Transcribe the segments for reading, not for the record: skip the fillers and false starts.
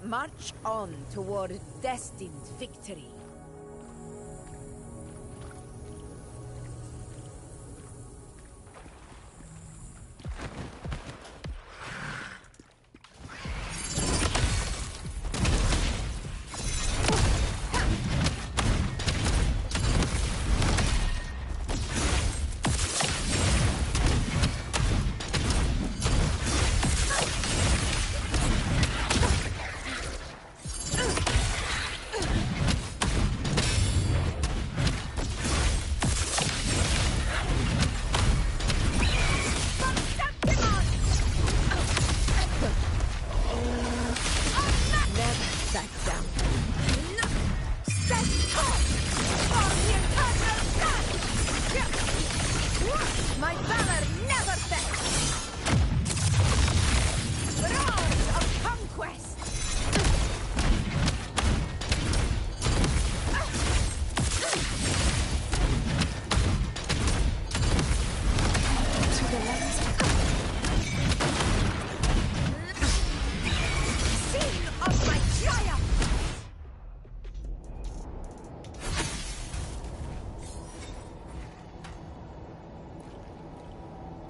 March on toward destined victory.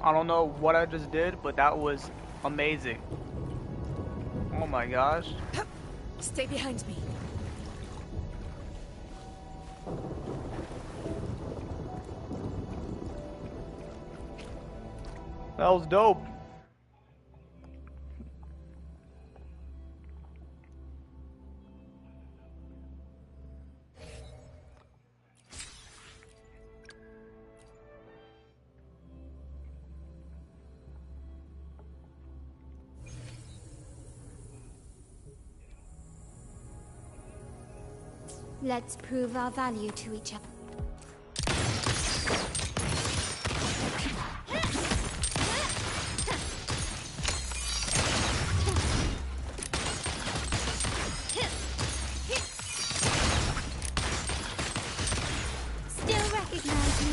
I don't know what I just did, but that was amazing. Oh my gosh. Stay behind me. That was dope. Let's prove our value to each other. Still recognize me?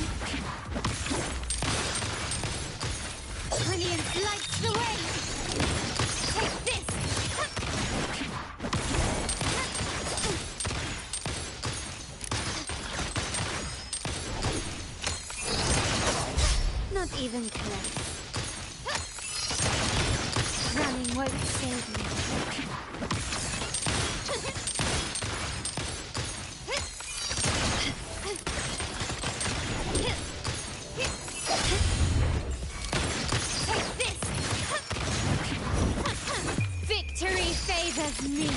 Brilliance lights the way! Take this! Not even close. Running won't save me. Take this! Victory favors me.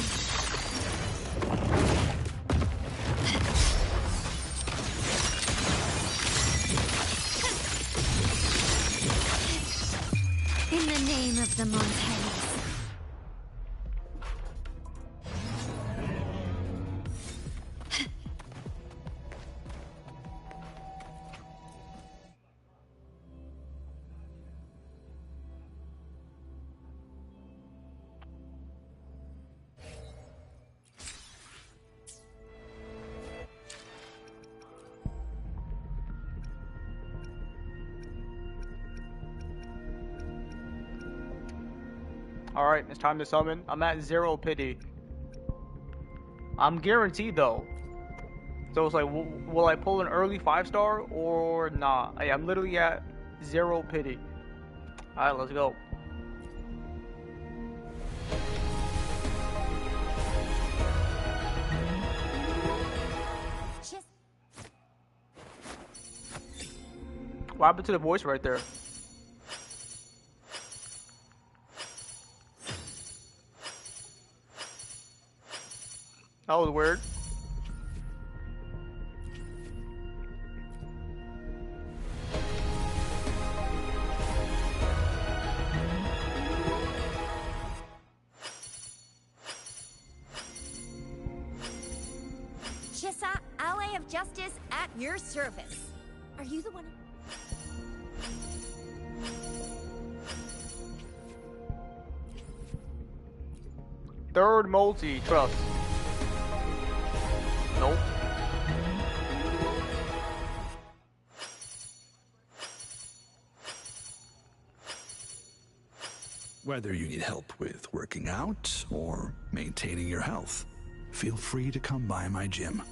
In the name of the Montanes. Alright, it's time to summon. I'm at 0 pity. I'm guaranteed though. So it's like, will I pull an early 5-star or not? I'm literally at 0 pity. Alright, let's go. What happened to the voice right there? That was weird. Chissa, ally of justice at your service. Are you the one? Third multi, trust. Nope. Whether you need help with working out or maintaining your health, feel free to come by my gym.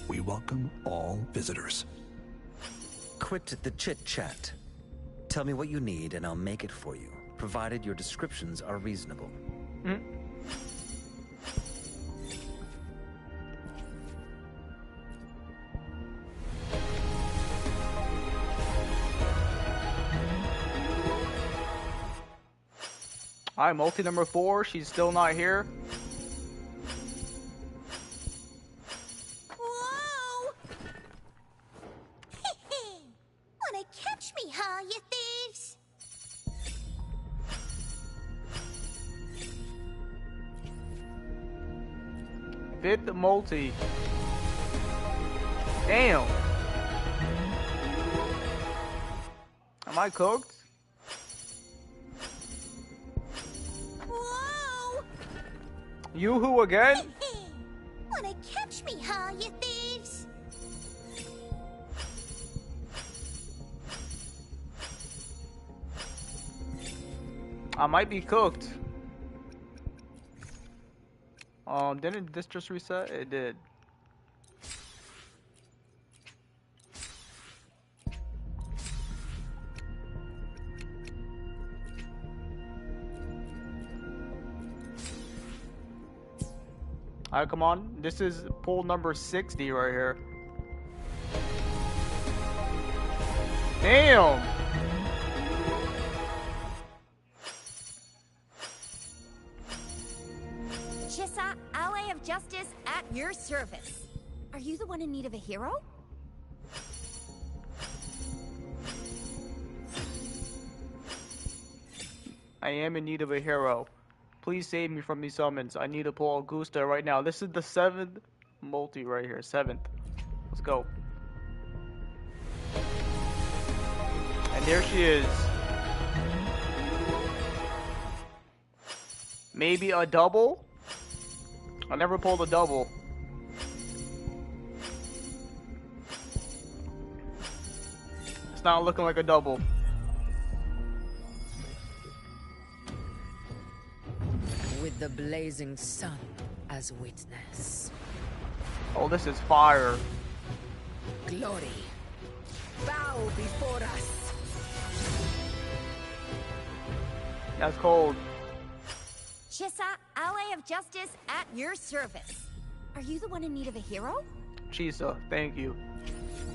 We welcome all visitors. Quit the chit-chat. Tell me what you need and I'll make it for you, provided your descriptions are reasonable. Alright, multi number 4, she's still not here. Whoa! Wanna catch me, huh, you thieves? Fifth multi. Damn. Am I cooked? Whoa! You who again? Wanna catch me, huh, you thieves? I might be cooked. Didn't this just reset? It did. Alright, come on. This is poll number 60 right here. Damn! Chissa, ally of justice at your service. Are you the one in need of a hero? I am in need of a hero. Please save me from these summons. I need to pull Augusta right now. This is the 7th multi right here. 7th. Let's go. And there she is. Maybe a double? I never pulled a double. It's not looking like a double. With the blazing sun as witness. Oh, this is fire. Glory, bow before us. That's cold. Chissa, ally of justice at your service. Are you the one in need of a hero? Chisa, thank you.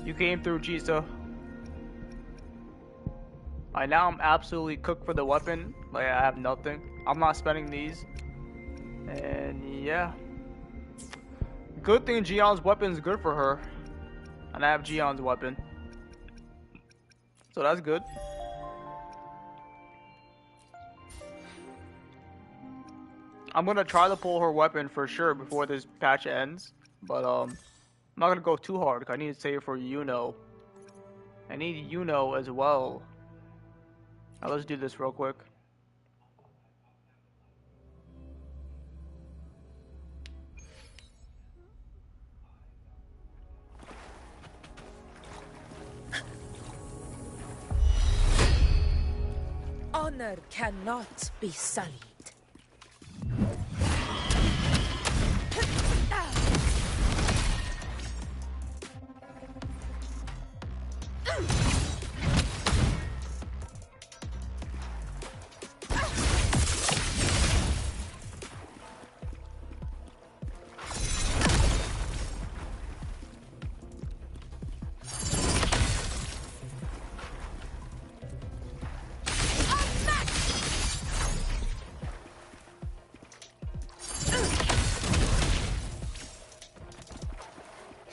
You came through, Chisa. Alright, now I'm absolutely cooked for the weapon. Like, I have nothing. I'm not spending these. And yeah. Good thing Gion's weapon is good for her. And I have Gion's weapon. So that's good. I'm gonna try to pull her weapon for sure before this patch ends. But I'm not gonna go too hard. I need to save for Yuno. I need Yuno as well. Now let's do this real quick. Honor cannot be sullied.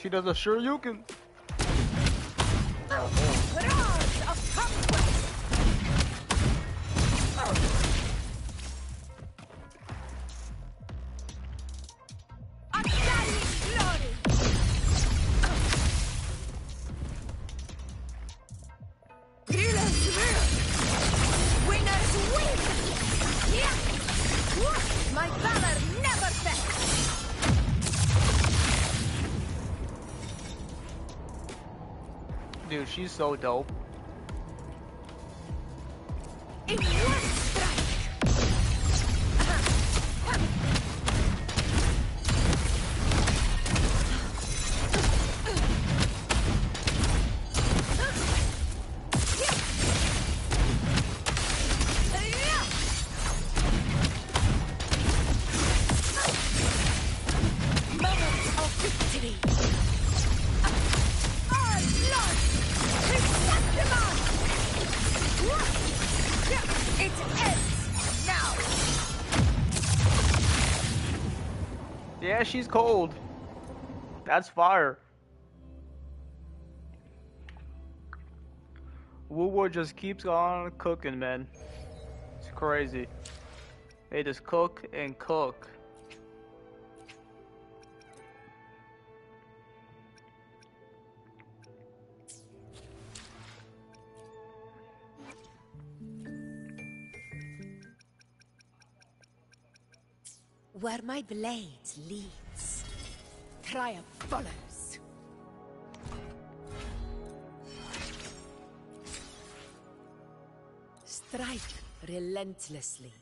She does a sure you can. My valor never fails. Dude, she's so dope. In one strike. Yeah, she's cold. That's fire. Woo just keeps on cooking, man. It's crazy. They just cook and cook. Where my blade leads, triumph follows. Strike relentlessly,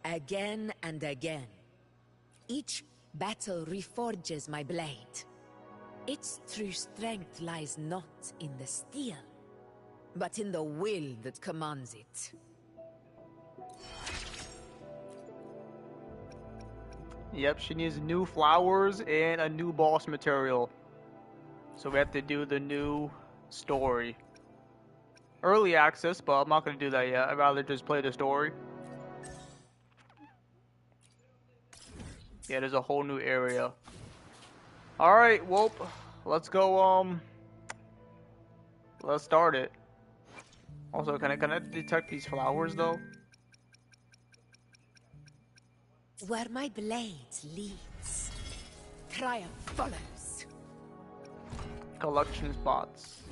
again and again. Each battle reforges my blade. Its true strength lies not in the steel, but in the will that commands it. Yep, she needs new flowers and a new boss material. So we have to do the new story. Early access, but I'm not going to do that yet. I'd rather just play the story. Yeah, there's a whole new area. Alright, well, let's go, let's start it. Also, can I detect these flowers, though? Where my blade leads, triumph follows. Collection spots.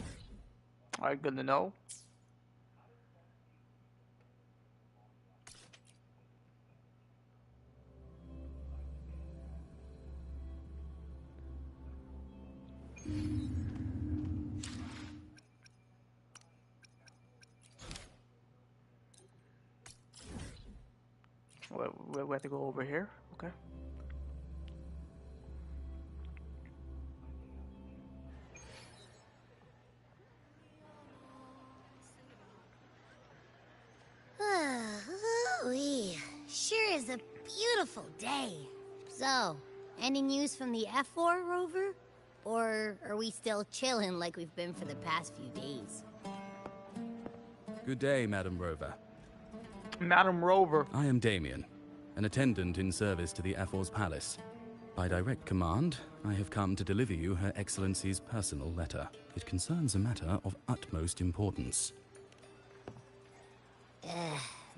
Alright, good to know. We have to go over here. Okay. Ooh-wee. Sure is a beautiful day. So, any news from the F4 rover? Or are we still chilling like we've been for the past few days? Good day, Madam Rover. Madam Rover. I am Damien, an attendant in service to the F4's palace. By direct command, I have come to deliver you Her Excellency's personal letter. It concerns a matter of utmost importance.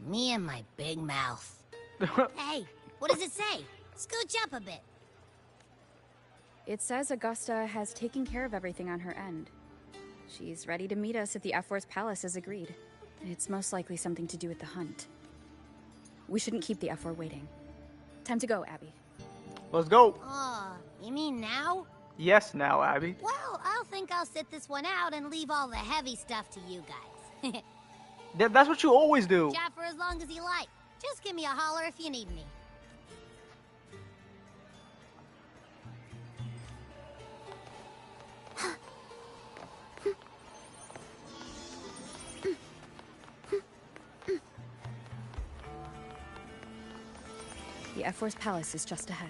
Me and my big mouth. Hey, what does it say? Scooch up a bit. It says Augusta has taken care of everything on her end. She's ready to meet us at the F4's palace as agreed. It's most likely something to do with the hunt. We shouldn't keep the F4 waiting. Time to go, Abby. Let's go. Oh, you mean now? Yes, now, Abby. Well, I'll sit this one out and leave all the heavy stuff to you guys. That's what you always do. Chat for as long as you like. Just give me a holler if you need me. The F4's palace is just ahead.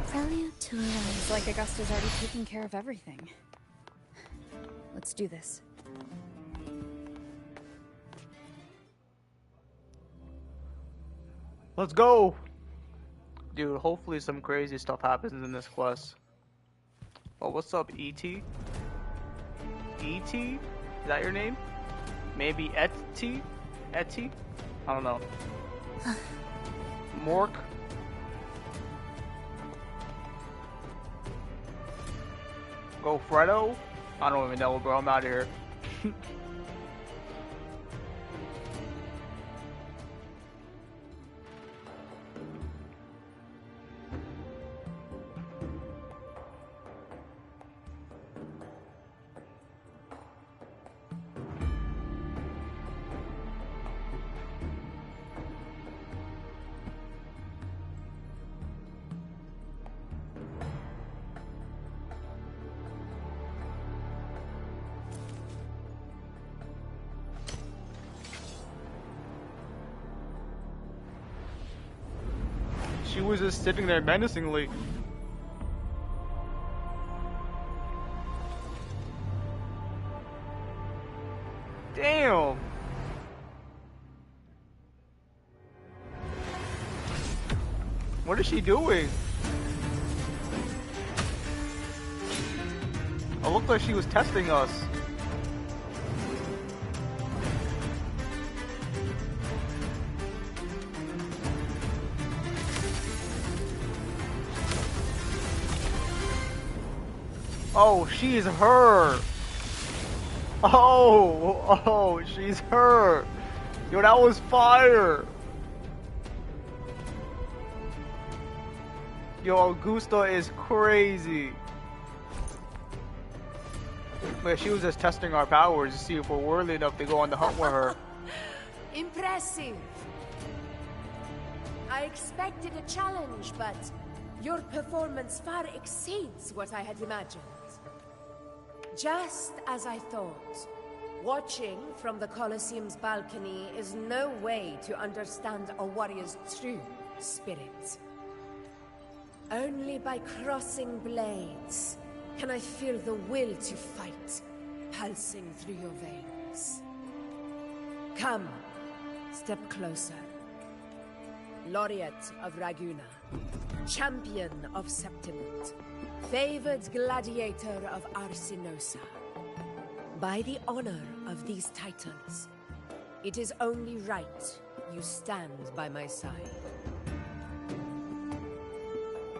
Prelude to a It's like Augusta's already taking care of everything. Let's do this. Let's go. Dude, hopefully some crazy stuff happens in this quest. Oh, what's up, E.T.? E.T.? Is that your name? Maybe Et-T? Et-T? I don't know. Mork? Go Fredo? I don't even know, bro. I'm out of here. She was just sitting there menacingly. Damn. What is she doing? It looked like she was testing us. Oh, she's her. Oh, she's her. Yo, that was fire. Yo, Augusta is crazy. But she was just testing our powers to see if we're worthy enough to go on the hunt with her. Impressive. I expected a challenge, but your performance far exceeds what I had imagined. Just as I thought, watching from the Colosseum's balcony is no way to understand a warrior's true spirit. Only by crossing blades can I feel the will to fight pulsing through your veins. Come, step closer. Laureate of Raguna, champion of Septimont, favored gladiator of Arsinosa. By the honor of these titles, it is only right you stand by my side.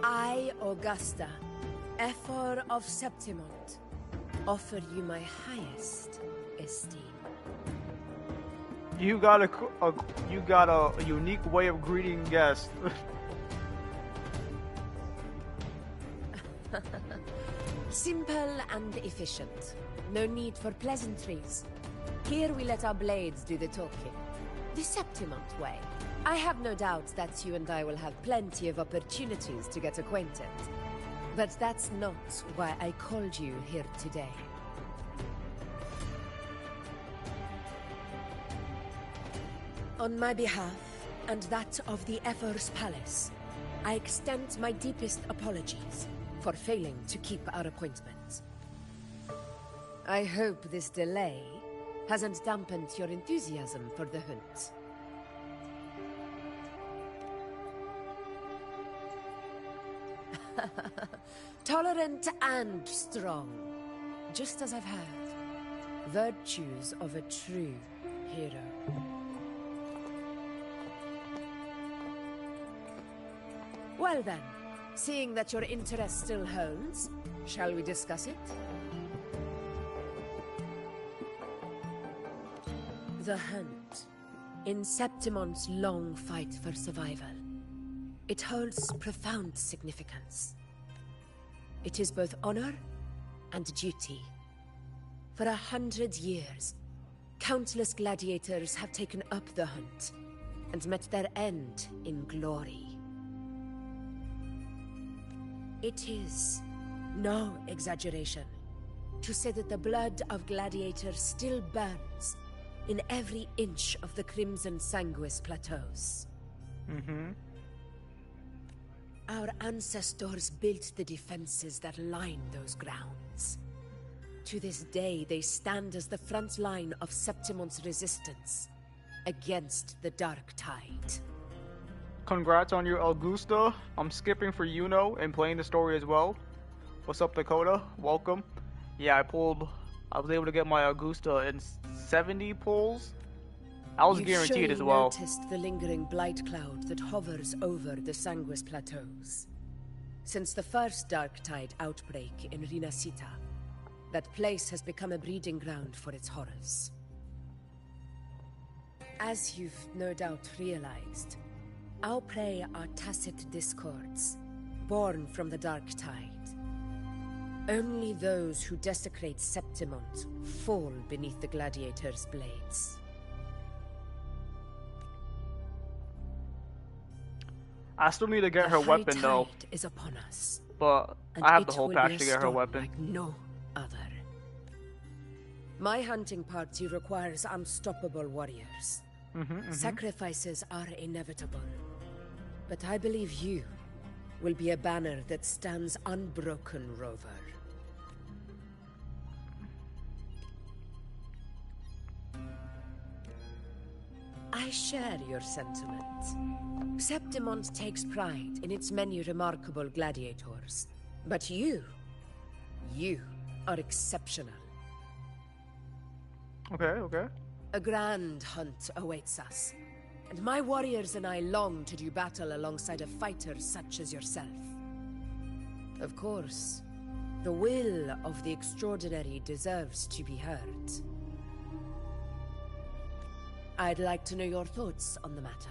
I, Augusta, Ephor of Septimont, offer you my highest esteem. You got a unique way of greeting guests. Simple and efficient. No need for pleasantries. Here we let our blades do the talking. The Septimont way. I have no doubt that you and I will have plenty of opportunities to get acquainted. But that's not why I called you here today. On my behalf, and that of the Ephor's Palace, I extend my deepest apologies for failing to keep our appointment. I hope this delay hasn't dampened your enthusiasm for the hunt. Tolerant and strong, just as I've heard. Virtues of a true hero. Well then, seeing that your interest still holds, shall we discuss it? The hunt. In Septimont's long fight for survival. It holds profound significance. It is both honor and duty. For 100 years, countless gladiators have taken up the hunt and met their end in glory. It is no exaggeration to say that the blood of gladiators still burns in every inch of the Crimson Sanguis plateaus. Our ancestors built the defenses that line those grounds. To this day, they stand as the front line of Septimont's resistance against the Dark Tide. Congrats on your Augusta. I'm skipping for Yuno and playing the story as well. What's up, Dakota? Welcome. Yeah, I was able to get my Augusta in 70 pulls. I was guaranteed as well. You've noticed the lingering blight cloud that hovers over the Sanguis plateaus. Since the first Dark Tide outbreak in Rinasita, that place has become a breeding ground for its horrors. As you've no doubt realized, our prey are tacit discords, born from the Dark Tide. Only those who desecrate Septimont fall beneath the gladiators' blades. I still need to get her weapon though. Is upon us, but I have the whole patch to get her weapon. Like no other. My hunting party requires unstoppable warriors. Sacrifices are inevitable. But I believe you will be a banner that stands unbroken, Rover. I share your sentiment. Septimont takes pride in its many remarkable gladiators. But you are exceptional. Okay. A grand hunt awaits us, and my warriors and I long to do battle alongside a fighter such as yourself. Of course, the will of the extraordinary deserves to be heard. I'd like to know your thoughts on the matter.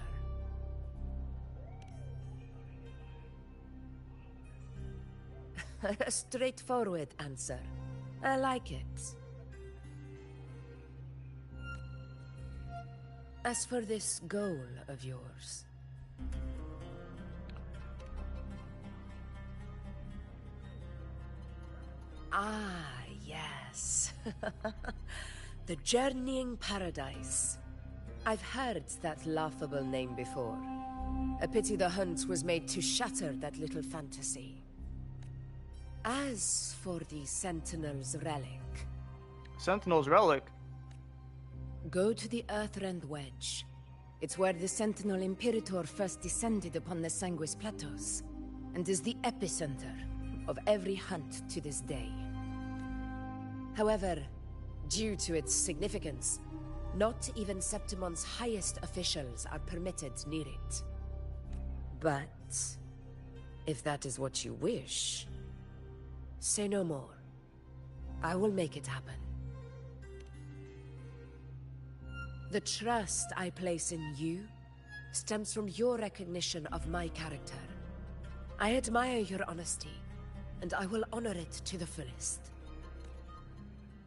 A straightforward answer. I like it. As for this goal of yours... Ah, yes. The Journeying Paradise. I've heard that laughable name before. A pity the hunt was made to shatter that little fantasy. As for the Sentinel's relic... Sentinel's relic? Go to the Earthrend Wedge. It's where the Sentinel Imperator first descended upon the Sanguis Plateaus, and is the epicenter of every hunt to this day. However, due to its significance, not even Septimon's highest officials are permitted near it. But if that is what you wish, say no more. I will make it happen. The trust I place in you stems from your recognition of my character. I admire your honesty, and I will honor it to the fullest.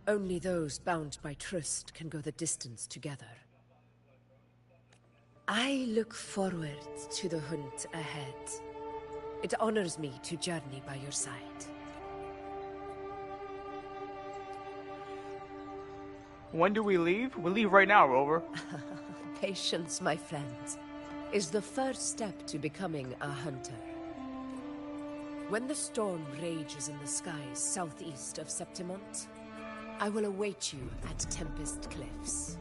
Only those bound by trust can go the distance together. I look forward to the hunt ahead. It honors me to journey by your side. When do we leave? We leave right now, Rover. Patience, my friend, is the first step to becoming a hunter. When the storm rages in the skies southeast of Septimont, I will await you at Tempest Cliffs.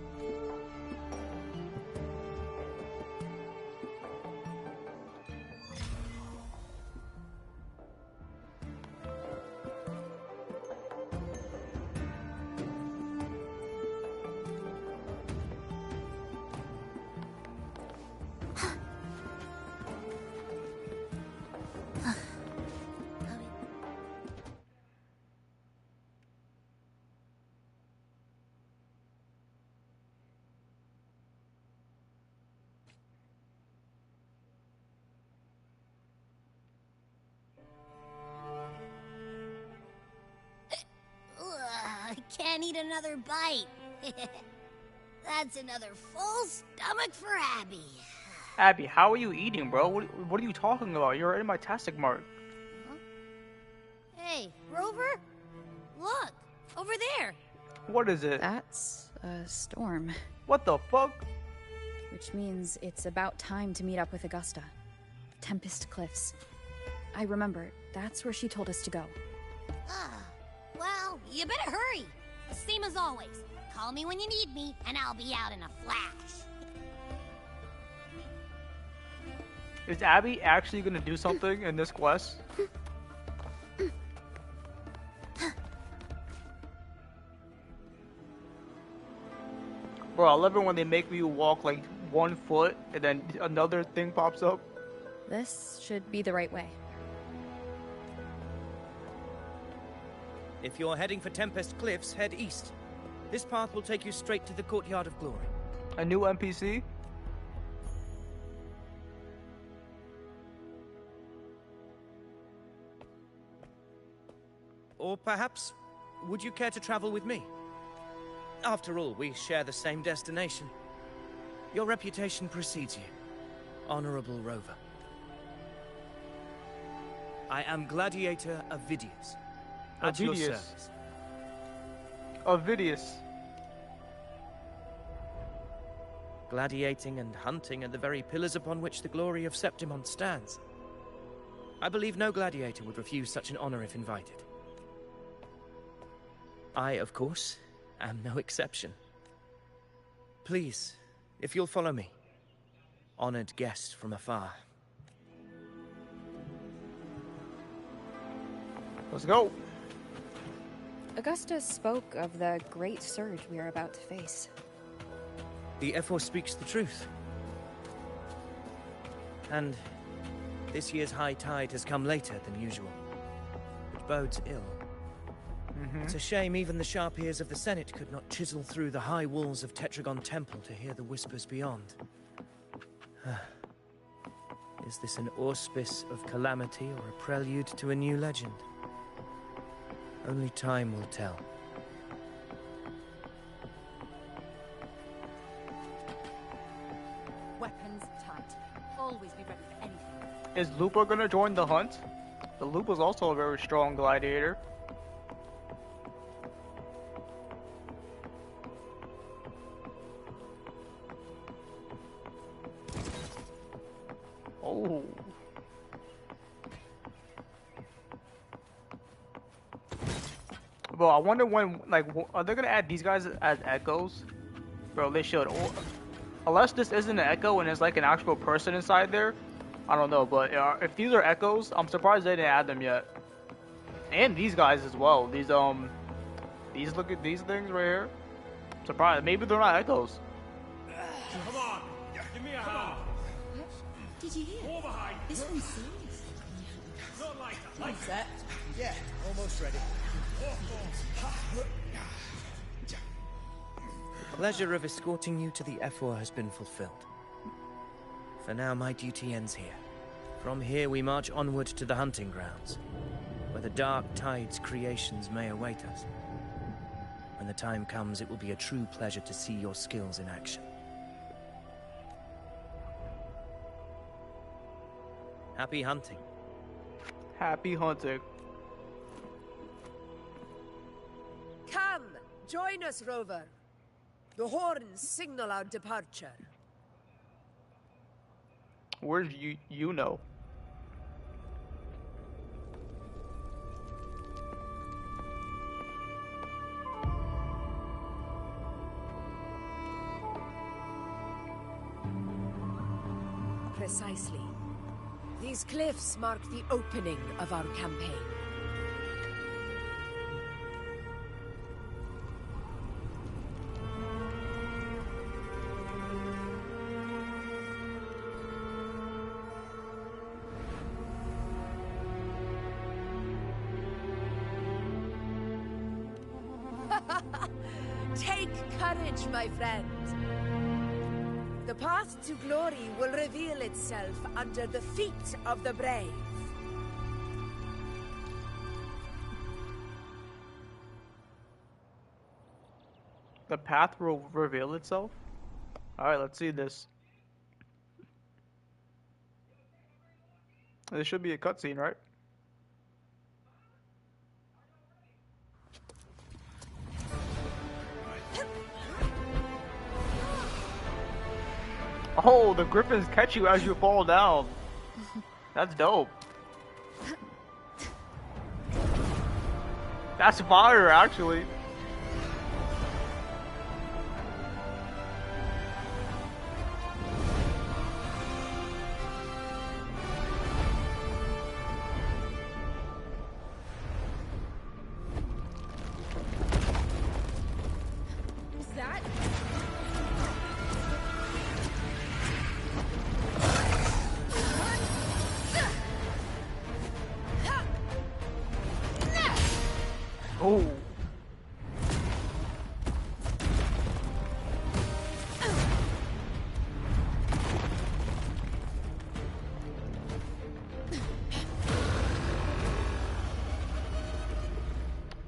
Can't eat another bite. That's another full stomach for Abby. Abby, how are you eating, bro? What are you talking about? You're in my tastic mark. Huh? Hey, Rover? Look, over there. What is it? That's a storm. What the fuck? Which means it's about time to meet up with Augusta. Tempest Cliffs. I remember, that's where she told us to go. Well, you better hurry. Same as always. Call me when you need me, and I'll be out in a flash. Is Abby actually gonna do something in this quest? Bro, I love it when they make me walk like 1 foot and then another thing pops up. This should be the right way. If you're heading for Tempest Cliffs, head east. This path will take you straight to the Courtyard of Glory. A new NPC? Or perhaps, would you care to travel with me? After all, we share the same destination. Your reputation precedes you, Honorable Rover. I am Gladiator Avidius. At your service. Avidius. Gladiating and hunting are the very pillars upon which the glory of Septimont stands. I believe no gladiator would refuse such an honor if invited. I, of course, am no exception. Please, if you'll follow me. honored guest from afar. Let's go. Augusta spoke of the great surge we are about to face. The F4 speaks the truth. And this year's high tide has come later than usual, which bodes ill. It's a shame even the sharp ears of the Senate could not chisel through the high walls of Tetragon Temple to hear the whispers beyond. Is this an auspice of calamity or a prelude to a new legend? Only time will tell. Weapons tight. Always be ready for anything. Is Lupa gonna join the hunt? The Lupa's also a very strong gladiator. Oh. Bro, I wonder when, like, are they gonna add these guys as echoes? Bro, they should. Or, unless this isn't an echo and it's like an actual person inside there. I don't know, but if these are echoes, I'm surprised they didn't add them yet. And these guys as well. These look at these things right here. I'm surprised. Maybe they're not echoes. Come on, give me a hand. Did you hear? More behind. This one's serious. Not like that. Like that? Yeah, almost ready. The pleasure of escorting you to the F4 has been fulfilled. For now, my duty ends here. From here, we march onward to the hunting grounds, where the dark tide's creations may await us. When the time comes, it will be a true pleasure to see your skills in action. Happy hunting. Happy hunting. Come, join us, Rover. The horns signal our departure. Where's you know? Precisely. These cliffs mark the opening of our campaign. Take courage, my friend. The path to glory will reveal itself under the feet of the brave. The path will reveal itself? Alright, let's see this. This should be a cutscene, right? Oh, the griffins catch you as you fall down. That's dope. That's fire, actually. Is that? Oh.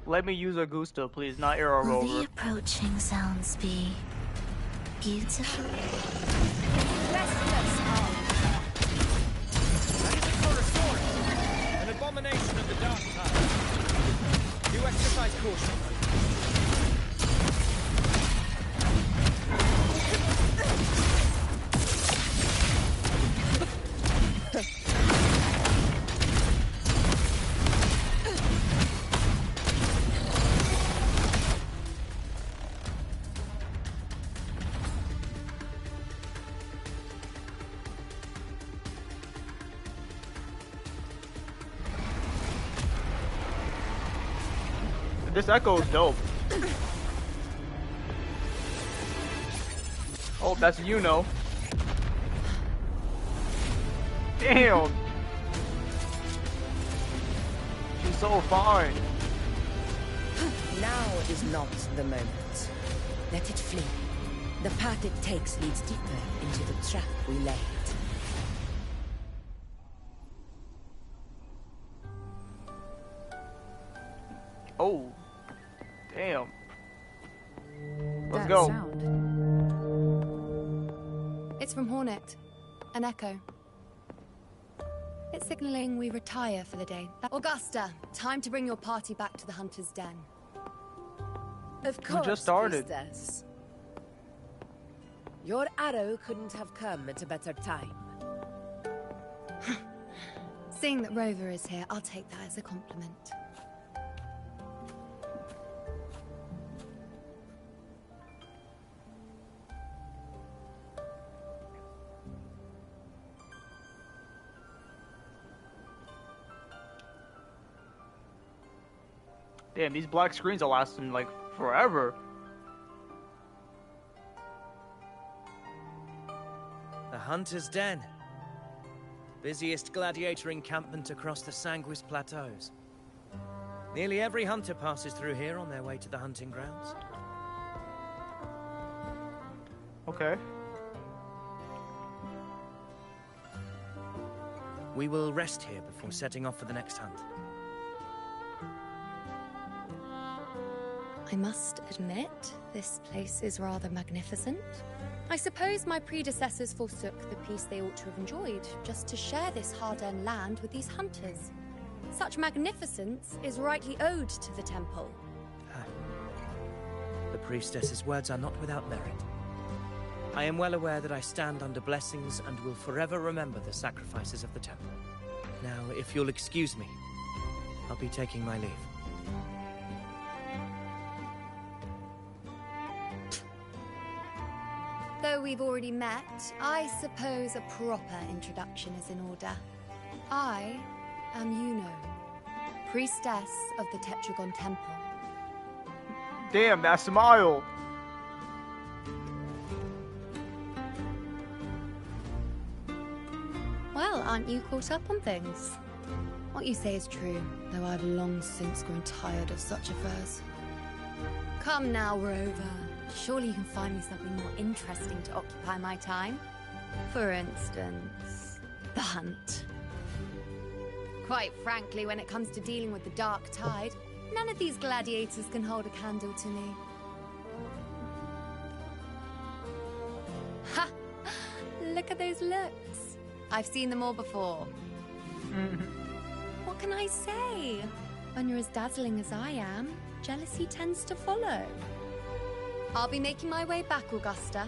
Let me use Augusta, please, not Arrow Will Rover. the approaching sounds be beautiful? An abomination of the dark tide. Do exercise caution. This echo is dope. Oh, that's Yuno. Damn. She's so fine. Now is not the moment. Let it flee. The path it takes leads deeper into the trap we laid. Oh, damn. Let's That go. sound. It's from Hornet. An echo. It's signaling we retire for the day. Augusta, time to bring your party back to the Hunter's Den. Of course, just started. priestess. Your arrow couldn't have come at a better time. Seeing that Rover is here, I'll take that as a compliment. Damn, these black screens are lasting like forever. The Hunter's Den. Busiest gladiator encampment across the Sanguis Plateaus. Nearly every hunter passes through here on their way to the hunting grounds. Okay. We will rest here before setting off for the next hunt. I must admit, this place is rather magnificent. I suppose my predecessors forsook the peace they ought to have enjoyed, just to share this hard-earned land with these hunters. Such magnificence is rightly owed to the temple. The priestess's words are not without merit. I am well aware that I stand under blessings and will forever remember the sacrifices of the temple. Now, if you'll excuse me, I'll be taking my leave. Though we've already met, I suppose a proper introduction is in order. I am Yuno, priestess of the Tetragon Temple. Damn, that smile. Well, aren't you caught up on things? What you say is true, though I've long since grown tired of such affairs. Come now, Rover. Surely you can find me something more interesting to occupy my time. For instance, the hunt. Quite frankly, when it comes to dealing with the dark tide, none of these gladiators can hold a candle to me. Ha! Look at those looks. I've seen them all before. What can I say? When you're as dazzling as I am, jealousy tends to follow. I'll be making my way back, Augusta,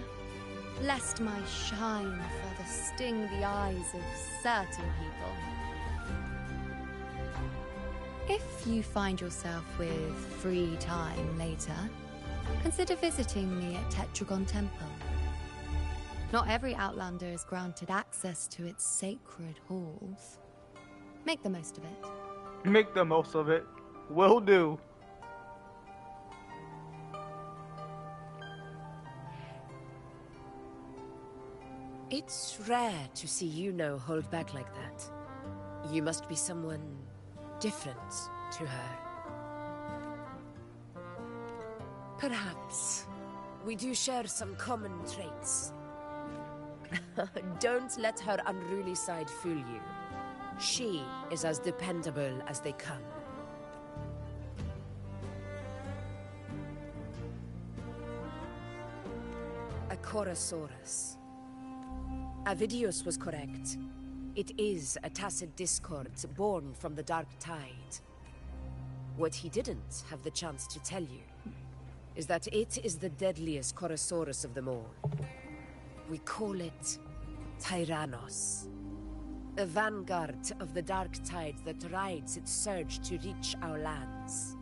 lest my shine further sting the eyes of certain people. If you find yourself with free time later, consider visiting me at Tetragon Temple. Not every Outlander is granted access to its sacred halls. Make the most of it. Make the most of it. Will do. It's rare to see Yuno hold back like that. You must be someone different to her. Perhaps we do share some common traits. Don't let her unruly side fool you. She is as dependable as they come. A Chorosaurus. Avidius was correct. It is a tacit discord born from the dark tide. What he didn't have the chance to tell you is that it is the deadliest Chorosaurus of them all. We call it Tyrannos. A vanguard of the dark tide that rides its surge to reach our lands.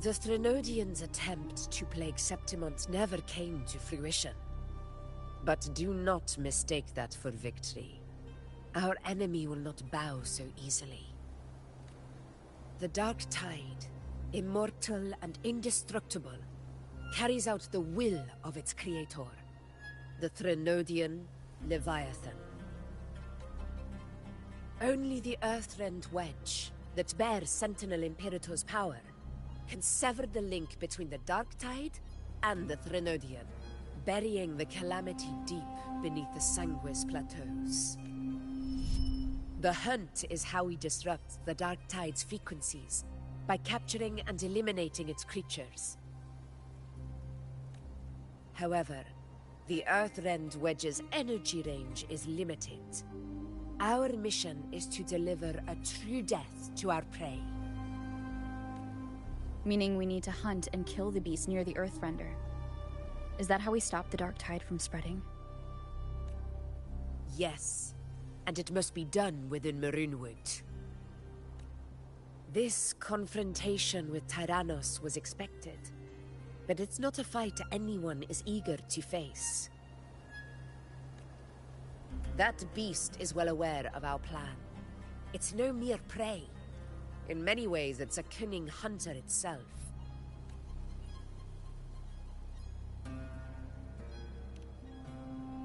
The Threnodians' attempt to plague Septimont never came to fruition. But do not mistake that for victory. Our enemy will not bow so easily. The dark tide immortal and indestructible, carries out the will of its creator, the Threnodian Leviathan. Only the Earthrend Wedge, that bears Sentinel Imperator's power, can sever the link between the Dark Tide and the Threnodian, burying the calamity deep beneath the Sanguis Plateaus. The hunt is how we disrupt the Dark Tide's frequencies, by capturing and eliminating its creatures. However, the Earthrend Wedge's energy range is limited. Our mission is to deliver a true death to our prey. Meaning we need to hunt and kill the beast near the Earthrender. Is that how we stop the Dark Tide from spreading? Yes, and it must be done within Maroonwood. This confrontation with Tyrannos was expected, but it's not a fight anyone is eager to face. That beast is well aware of our plan. It's no mere prey. In many ways, it's a cunning hunter itself.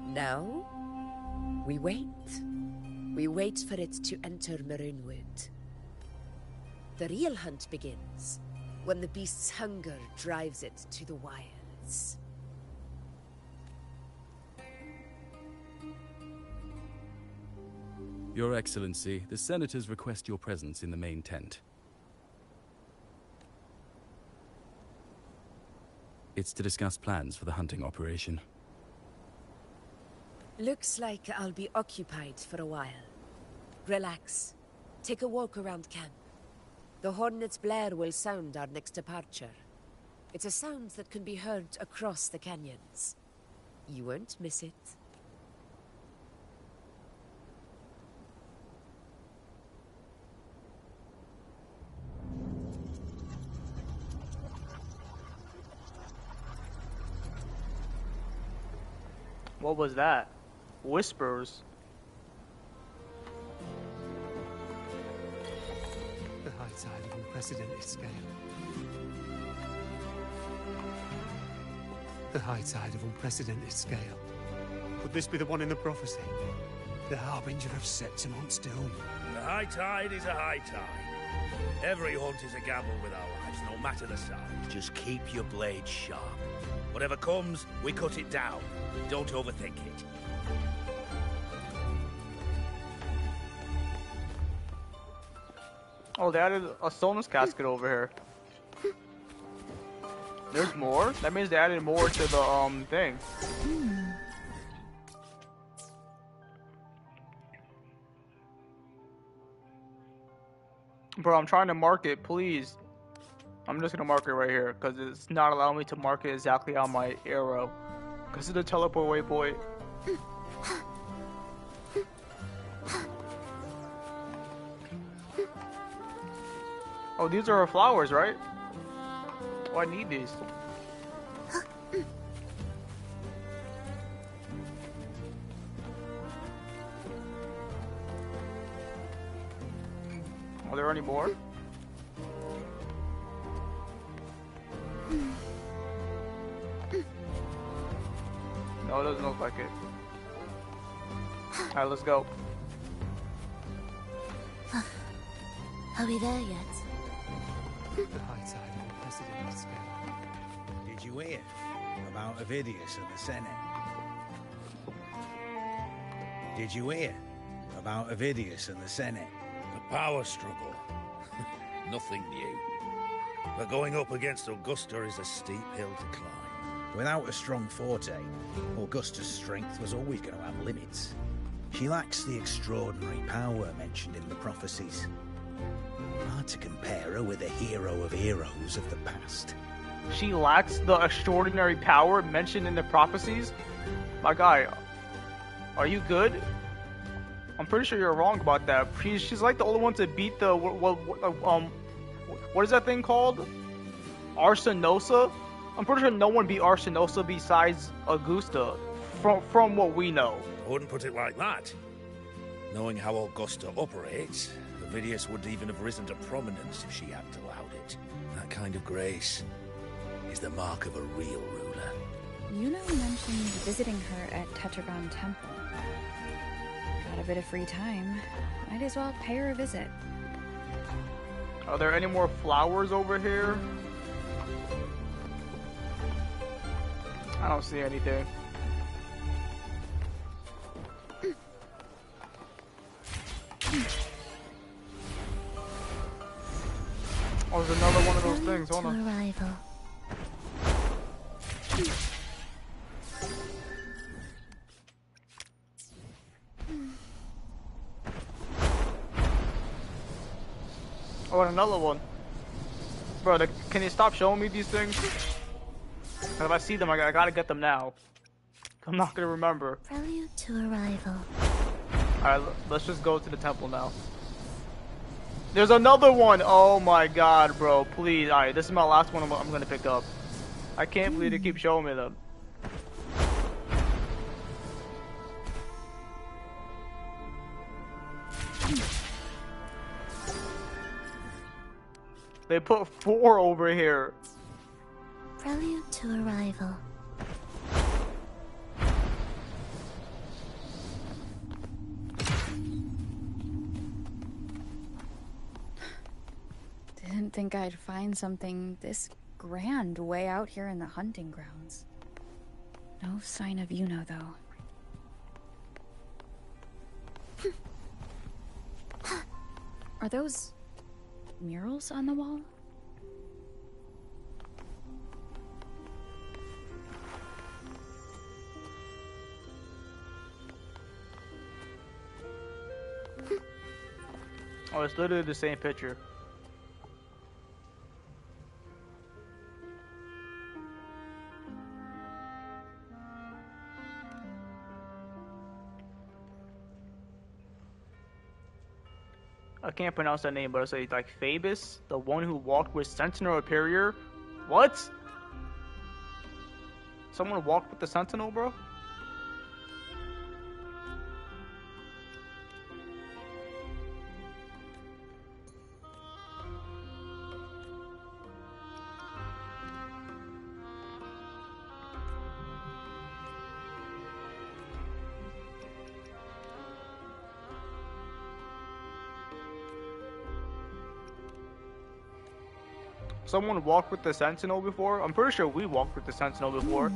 Now, we wait. We wait for it to enter Maroonwood. The real hunt begins when the beast's hunger drives it to the wilds. Your Excellency, the Senators request your presence in the main tent. It's to discuss plans for the hunting operation. Looks like I'll be occupied for a while. Relax. Take a walk around camp. The Hornet's blare will sound our next departure. It's a sound that can be heard across the canyons. You won't miss it. What was that? Whispers. The high tide of unprecedented scale. The high tide of unprecedented scale. Could this be the one in the prophecy? The harbinger of Septimon's doom. The high tide is a high tide. Every hunt is a gamble with our lives, no matter the size. Just keep your blade sharp. Whatever comes, we cut it down. Don't overthink it. Oh, they added a Sonus casket over here. There's more? That means they added more to the thing. Bro, I'm trying to mark it, please. I'm just gonna mark it right here, because it's not allowing me to mark it exactly on my arrow. Because of the teleport waypoint. Oh, these are our flowers, right? Oh, I need these. Are there any more? No, it doesn't look like it. Alright, let's go. Are we there yet? The high tide of unprecedented scale. Did you hear about Avidius and the Senate? Did you hear about Avidius and the Senate? The power struggle. Nothing new. But going up against Augusta is a steep hill to climb. Without a strong forte, Augusta's strength was always going to have limits. She lacks the extraordinary power mentioned in the prophecies. Hard to compare her with a hero of heroes of the past. She lacks the extraordinary power mentioned in the prophecies? My guy, are you good? I'm pretty sure you're wrong about that. She's like the only one to beat the what is that thing called? Arsinosa? I'm pretty sure no one beat Arsinosa besides Augusta, from what we know. I wouldn't put it like that. Knowing how Augusta operates, Avidius would even have risen to prominence if she hadn't allowed it. That That kind of grace is the mark of a real ruler. Yuno mentioned visiting her at Tetragon Temple. Got a bit of free time. Might as well pay her a visit. Are there any more flowers over here? I don't see anything. Oh, there's another one of those things. Hold on. Arrival. Oh, and another one. Bro, can you stop showing me these things? And if I see them, I gotta get them now. I'm not gonna remember. Prelude to arrival. Alright, let's just go to the temple now. There's another one! Oh my god, bro. Please. Alright, this is my last one I'm gonna pick up. I can't believe they keep showing me them. They put 4 over here. Prelude to arrival. Didn't think I'd find something this grand way out here in the hunting grounds. No sign of Yuno, though. Are those murals on the wall? Oh, it's literally the same picture. I can't pronounce that name, but it's like Phoebus, the one who walked with Sentinel Superior. What? Someone walked with the Sentinel, bro? Someone walked with the Sentinel before? I'm pretty sure we walked with the Sentinel before.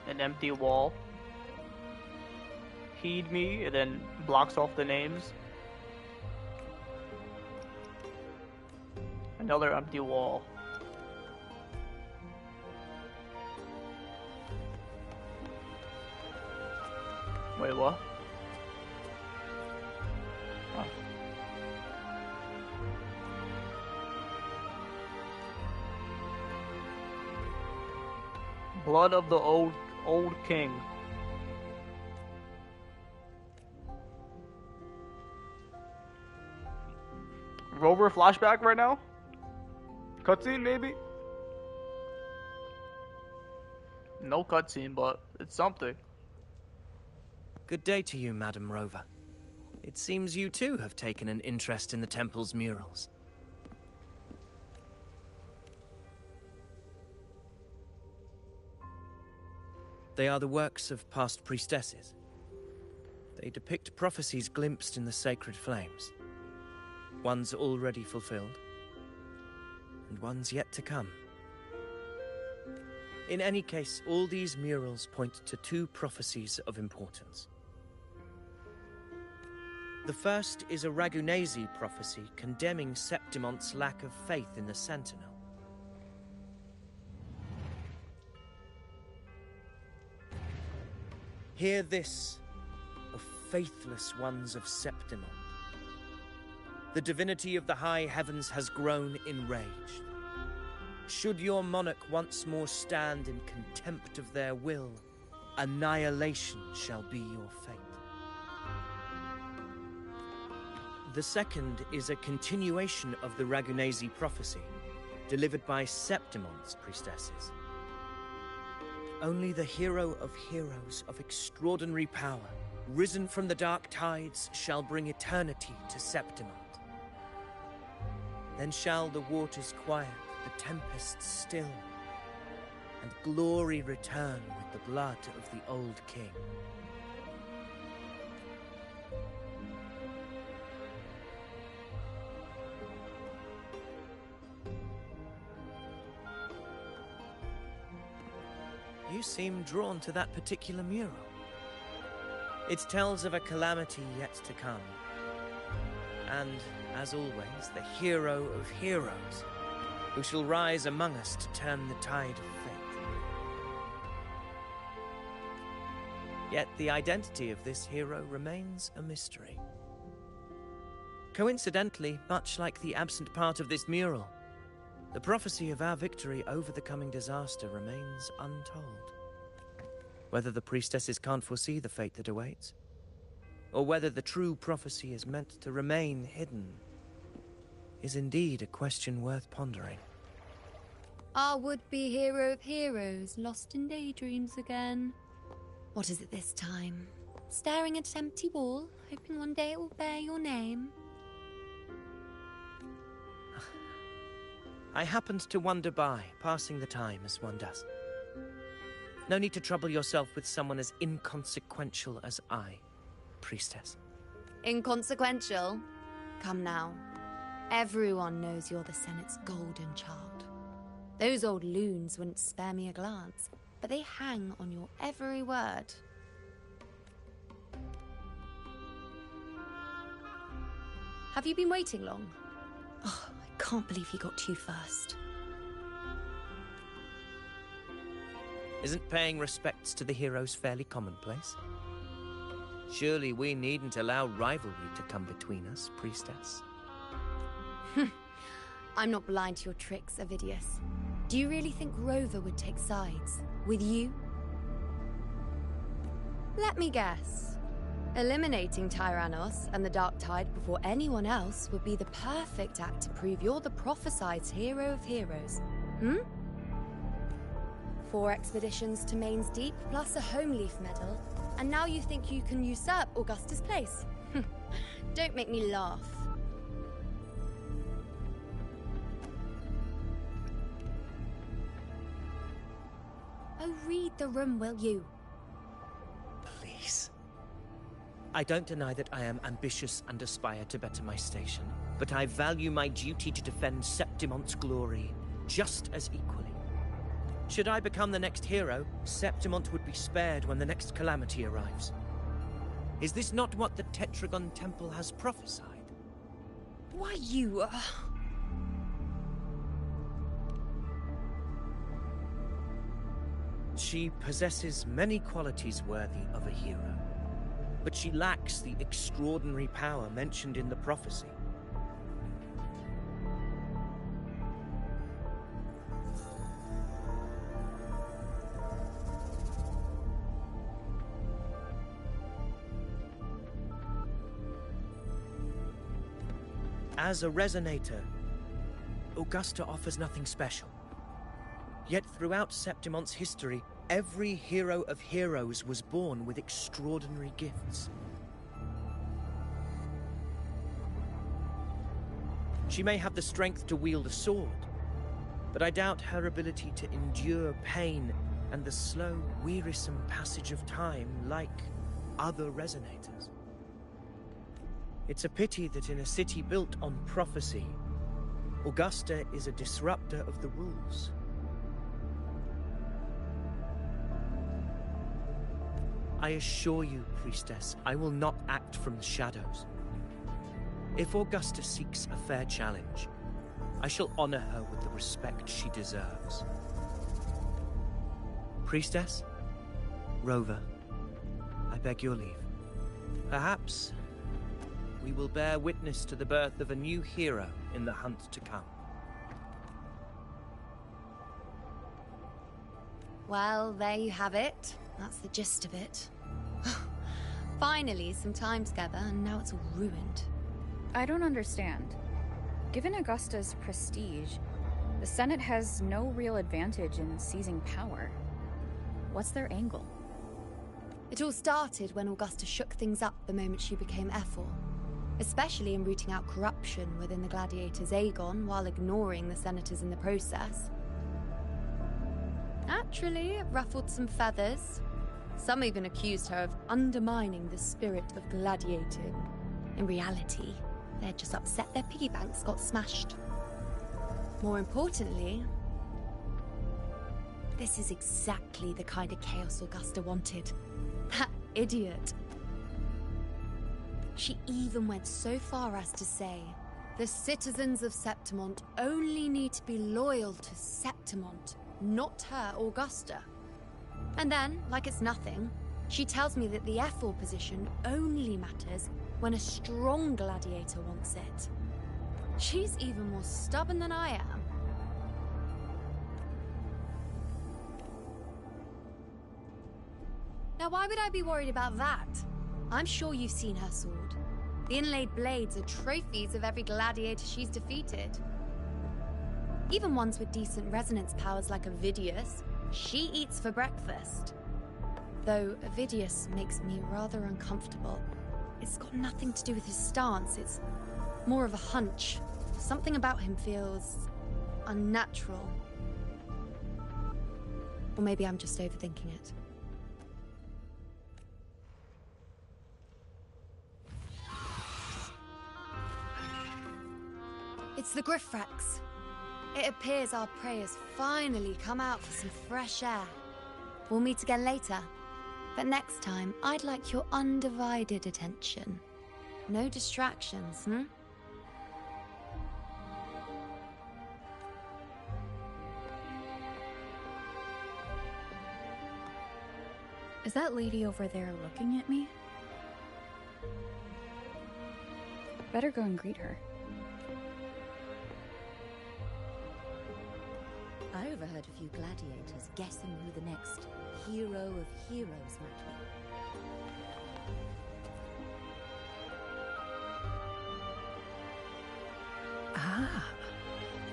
An empty wall. Heed me, and then blocks off the names. Another empty wall. Wait, what? Oh. Blood of the old king. Rover flashback right now? Cutscene maybe? No cutscene, but it's something. Good day to you, Madam Rover. It seems you too have taken an interest in the temple's murals. They are the works of past priestesses. They depict prophecies glimpsed in the sacred flames. Ones already fulfilled, and ones yet to come. In any case, all these murals point to 2 prophecies of importance. The first is a Ragunesi prophecy condemning Septimon's lack of faith in the Sentinel. Hear this, O faithless ones of Septimon. The divinity of the high heavens has grown enraged. Should your monarch once more stand in contempt of their will, annihilation shall be your fate. The second is a continuation of the Ragunesi prophecy, delivered by Septimon's priestesses. Only the hero of heroes of extraordinary power, risen from the dark tides, shall bring eternity to Septimont. Then shall the waters quiet, the tempests still, and glory return with the blood of the old king. You seem drawn to that particular mural. It tells of a calamity yet to come. And, as always, the hero of heroes, who shall rise among us to turn the tide of fate. Yet the identity of this hero remains a mystery. Coincidentally, much like the absent part of this mural, the prophecy of our victory over the coming disaster remains untold. Whether the priestesses can't foresee the fate that awaits, or whether the true prophecy is meant to remain hidden, is indeed a question worth pondering. Our would-be hero of heroes, lost in daydreams again. What is it this time? Staring at an empty wall, hoping one day it will bear your name? I happened to wander by, passing the time as one does. No need to trouble yourself with someone as inconsequential as I, priestess. Inconsequential? Come now. Everyone knows you're the Senate's golden child. Those old loons wouldn't spare me a glance, but they hang on your every word. Have you been waiting long? Oh, I can't believe he got to you first. Isn't paying respects to the heroes fairly commonplace? Surely we needn't allow rivalry to come between us, priestess. I'm not blind to your tricks, Avidius. Do you really think Rover would take sides? With you? Let me guess. Eliminating Tyrannos and the Dark Tide before anyone else would be the perfect act to prove you're the prophesied hero of heroes. 4 expeditions to Main's Deep, plus a Home Leaf medal, and now you think you can usurp Augusta's place? Don't make me laugh. Oh, read the room, will you? Please. I don't deny that I am ambitious and aspire to better my station, but I value my duty to defend Septimont's glory just as equally. Should I become the next hero, Septimont would be spared when the next calamity arrives. Is this not what the Tetragon Temple has prophesied? Why, you... She possesses many qualities worthy of a hero, but she lacks the extraordinary power mentioned in the prophecy. As a resonator, Augusta offers nothing special. Yet throughout Septimont's history, every hero of heroes was born with extraordinary gifts. She may have the strength to wield a sword, but I doubt her ability to endure pain and the slow, wearisome passage of time like other resonators. It's a pity that in a city built on prophecy, Augusta is a disruptor of the rules. I assure you, priestess, I will not act from the shadows. If Augusta seeks a fair challenge, I shall honor her with the respect she deserves. Priestess, Rover, I beg your leave. Perhaps we will bear witness to the birth of a new hero in the hunt to come. Well, there you have it. That's the gist of it. Finally, some time together, and now it's all ruined. I don't understand. Given Augusta's prestige, the Senate has no real advantage in seizing power. What's their angle? It all started when Augusta shook things up the moment she became Ephor, especially in rooting out corruption within the Gladiators' Aegon while ignoring the senators in the process. Naturally, it ruffled some feathers. Some even accused her of undermining the spirit of gladiating. In reality, they're just upset their piggy banks got smashed. More importantly, this is exactly the kind of chaos Augusta wanted. That idiot. She even went so far as to say, the citizens of Septimont only need to be loyal to Septimont, not her, Augusta. And then, like it's nothing, she tells me that the Ephor position only matters when a strong gladiator wants it. She's even more stubborn than I am. Now, why would I be worried about that? I'm sure you've seen her sword. The inlaid blades are trophies of every gladiator she's defeated. Even ones with decent resonance powers like Avidius, she eats for breakfast. Though Avidius makes me rather uncomfortable. It's got nothing to do with his stance, it's more of a hunch. Something about him feels unnatural. Or maybe I'm just overthinking it. It's the Griffrex. It appears our prey has finally come out for some fresh air. We'll meet again later. But next time, I'd like your undivided attention. No distractions, Is that lady over there looking at me? Better go and greet her. I overheard a few gladiators guessing who the next hero of heroes might be. Ah,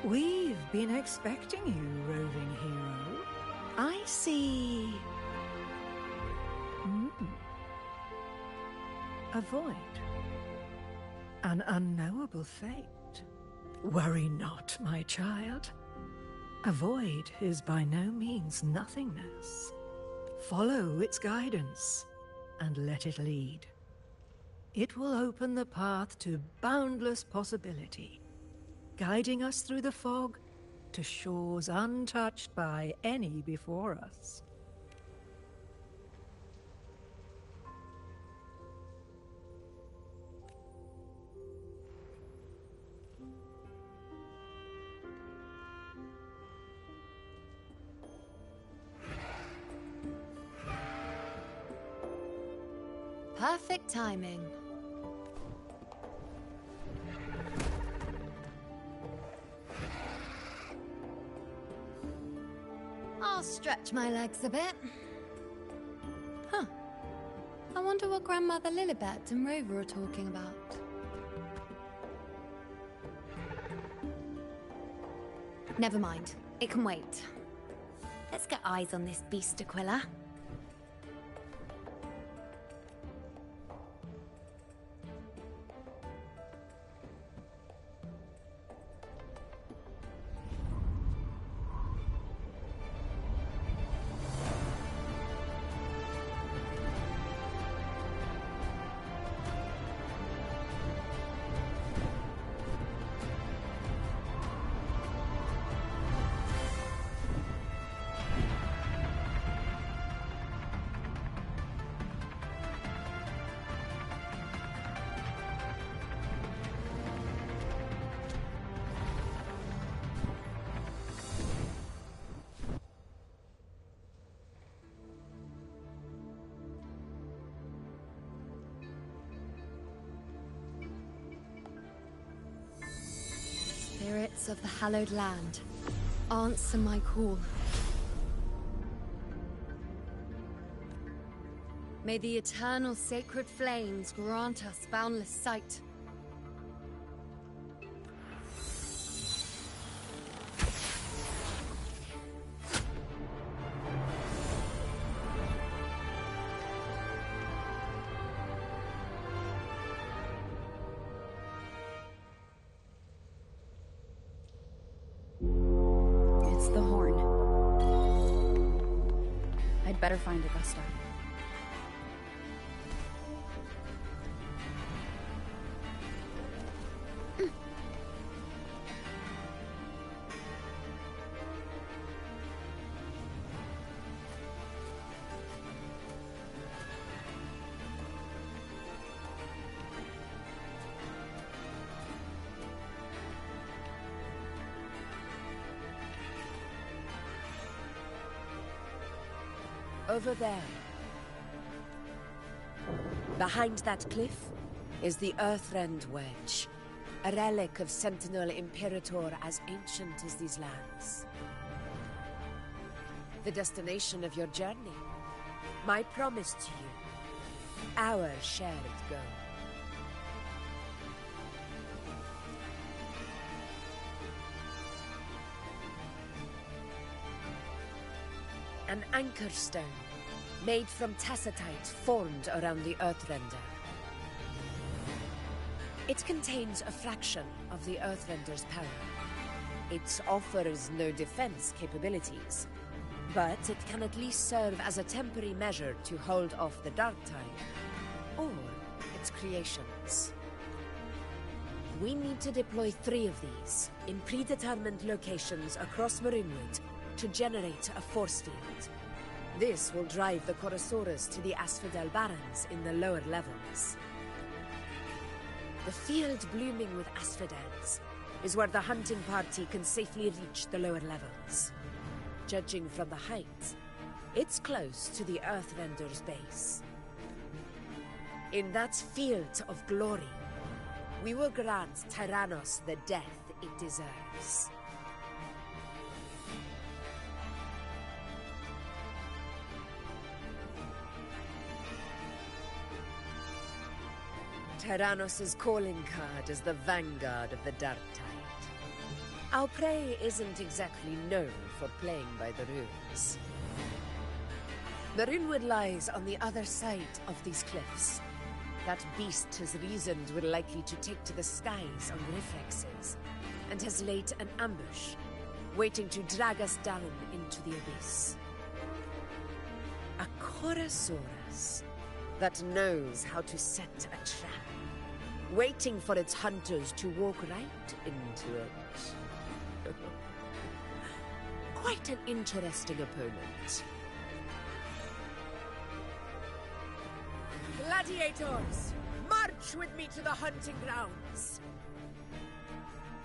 we've been expecting you, roving hero. I see. A void. An unknowable fate. Worry not, my child. A void is by no means nothingness. Follow its guidance, and let it lead. It will open the path to boundless possibility, guiding us through the fog to shores untouched by any before us. Perfect timing. I'll stretch my legs a bit. Huh. I wonder what Grandmother Lilibet and Rover are talking about. Never mind. It can wait. Let's get eyes on this beast Aquila. Spirits of the hallowed land, answer my call. May the eternal sacred flames grant us boundless sight. better find Augusta. Over there. Behind that cliff is the Earthrend Wedge, a relic of Sentinel Imperator as ancient as these lands. The destination of your journey, my promise to you, our shared goal. An anchor stone, made from tacitite formed around the Earthrender. It contains a fraction of the Earthrender's power. It offers no defense capabilities, but it can at least serve as a temporary measure to hold off the Dark Tide, or its creations. We need to deploy 3 of these in predetermined locations across Marinwood to generate a force field. This will drive the Chorosaurus to the Asphodel Barrens in the lower levels. The field blooming with asphodels is where the hunting party can safely reach the lower levels. Judging from the height, it's close to the Earthrender's base. In that field of glory, we will grant Tyrannos the death it deserves. Tyrannos' calling card is the vanguard of the Dark Tide. Our prey isn't exactly known for playing by the rules. Marinwood lies on the other side of these cliffs. That beast has reasoned we're likely to take to the skies on reflexes, and has laid an ambush, waiting to drag us down into the abyss. A Chorosaurus that knows how to set a trap, waiting for its hunters to walk right into it. Quite an interesting opponent. Gladiators, march with me to the hunting grounds.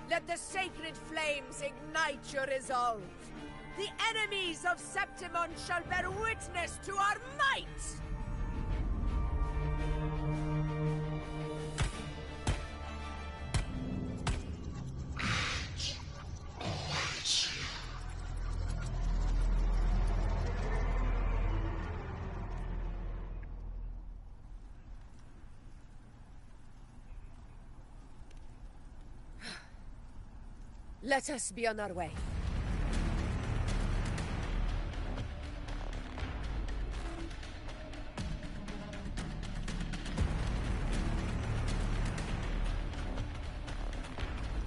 Let the sacred flames ignite your resolve. The enemies of Septimon shall bear witness to our might! Let us be on our way.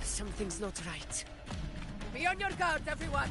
Something's not right. Be on your guard, everyone!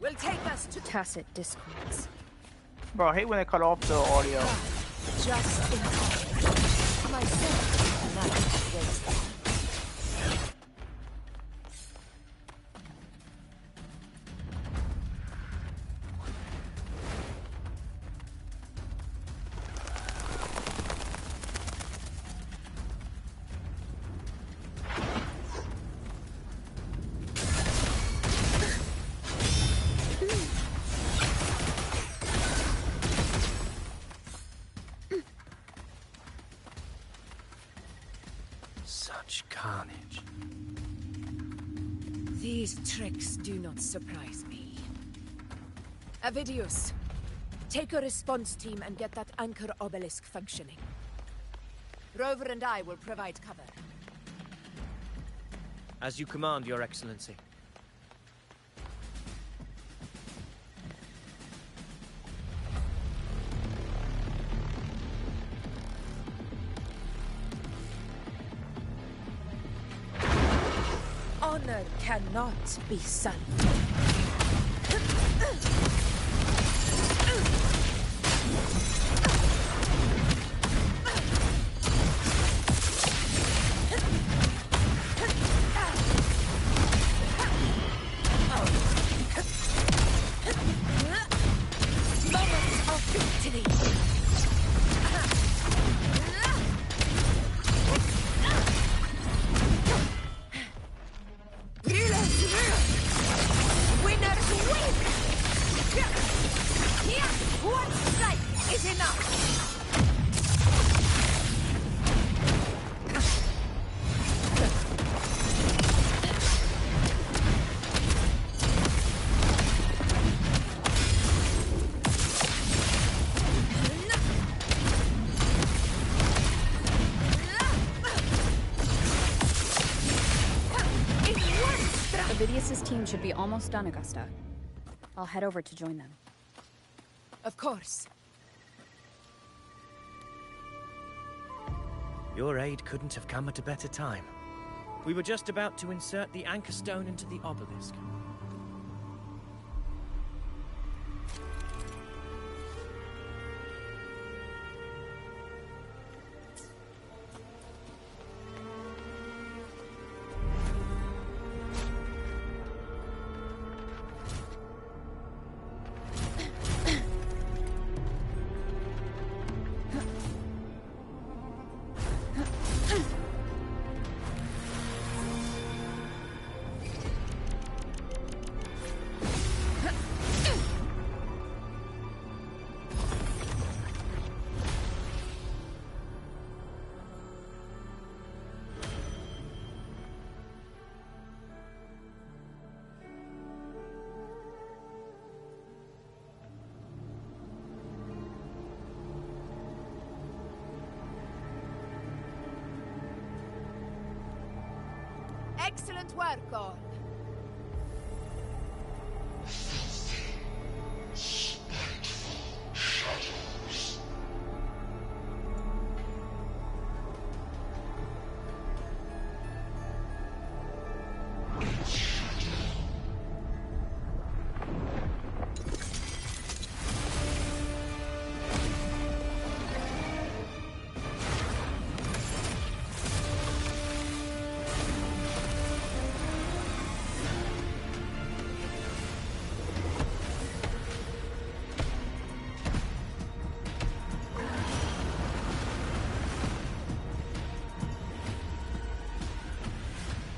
will take us to tacit discords. Bro, I hate when they cut off the audio. Just in time. My son, not wasted. Such carnage. These tricks do not surprise me. Avidius, take a response team and get that anchor obelisk functioning. Rover and I will provide cover. As you command, Your Excellency. Honor cannot be sullied. Moments of victory. Winners win! Here, one strike is enough! Avidius's team should be almost done, Augusta. I'll head over to join them. Of course. Your aid couldn't have come at a better time. We were just about to insert the anchor stone into the obelisk. Excellent work, all.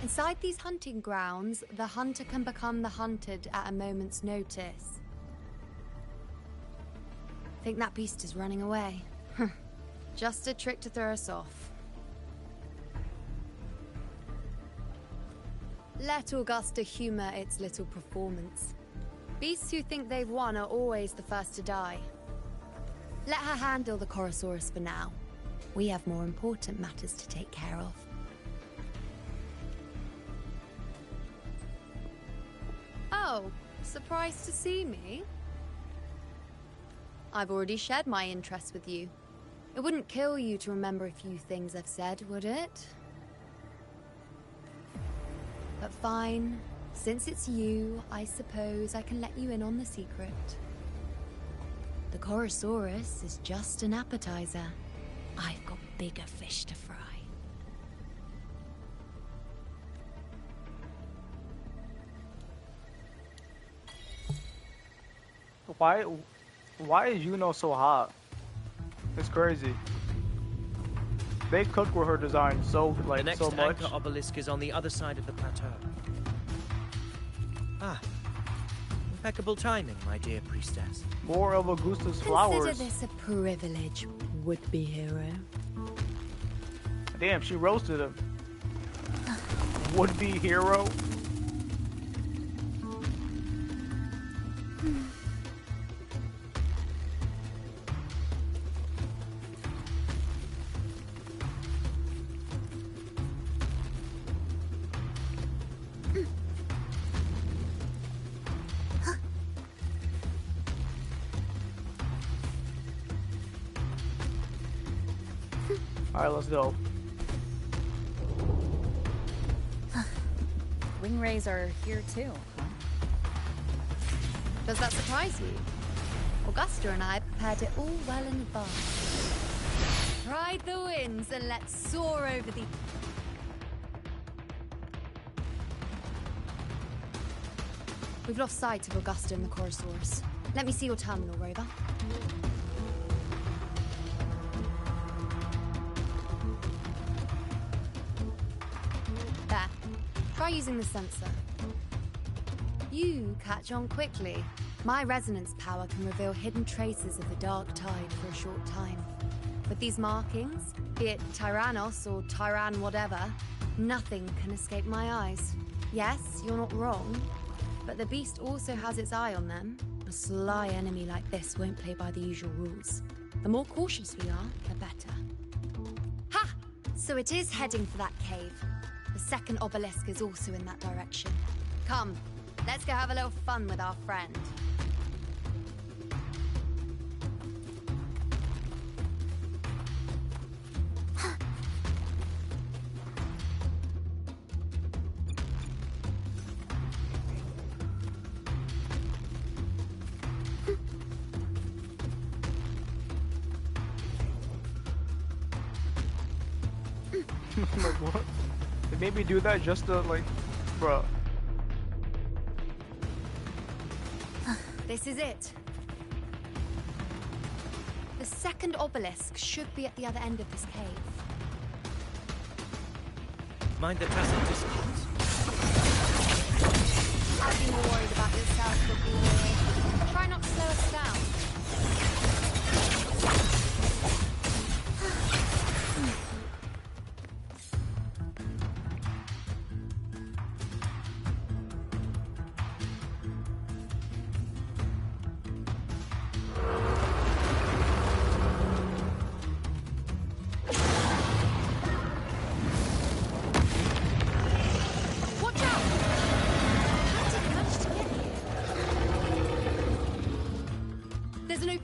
Inside these hunting grounds, the hunter can become the hunted at a moment's notice. Think that beast is running away? Just a trick to throw us off. Let Augusta humor its little performance. Beasts who think they've won are always the first to die. Let her handle the Chorosaurus for now. We have more important matters to take care of. Oh, surprised to see me? I've already shared my interest with you. It wouldn't kill you to remember a few things I've said, would it? But fine. Since it's you, I suppose I can let you in on the secret. The Chorosaurus is just an appetizer. I've got bigger fish to fry. Why is Yuno so hot? It's crazy. They cooked with her design so The next so much. anchor obelisk is on the other side of the plateau. Ah, impeccable timing, my dear priestess. More of Augusta's flowers. Consider this a privilege, would-be hero. Damn, she roasted him. Would-be hero. Alright, let's go. Wing rays are here too, huh? Does that surprise you? Augusta and I prepared it all well in advance. Ride the winds and let's soar over the... We've lost sight of Augusta and the Chorosaurus. Let me see your terminal, Rover. There. Try using the sensor. You catch on quickly. My resonance power can reveal hidden traces of the dark tide for a short time. With these markings, be it Tyrannos or Tyran whatever, nothing can escape my eyes. Yes, you're not wrong, but the beast also has its eye on them. A sly enemy like this won't play by the usual rules. The more cautious we are, the better. Ha! So it is heading for that cave. The second obelisk is also in that direction. Come, let's go have a little fun with our friend. Like, what? They made me do that just to, like, bruh. This is it. The second obelisk should be at the other end of this cave. Mind the tacit discord. I've been more worried about yourself before. Try not to slow us down.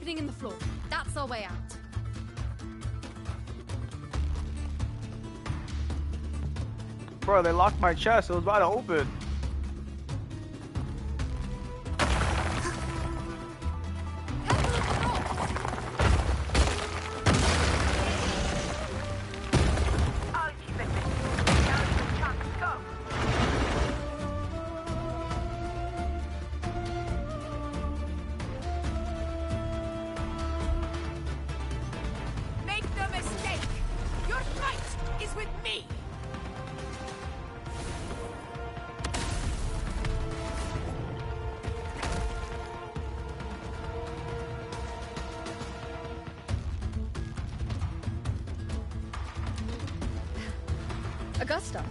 In the floor. That's our way out. Bro, they locked my chest. It was about to open. Augusta.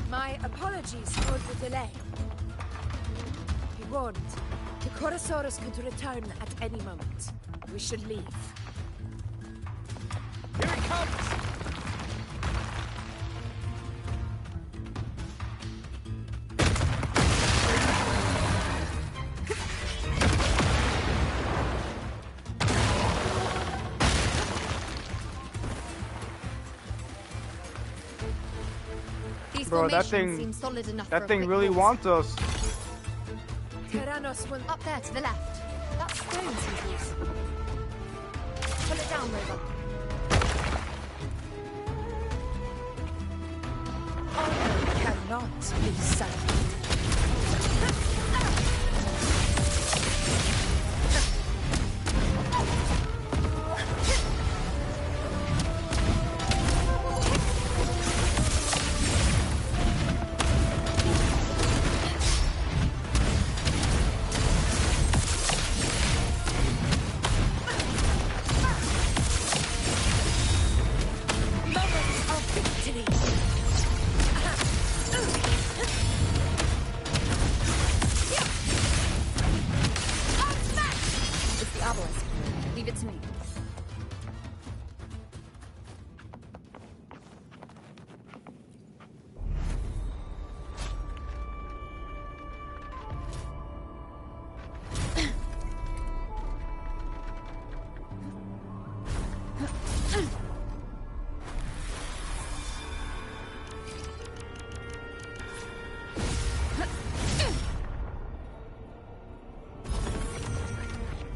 My apologies for the delay. Be warned, the Chorosaurus could return at any moment. We should leave. Here it comes! Bro, that formation thing, seems solid enough for that a thing quick really halt. wants us. Tyrannos will up there to the left. That stone seems loose. Pull it down, Rover. Honor cannot be silent. It's the obelisk. Leave it to me.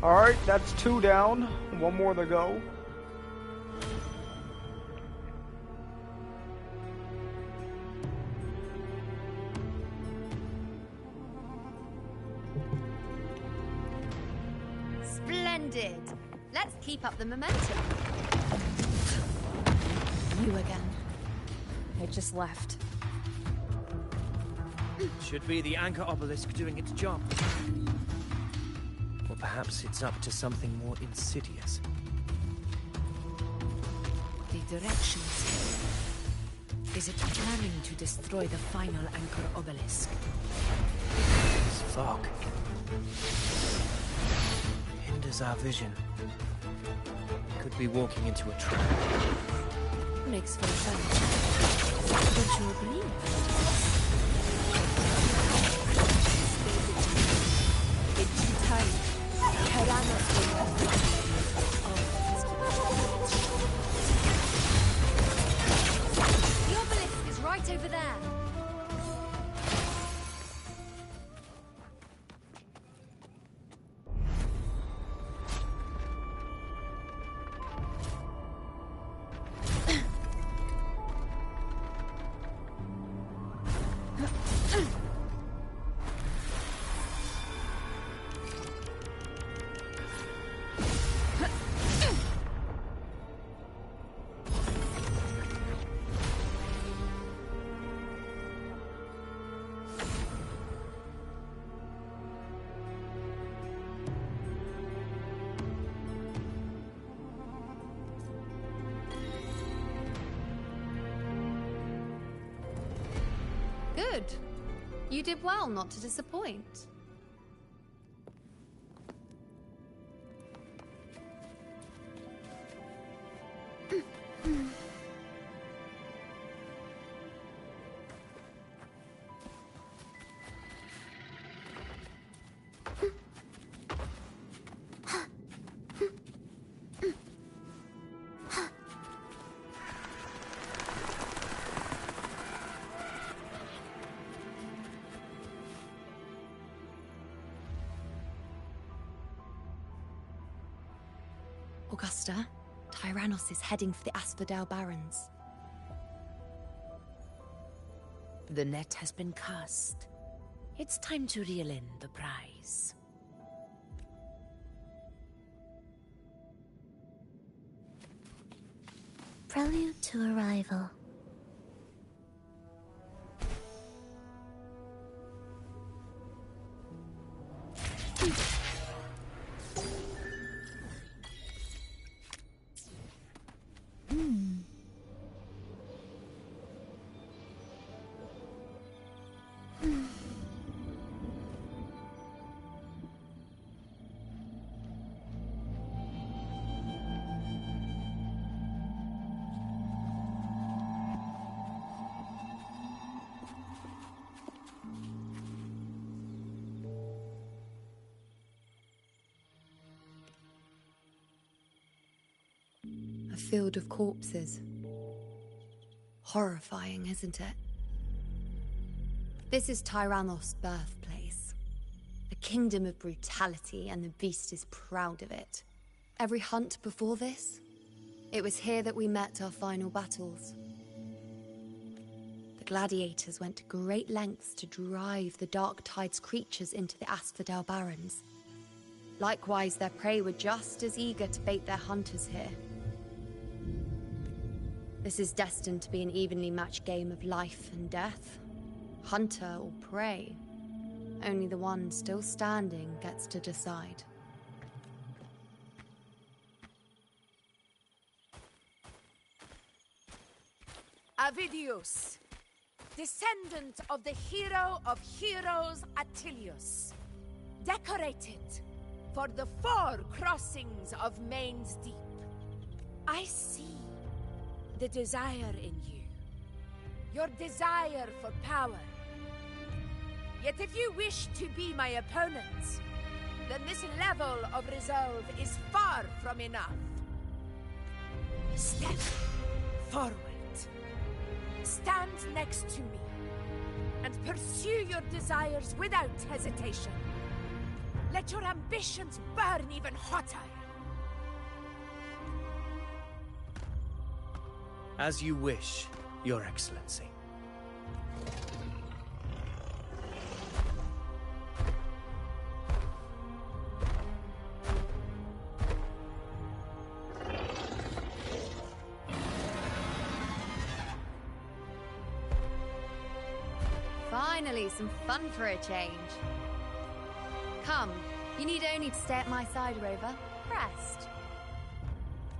Alright, that's 2 down. 1 more to go. Splendid. Let's keep up the momentum. You again. I just left. Should be the anchor obelisk doing its job. Or perhaps it's up to something more insidious. The directions. Is it planning to destroy the final anchor obelisk? This fog hinders our vision. Could be walking into a trap. Makes for a challenge. Don't you agree? In due time, Tyrannos will have The obelisk is right over there. Good. You did well not to disappoint. Augusta, Tyrannos is heading for the Asphodel Barrens. The net has been cast. It's time to reel in the prize. Prelude to arrival. A field of corpses. Horrifying, isn't it? This is Tyrannos' birthplace. A kingdom of brutality, and the beast is proud of it. Every hunt before this, it was here that we met our final battles. The gladiators went to great lengths to drive the Dark Tide's creatures into the Asphodel Barrens. Likewise, their prey were just as eager to bait their hunters here. This is destined to be an evenly matched game of life and death. Hunter or prey. Only the one still standing gets to decide. Avidius, descendant of the hero of heroes Attilius, decorated for the 4 crossings of Main's Deep. I see the desire in you, your desire for power. Yet if you wish to be my opponent, then this level of resolve is far from enough. Step forward. Stand next to me, and pursue your desires without hesitation. Let your ambitions burn even hotter. As you wish, Your Excellency. Finally, some fun for a change. Come, you need only to stay at my side, Rover. Rest.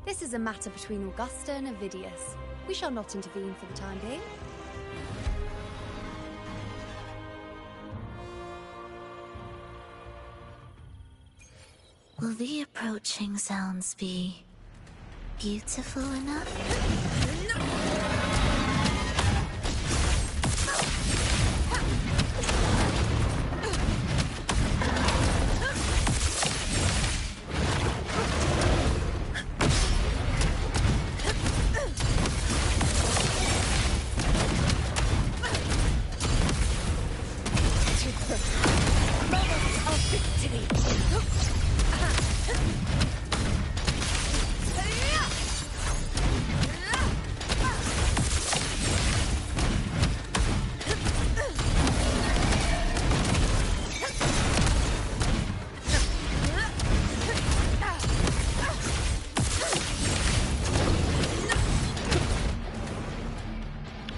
This is a matter between Augusta and Avidius. We shall not intervene for the time being. Will the approaching sounds be beautiful enough? No!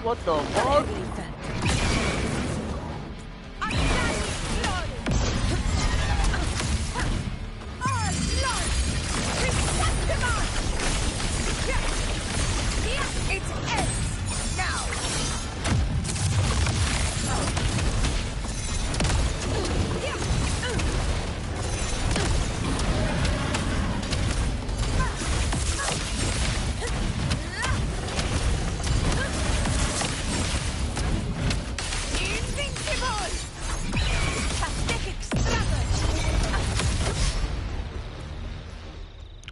What the fuck?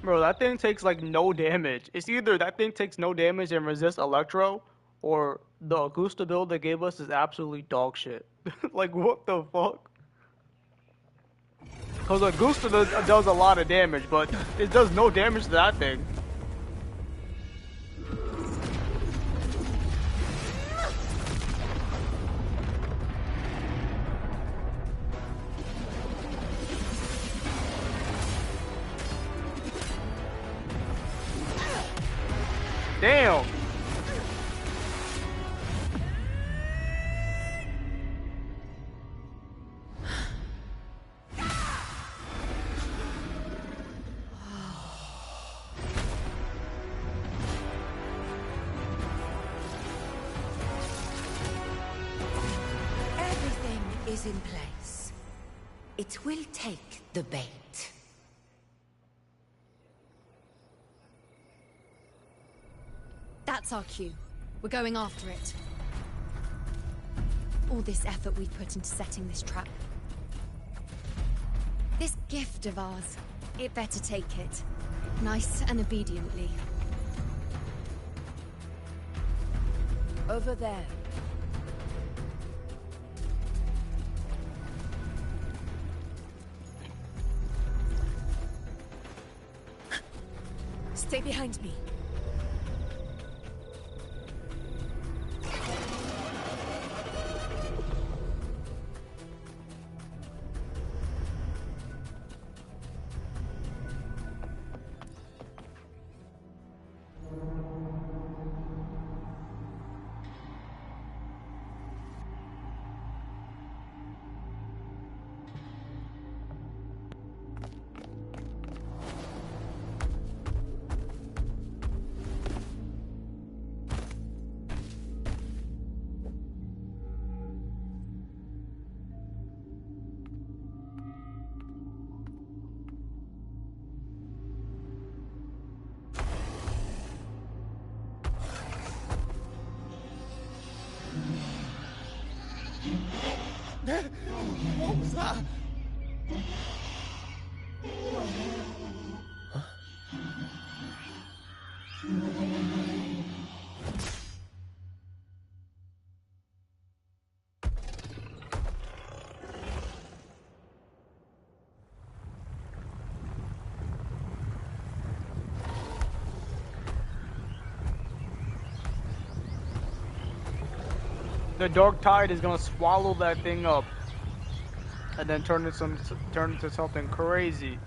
Bro, that thing takes like no damage. It's either that thing takes no damage and resists Electro, or the Augusta build they gave us is absolutely dog shit. Like, what the fuck? Because Augusta does a lot of damage, but it does no damage to that thing. Damn. Everything is in place. It will take the bait. That's our cue. We're going after it. All this effort we put into setting this trap. This gift of ours, it better take it. Nice and obediently. Over there. Stay behind me. What was that? The dark tide is gonna swallow that thing up, and then turn into something crazy.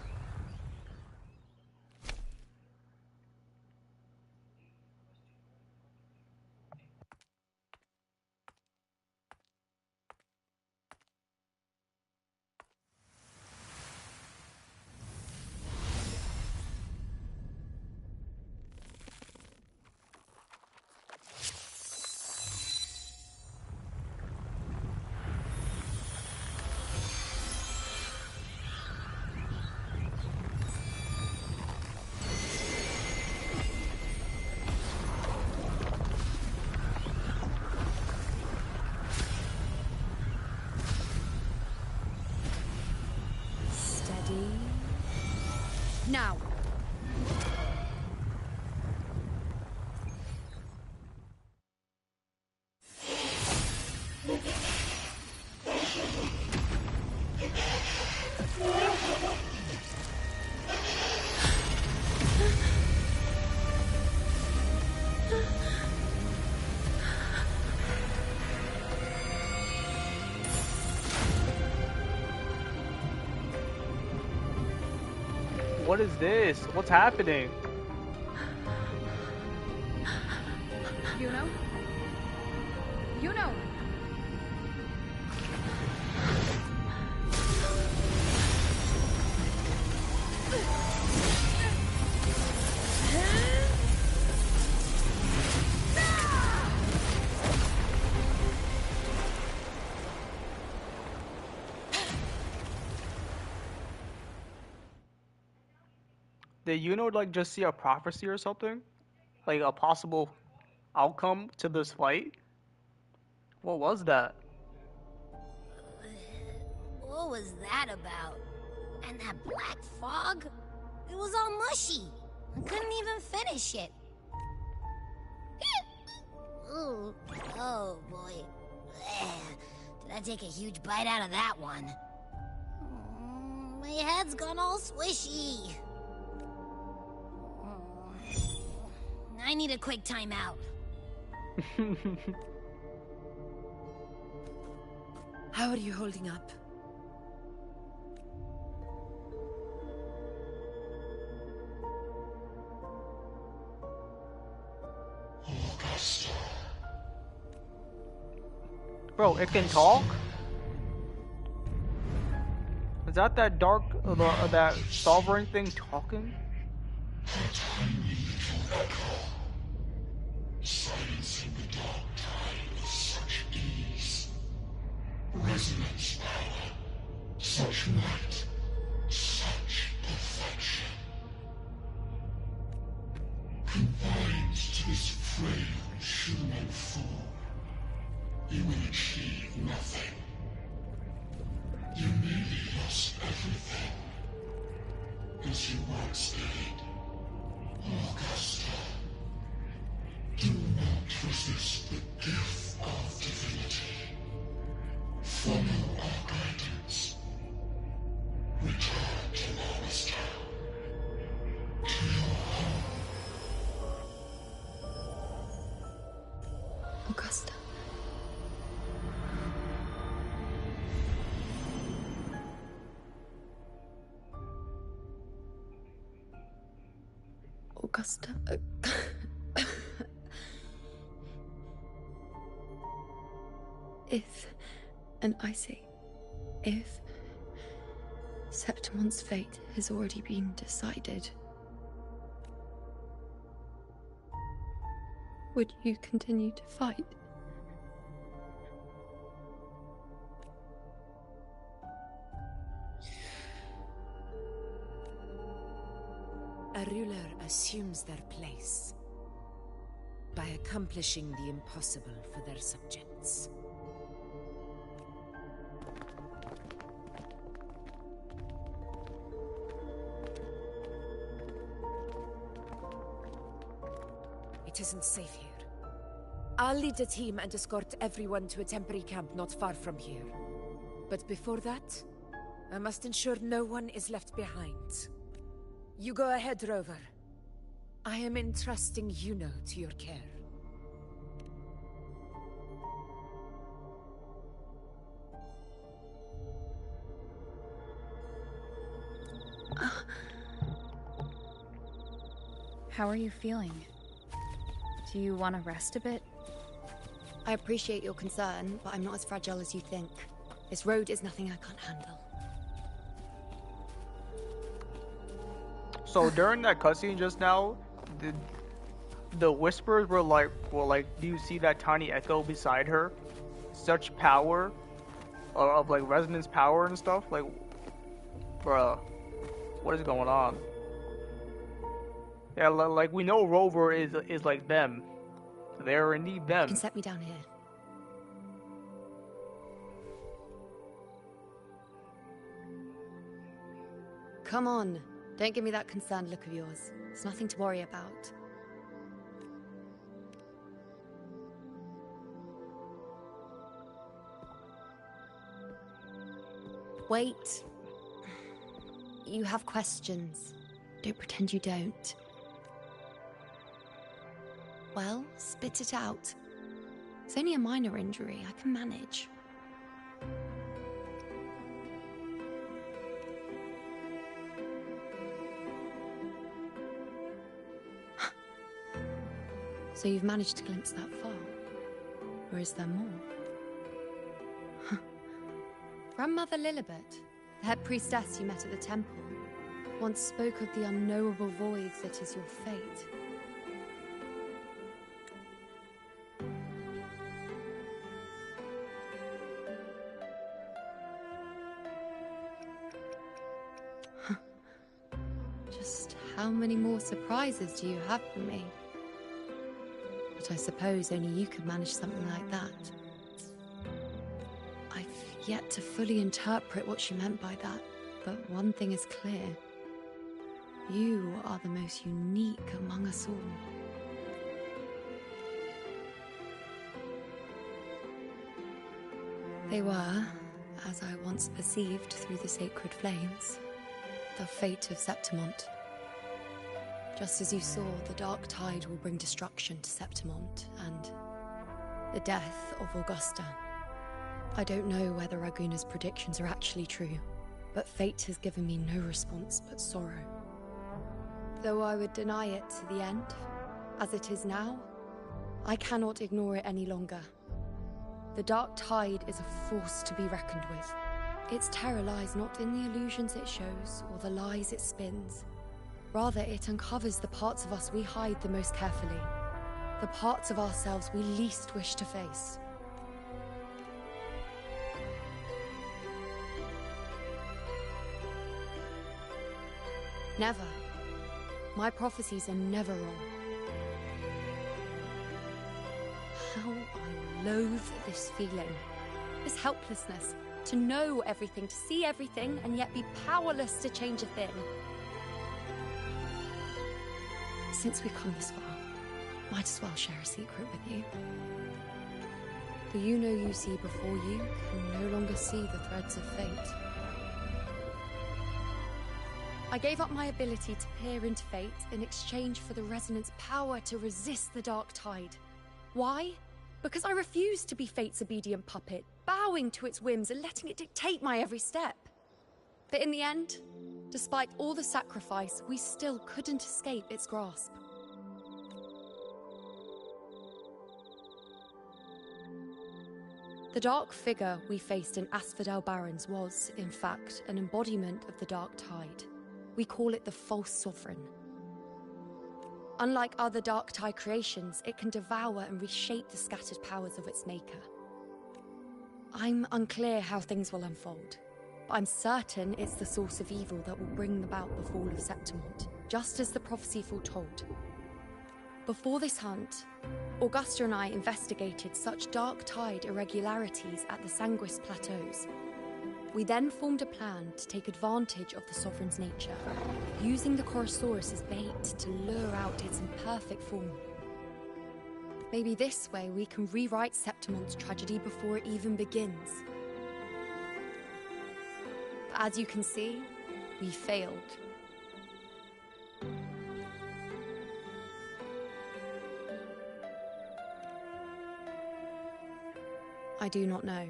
Now. What is this? What's happening? You know? You know. Did you know, like, just see a prophecy or something? Like a possible outcome to this fight? What was that? What was that about? And that black fog? It was all mushy. I couldn't even finish it. Ooh, oh boy. Did I take a huge bite out of that one? My head's gone all swishy. I need a quick timeout. How are you holding up? Augusta. Bro, it can talk? Is that dark, that sovereign thing talking? A tiny little echo, silencing the dark tide with such ease. Resonance power, such might, such perfection. Confined to this frail human form, you will achieve nothing. You nearly lost everything, as you once did. Augusta, do not resist the gift of divinity. Follow our guidance. Return to Augusta, to your home. Augusta. Augusta. If, and I say, if Septimon's fate has already been decided, would you continue to fight? A ruler assumes their place by accomplishing the impossible for their subjects. It isn't safe here. I'll lead a team and escort everyone to a temporary camp not far from here. But before that, I must ensure no one is left behind. You go ahead, Rover. I am entrusting Yuno to your care. How are you feeling? Do you want to rest a bit? I appreciate your concern, but I'm not as fragile as you think. This road is nothing I can't handle. So during that cutscene just now, the whispers were like, do you see that tiny echo beside her? Such power, of like resonance power and stuff. Like, bruh, what is going on? Yeah, like we know Rover is like them. They're indeed them. You can set me down here. Come on. Don't give me that concerned look of yours. There's nothing to worry about. Wait. You have questions. Don't pretend you don't. Well, spit it out. It's only a minor injury. I can manage. So you've managed to glimpse that far? Or is there more? Grandmother Lilibet, the head priestess you met at the temple, once spoke of the unknowable void that is your fate. Just how many more surprises do you have for me? But I suppose only you could manage something like that. I've yet to fully interpret what she meant by that, but one thing is clear. You are the most unique among us all. They were, as I once perceived through the sacred flames, the fate of Septimont. Just as you saw, the dark tide will bring destruction to Septimont, and the death of Augusta. I don't know whether Raguna's predictions are actually true, but fate has given me no response but sorrow. Though I would deny it to the end, as it is now, I cannot ignore it any longer. The dark tide is a force to be reckoned with. Its terror lies not in the illusions it shows or the lies it spins. Rather, it uncovers the parts of us we hide the most carefully, the parts of ourselves we least wish to face. Never. My prophecies are never wrong. How I loathe this feeling, this helplessness, to know everything, to see everything, and yet be powerless to change a thing. Since we've come this far, might as well share a secret with you. The Yuno you see before you can no longer see the threads of fate. I gave up my ability to peer into fate in exchange for the resonance power to resist the dark tide. Why? Because I refuse to be fate's obedient puppet, bowing to its whims and letting it dictate my every step. But in the end, despite all the sacrifice, we still couldn't escape its grasp. The dark figure we faced in Asphodel Barrens was, in fact, an embodiment of the Dark Tide. We call it the False Sovereign. Unlike other Dark Tide creations, it can devour and reshape the scattered powers of its maker. I'm unclear how things will unfold, but I'm certain it's the source of evil that will bring about the fall of Septimont, just as the prophecy foretold. Before this hunt, Augusta and I investigated such Dark Tide irregularities at the Sanguis Plateaus. We then formed a plan to take advantage of the Sovereign's nature, using the Chorosaurus as bait to lure out its imperfect form. Maybe this way we can rewrite Septimont's tragedy before it even begins. But as you can see, we failed. I do not know.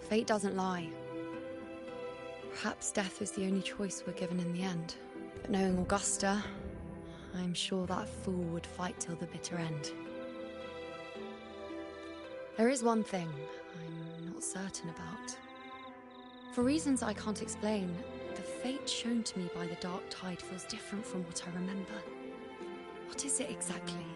Fate doesn't lie. Perhaps death is the only choice we're given in the end. But knowing Augusta, I'm sure that fool would fight till the bitter end. There is one thing I'm not certain about. For reasons I can't explain, the fate shown to me by the Dark Tide feels different from what I remember. What is it exactly?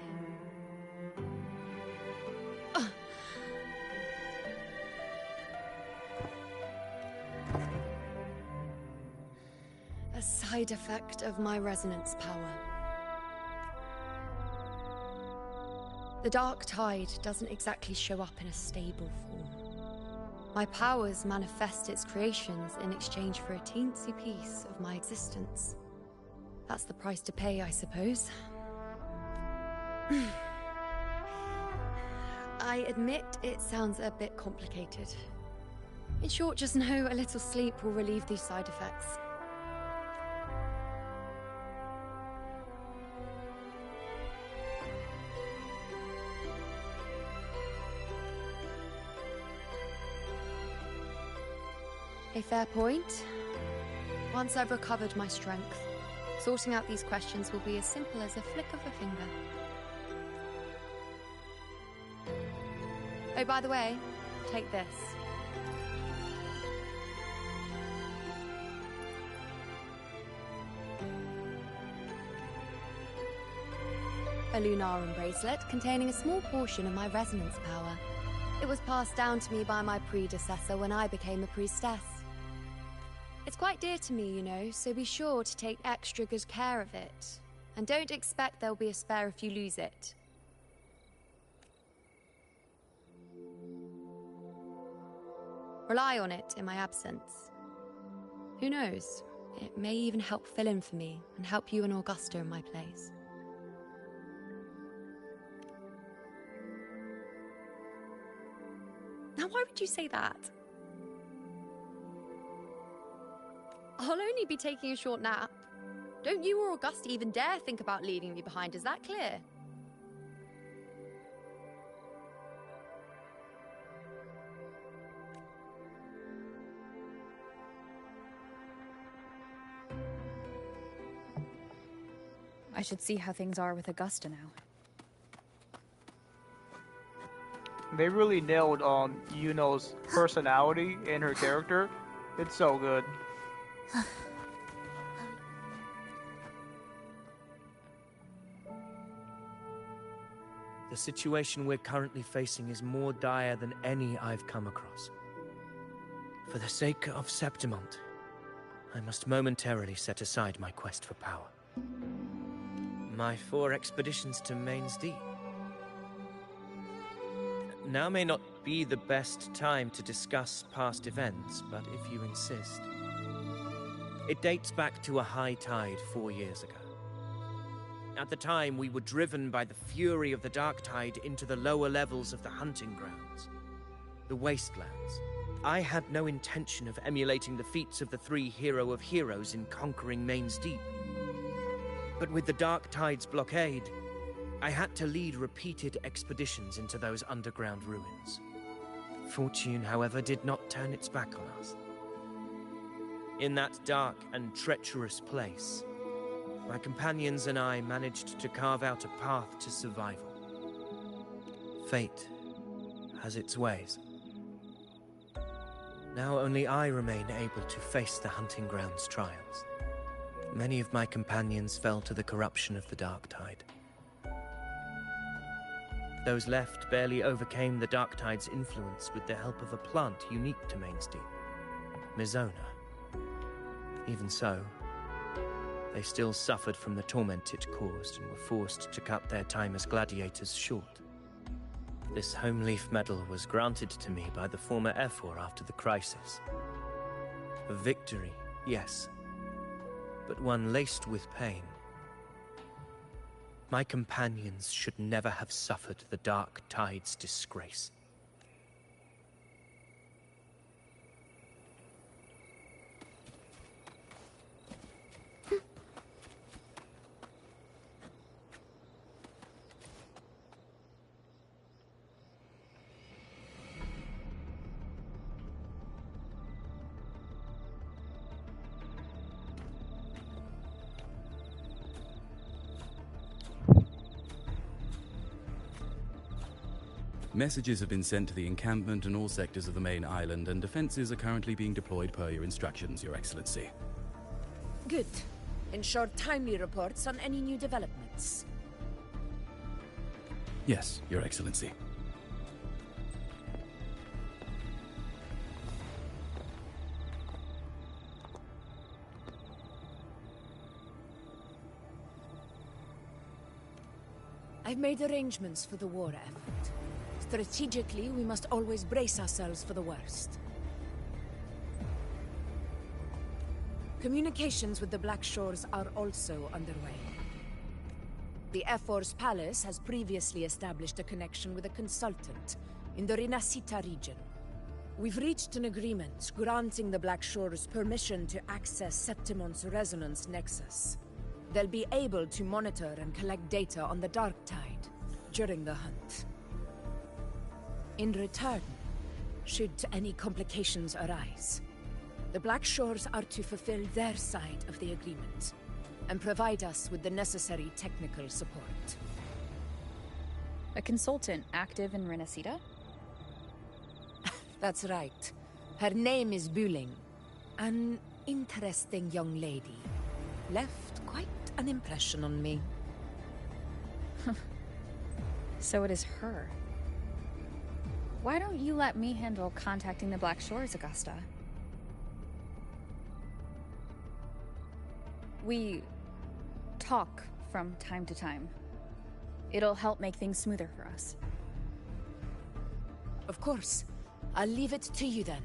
A side effect of my resonance power. The Dark Tide doesn't exactly show up in a stable form. My powers manifest its creations in exchange for a teensy piece of my existence. That's the price to pay, I suppose. I admit it sounds a bit complicated. In short, just know a little sleep will relieve these side effects. A fair point. Once I've recovered my strength, sorting out these questions will be as simple as a flick of a finger. Oh, by the way, take this. A Lunarum bracelet containing a small portion of my resonance power. It was passed down to me by my predecessor when I became a priestess. It's quite dear to me, you know, so be sure to take extra good care of it. And don't expect there'll be a spare if you lose it. Rely on it in my absence. Who knows? It may even help fill in for me and help you and Augusta in my place. Now, why would you say that? I'll only be taking a short nap. Don't you or Augusta even dare think about leaving me behind, is that clear? I should see how things are with Augusta now. They really nailed Yuno's personality and her character. It's so good. The situation we're currently facing is more dire than any I've come across. For the sake of Septimont, I must momentarily set aside my quest for power. My 4 expeditions to Main's Deep. Now may not be the best time to discuss past events, but if you insist. It dates back to a high tide 4 years ago. At the time, we were driven by the fury of the Dark Tide into the lower levels of the hunting grounds, the wastelands. I had no intention of emulating the feats of the 3 Hero of Heroes in conquering Main's Deep. But with the Dark Tide's blockade, I had to lead repeated expeditions into those underground ruins. Fortune, however, did not turn its back on us. In that dark and treacherous place, my companions and I managed to carve out a path to survival. Fate has its ways. Now only I remain able to face the hunting grounds trials. Many of my companions fell to the corruption of the Dark Tide. Those left barely overcame the Dark Tide's influence with the help of a plant unique to Mainsdeep, Mizona. Even so, they still suffered from the torment it caused and were forced to cut their time as gladiators short. This home leaf medal was granted to me by the former Ephor after the crisis. A victory, yes, but one laced with pain. My companions should never have suffered the Dark Tide's disgrace. Messages have been sent to the encampment and all sectors of the main island, and defenses are currently being deployed per your instructions, Your Excellency. Good. Ensure timely reports on any new developments. Yes, Your Excellency. I've made arrangements for the war effort. Strategically, we must always brace ourselves for the worst. Communications with the Black Shores are also underway. The Ephor's palace has previously established a connection with a consultant in the Rinascita region. We've reached an agreement granting the Black Shores permission to access Septimon's resonance nexus. They'll be able to monitor and collect data on the Dark Tide during the hunt. In return, should any complications arise, the Black Shores are to fulfill their side of the agreement and provide us with the necessary technical support. A consultant active in Rinascita? That's right. Her name is Buling. An interesting young lady. Left quite an impression on me. So it is her. Why don't you let me handle contacting the Black Shores, Augusta? We talk from time to time. It'll help make things smoother for us. Of course. I'll leave it to you then.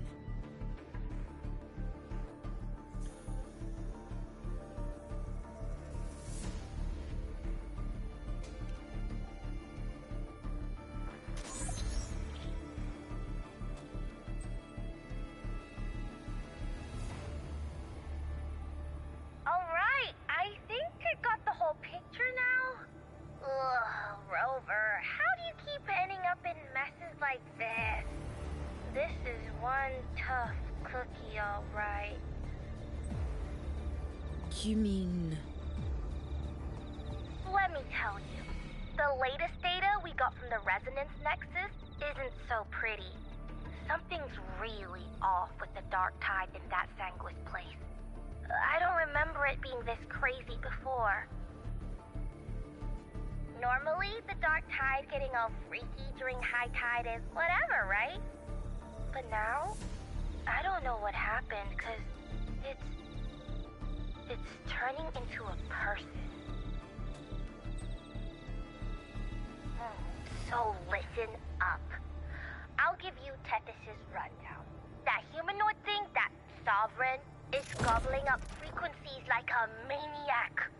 You mean... Let me tell you. The latest data we got from the Resonance Nexus isn't so pretty. Something's really off with the Dark Tide in that Sanguis place. I don't remember it being this crazy before. Normally, the Dark Tide getting all freaky during high tide is whatever, right? But now, I don't know what happened, because it's turning into a person. So listen up. I'll give you Tethys' rundown. That humanoid thing, that Sovereign, is gobbling up frequencies like a maniac.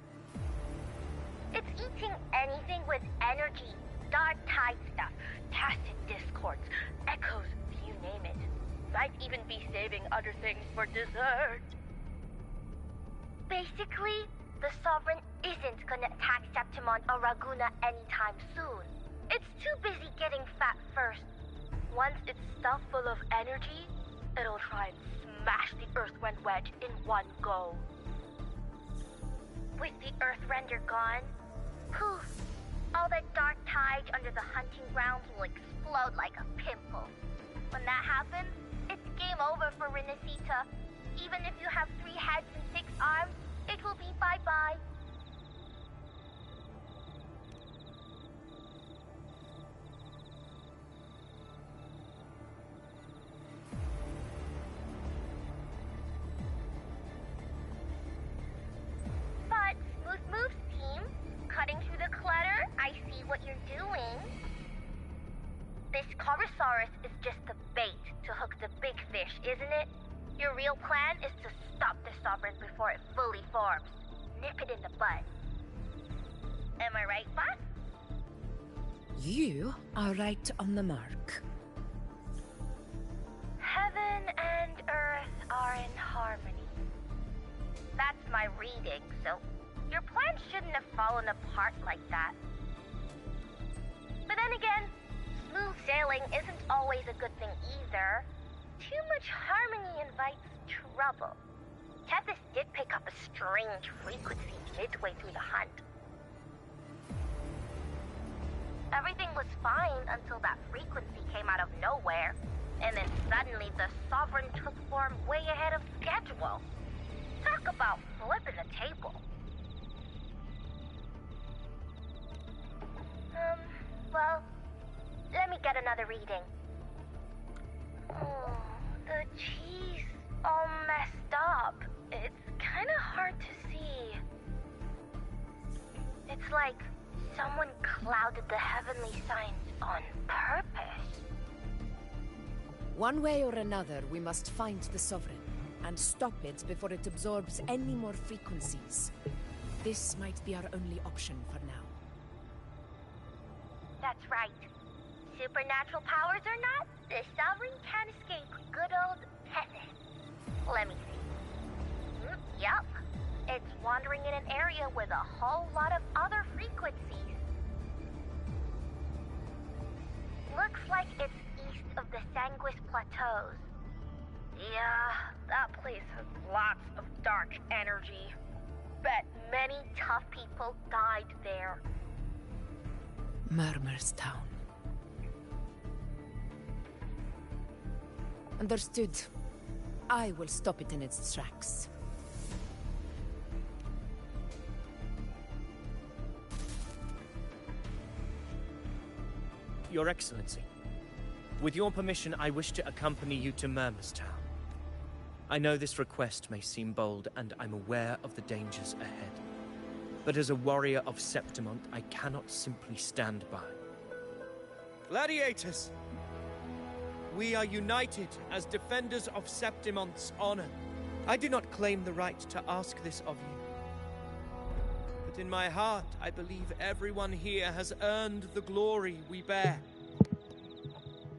It's eating anything with energy, Dark Tide stuff, tacit discords, echoes, you name it. Might even be saving other things for dessert. Basically, the Sovereign isn't gonna attack Septimon a Raguna anytime soon. It's too busy getting fat first. Once it's stuffed full of energy, it'll try and smash the Earthrend wedge in one go. With the Earthrender gone, poof, all the dark tide under the hunting grounds will explode like a pimple. When that happens, it's game over for Renacita. Even if you have 3 heads and 6 arms, it will be bye-bye. But, smooth moves, team. Cutting through the clutter, I see what you're doing. This Corosaurus is just the bait to hook the big fish, isn't it? Your real plan is to stop the Sovereign before it fully forms. Nip it in the bud. Am I right, boss? You are right on the mark. Heaven and Earth are in harmony. That's my reading, so your plan shouldn't have fallen apart like that. But then again, smooth sailing isn't always a good thing either. Too much harmony invites trouble. Tethys did pick up a strange frequency midway through the hunt. Everything was fine until that frequency came out of nowhere, and then suddenly the Sovereign took form way ahead of schedule. Talk about flipping the table. Well, let me get another reading. Oh, the cheese all messed up. It's kind of hard to see. It's like someone clouded the heavenly signs on purpose. One way or another, we must find the Sovereign and stop it before it absorbs any more frequencies. This might be our only option for now. That's right. Supernatural powers or not, the Sovereign can't escape good old Tethys. Let me see. Yup. It's wandering in an area with a whole lot of other frequencies. Looks like it's east of the Sanguis Plateaus. Yeah, that place has lots of dark energy. Bet many tough people died there. Murmur's Town. Understood. I will stop it in its tracks. Your Excellency, with your permission, I wish to accompany you to Murmur's Town. I know this request may seem bold, and I'm aware of the dangers ahead. But as a warrior of Septimont, I cannot simply stand by. Gladiators! We are united as defenders of Septimont's honor. I do not claim the right to ask this of you. But in my heart, I believe everyone here has earned the glory we bear.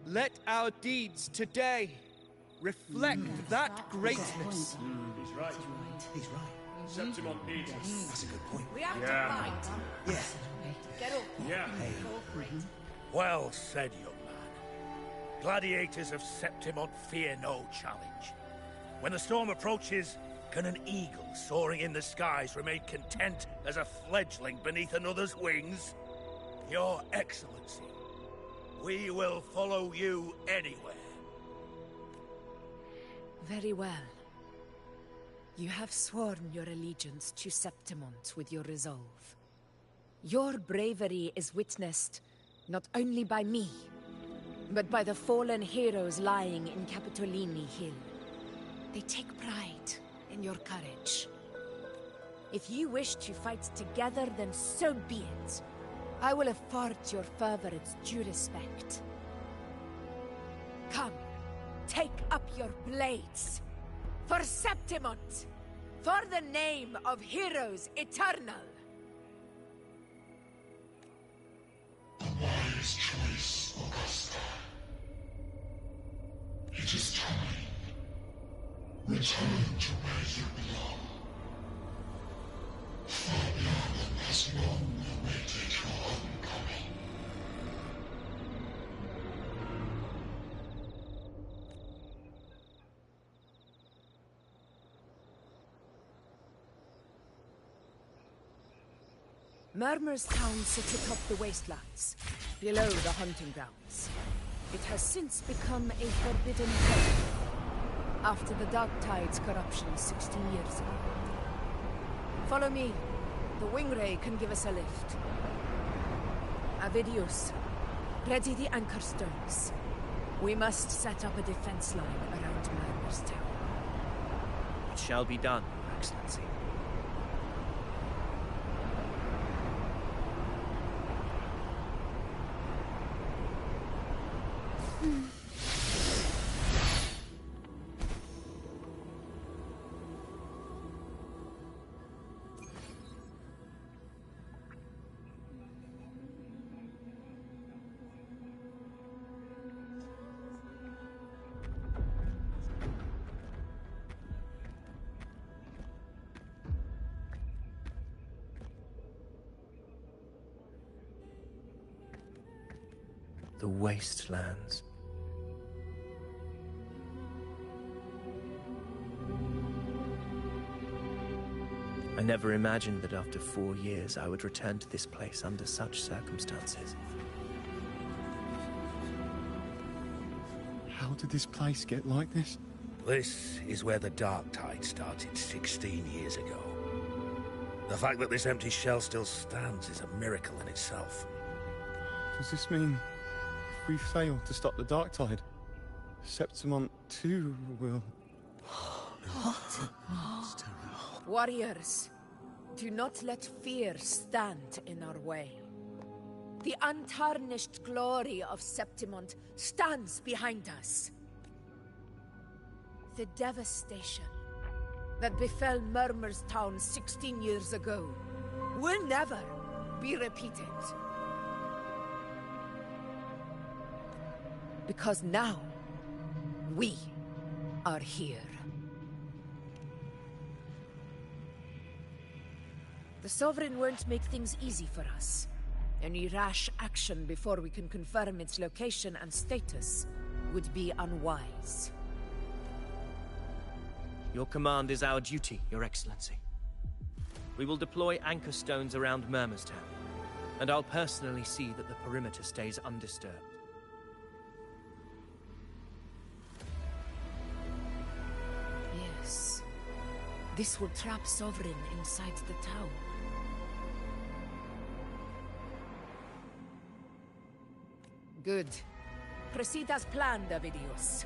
Let our deeds today reflect that greatness. He's right. He's right. Septimont needs us. That's a good point. We have to fight. Yeah. Get up. Yeah. Go for it. Well said, young man. Gladiators of Septimont fear no challenge. When the storm approaches, can an eagle soaring in the skies remain content as a fledgling beneath another's wings? Your Excellency, we will follow you anywhere. Very well. You have sworn your allegiance to Septimont with your resolve. Your bravery is witnessed not only by me, but by the fallen heroes lying in Capitolini Hill. They take pride in your courage. If you wish to fight together, then so be it. I will afford your fervor its due respect. Come, take up your blades. For Septimont! For the name of heroes eternal! A wise choice, Augusta. It is time. Return to where you belong. Far beyond the most long-awaited Murmur's town sits atop the wastelands, below the hunting grounds. It has since become a forbidden place after the Dark Tide's corruption 16 years ago. Follow me. The Wingray can give us a lift. Avidius, ready the anchor stones. We must set up a defense line around Murmur's town. It shall be done, Your Excellency. The wastelands. I never imagined that after 4 years I would return to this place under such circumstances. How did this place get like this? This is where the Dark Tide started 16 years ago. The fact that this empty shell still stands is a miracle in itself. Does this mean if we fail to stop the Dark Tide, Septimont too will... Warriors, do not let fear stand in our way. The untarnished glory of Septimont stands behind us. The devastation that befell Murmur's town 16 years ago will never be repeated. Because now, we are here. The Sovereign won't make things easy for us. Any rash action before we can confirm its location and status would be unwise. Your command is our duty, Your Excellency. We will deploy anchor stones around Murmurstown, and I'll personally see that the perimeter stays undisturbed. Yes. This will trap Sovereign inside the town. Good. Proceed as planned, Avidius.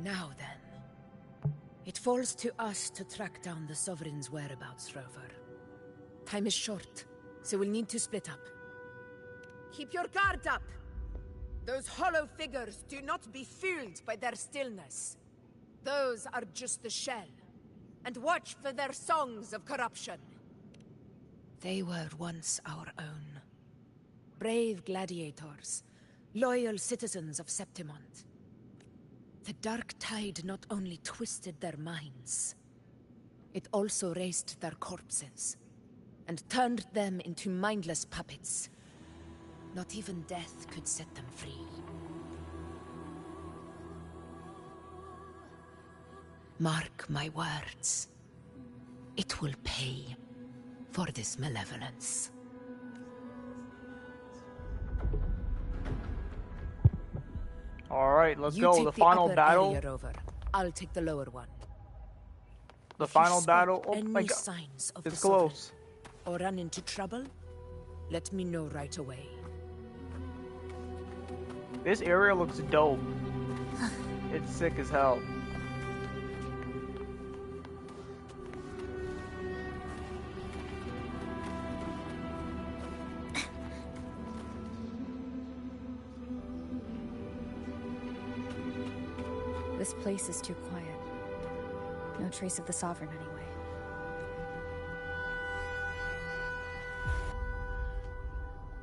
Now then. It falls to us to track down the Sovereign's whereabouts, Rover. Time is short, so we'll need to split up. Keep your guard up! Those hollow figures do not be fooled by their stillness. Those are just the shell. And watch for their songs of corruption. They were once our own. Brave gladiators, loyal citizens of Septimont. The Dark Tide not only twisted their minds, it also raised their corpses, and turned them into mindless puppets. Not even death could set them free. Mark my words. It will pay for this malevolence. Alright, let's You go. take The final upper battle. area, Rover. I'll take the lower one. The If you final spot battle. Oh any my god. signs of It's the Sovereign, close. or run into trouble, let me know right away. This area looks dope. It's sick as hell. This place is too quiet. No trace of the Sovereign anyway.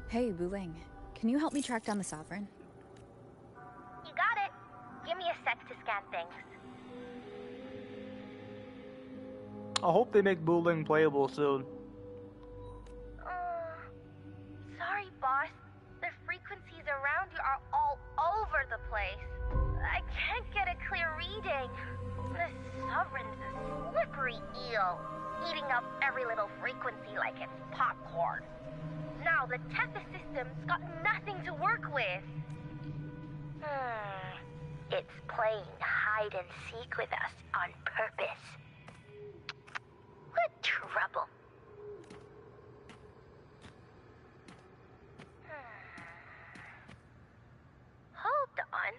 Hey, Wuthering. Can you help me track down the Sovereign? You got it. Give me a sec to scan things. I hope they make Wuthering playable soon. Sorry, boss. The frequencies around you are all over the place. I can't get a clear reading. This sovereign's a slippery eel, eating up every little frequency like it's popcorn. Now the Tethys system's got nothing to work with. It's playing hide and seek with us on purpose. What trouble. Hold on.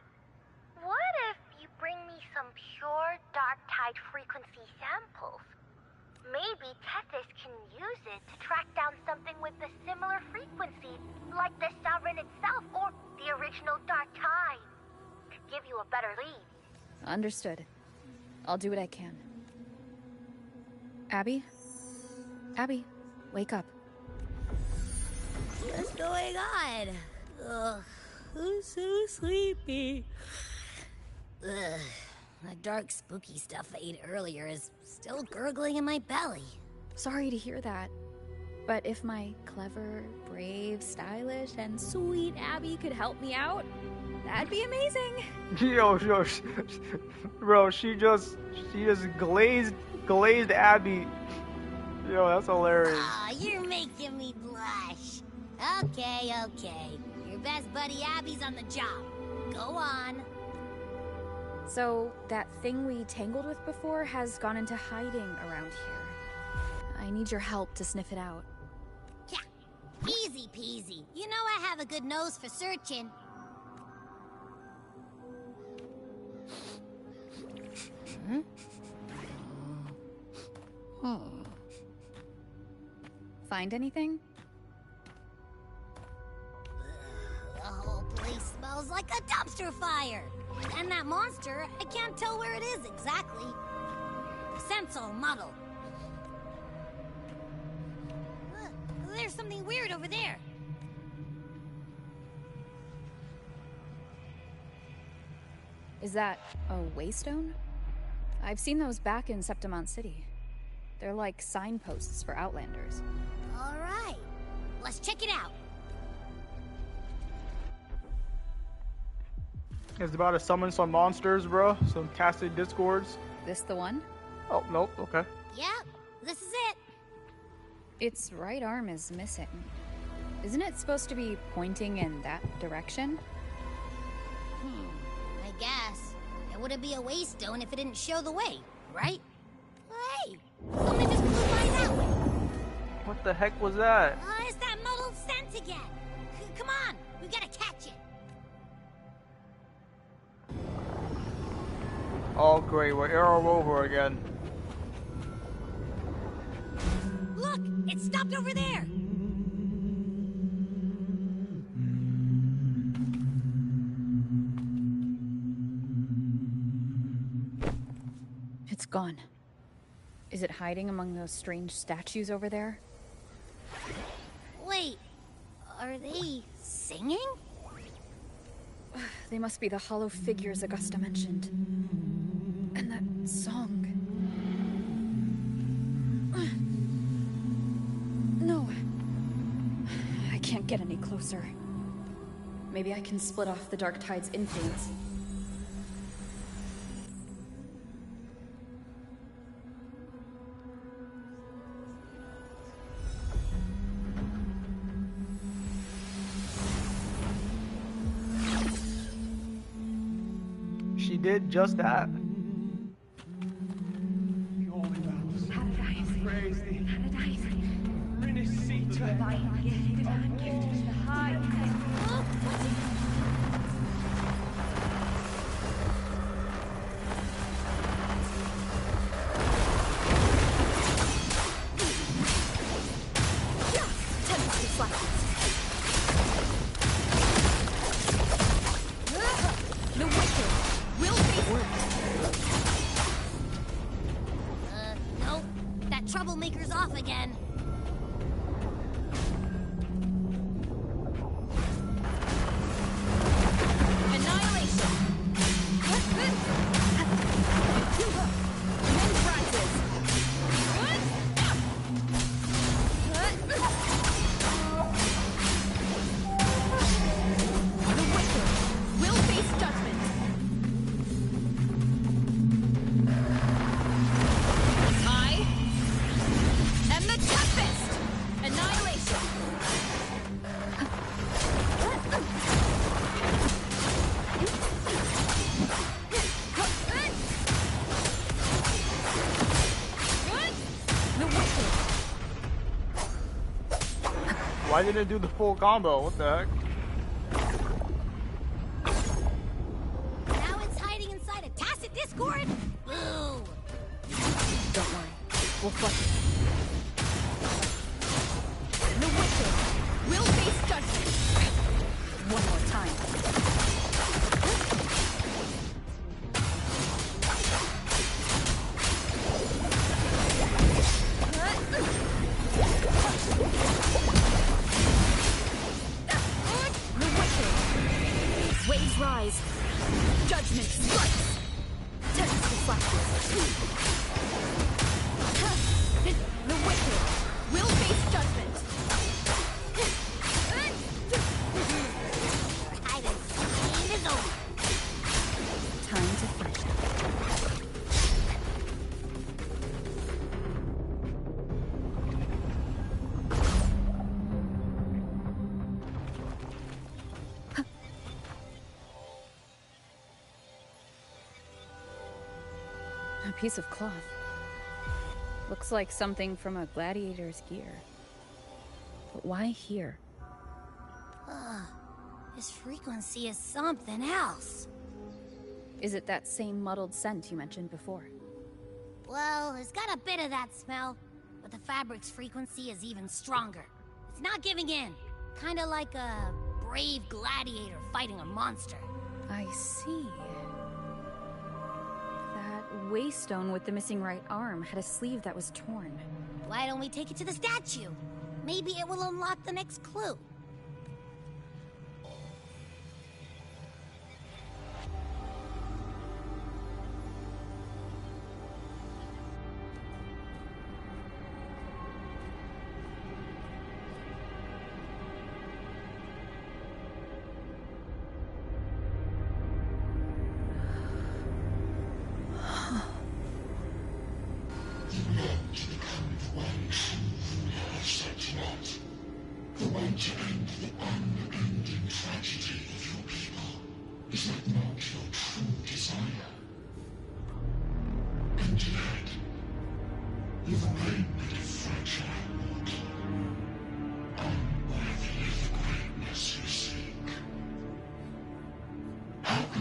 What if you bring me some pure dark tide frequency samples? Maybe Tethys can use it to track down something with a similar frequency, like the Sovereign itself or the original dark tide. Could give you a better lead. Understood. I'll do what I can. Abby? Abby, wake up. What's going on? Ugh, I'm so sleepy. Ugh, that dark, spooky stuff I ate earlier is still gurgling in my belly. Sorry to hear that. But if my clever, brave, stylish, and sweet Abby could help me out, that'd be amazing. Bro, she just glazed Abby. Yo, that's hilarious. Aw, you're making me blush. Okay. Your best buddy Abby's on the job. Go on. So, that thing we tangled with before has gone into hiding around here. I need your help to sniff it out. Yeah, easy peasy. You know I have a good nose for searching. Find anything? The whole place smells like a dumpster fire. And that monster, I can't tell where it is exactly. The scent's all muddled. There's something weird over there. Is that a waystone? I've seen those back in Septimont City. They're like signposts for Outlanders. All right, let's check it out. It's about to summon some monsters, bro. Some casted discords. This the one? Oh, nope, okay. Yep, this is it. Its right arm is missing. Isn't it supposed to be pointing in that direction? I guess. It wouldn't be a waystone if it didn't show the way, right? Hey, something just flew by that way. What the heck was that? It's that muddled scent again. Come on, we gotta catch it. Oh great, we're arrow over again. Look, it stopped over there. It's gone. Is it hiding among those strange statues over there? Wait, are they singing? They must be the hollow figures Augusta mentioned. And that song. No. I can't get any closer. Maybe I can split off the Dark Tide's influence. She did just that. Nope. That troublemaker's off again. Why didn't it do the full combo? What the heck? Now it's hiding inside a tacit discord? Boo! Don't worry. We'll flush it. The wicked will face judgment. One more time. The wicked. Waves rise. Judgment strikes. Tempest flashes. The wicked will face judgment. Game is over. Time to finish. A piece of cloth. Looks like something from a gladiator's gear. But why here? This frequency is something else. Is it that same muddled scent you mentioned before? Well, it's got a bit of that smell, but the fabric's frequency is even stronger. It's not giving in. Kinda like a brave gladiator fighting a monster. I see. That waystone with the missing right arm had a sleeve that was torn. Why don't we take it to the statue? Maybe it will unlock the next clue.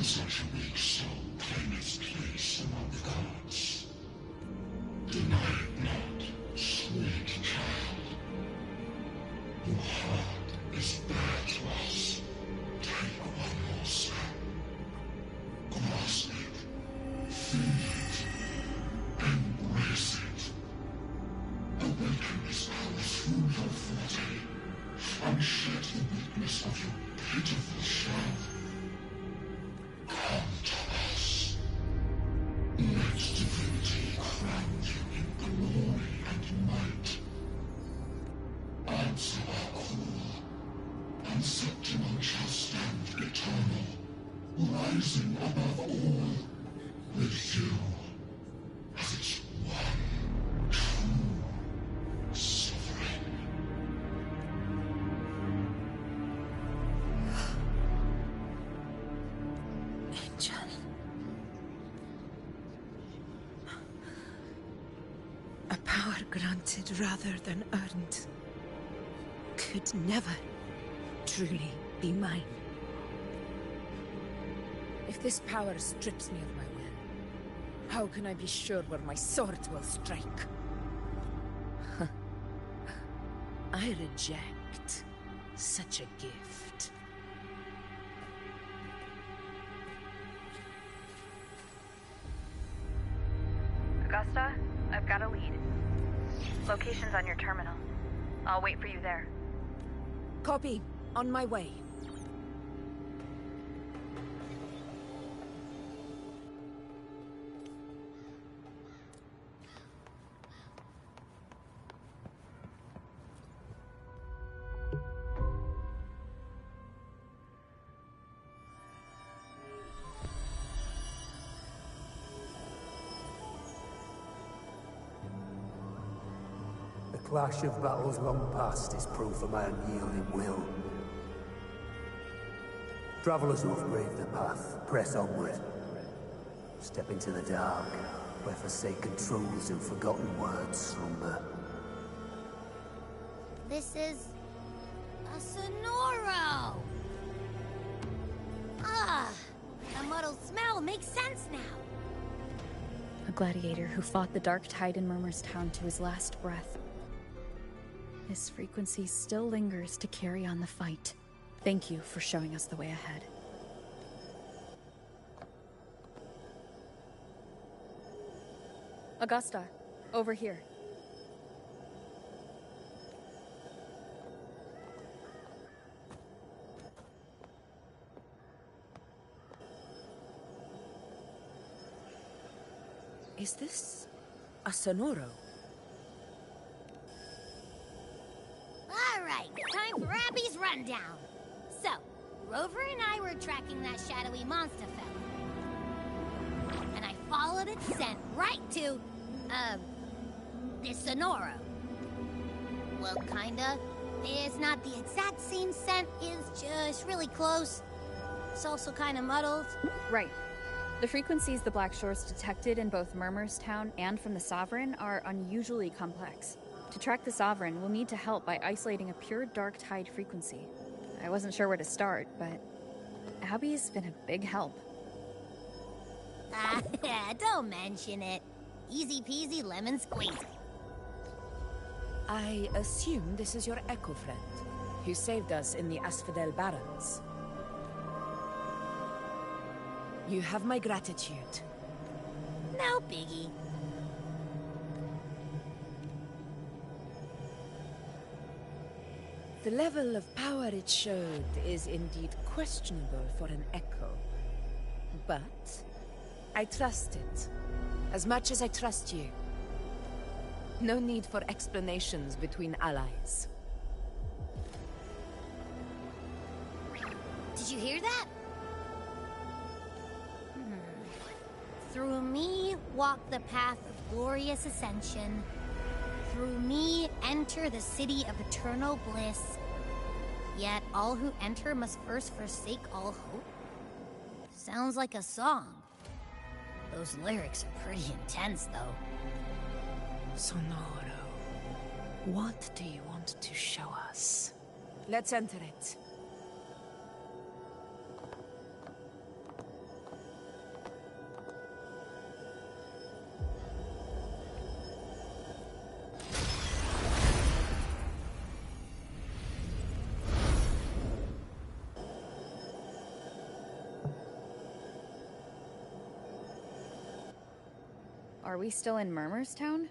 Such a weak soul claim its place among the gods. Deny it not, sweet child. Your heart is bare to us. Take one more step. Grasp it, feel it, embrace it. Awaken this power through your forte, and shed the weakness of your pitiful shell. Come to us. Let divinity crown you in glory and might. Answer our call, and Septimum shall stand eternal, rising above all, with you as its one true sovereign. A power granted rather than earned could never truly be mine. If this power strips me of my will, how can I be sure where my sword will strike? I reject such a gift. Augusta, I've got a lead. Location's on your terminal. I'll wait for you there. Copy. On my way. The clash of battles long past is proof of my unyielding will. Travelers who have braved the path, press onward. Step into the dark, where forsaken truths and forgotten words slumber. This is A Sonoro! Ah, the muddled smell makes sense now. A gladiator who fought the dark tide in Murmur's Town to his last breath. His frequency still lingers to carry on the fight. Thank you for showing us the way ahead. Augusta, over here. Is this a Sonoro? All right, time for Abby's rundown. So, Rover and I were tracking that shadowy monster fella. And I followed its scent right to, this Sonoro. Well, kinda. It's not the exact same scent, it's just really close. It's also kinda muddled. Right. The frequencies the Black Shores detected in both Murmur's Town and from the Sovereign are unusually complex. To track the Sovereign, we'll need to help by isolating a pure dark tide frequency. I wasn't sure where to start, but Abby's been a big help. Don't mention it. Easy peasy lemon squeezy. I assume this is your Echo friend, who saved us in the Asphodel Barrens. You have my gratitude. No biggie. The level of power it showed is indeed questionable for an Echo. But I trust it, as much as I trust you. No need for explanations between allies. Did you hear that? Through me walk the path of glorious ascension. Through me enter the city of eternal bliss. Yet all who enter must first forsake all hope. Sounds like a song. Those lyrics are pretty intense, though. Sonoro, what do you want to show us? Let's enter it. Are we still in Murmur's Town?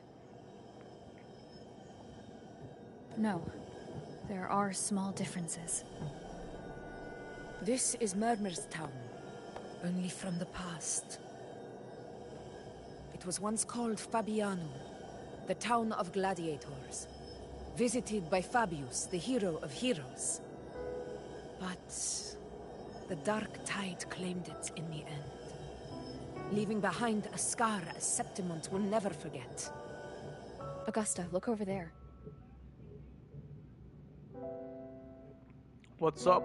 No. There are small differences. This is Murmur's Town, only from the past. It was once called Fabianum, the town of gladiators, visited by Fabius, the hero of heroes. But the dark tide claimed it in the end, leaving behind a scar Septimont will never forget. Augusta, look over there. What's up?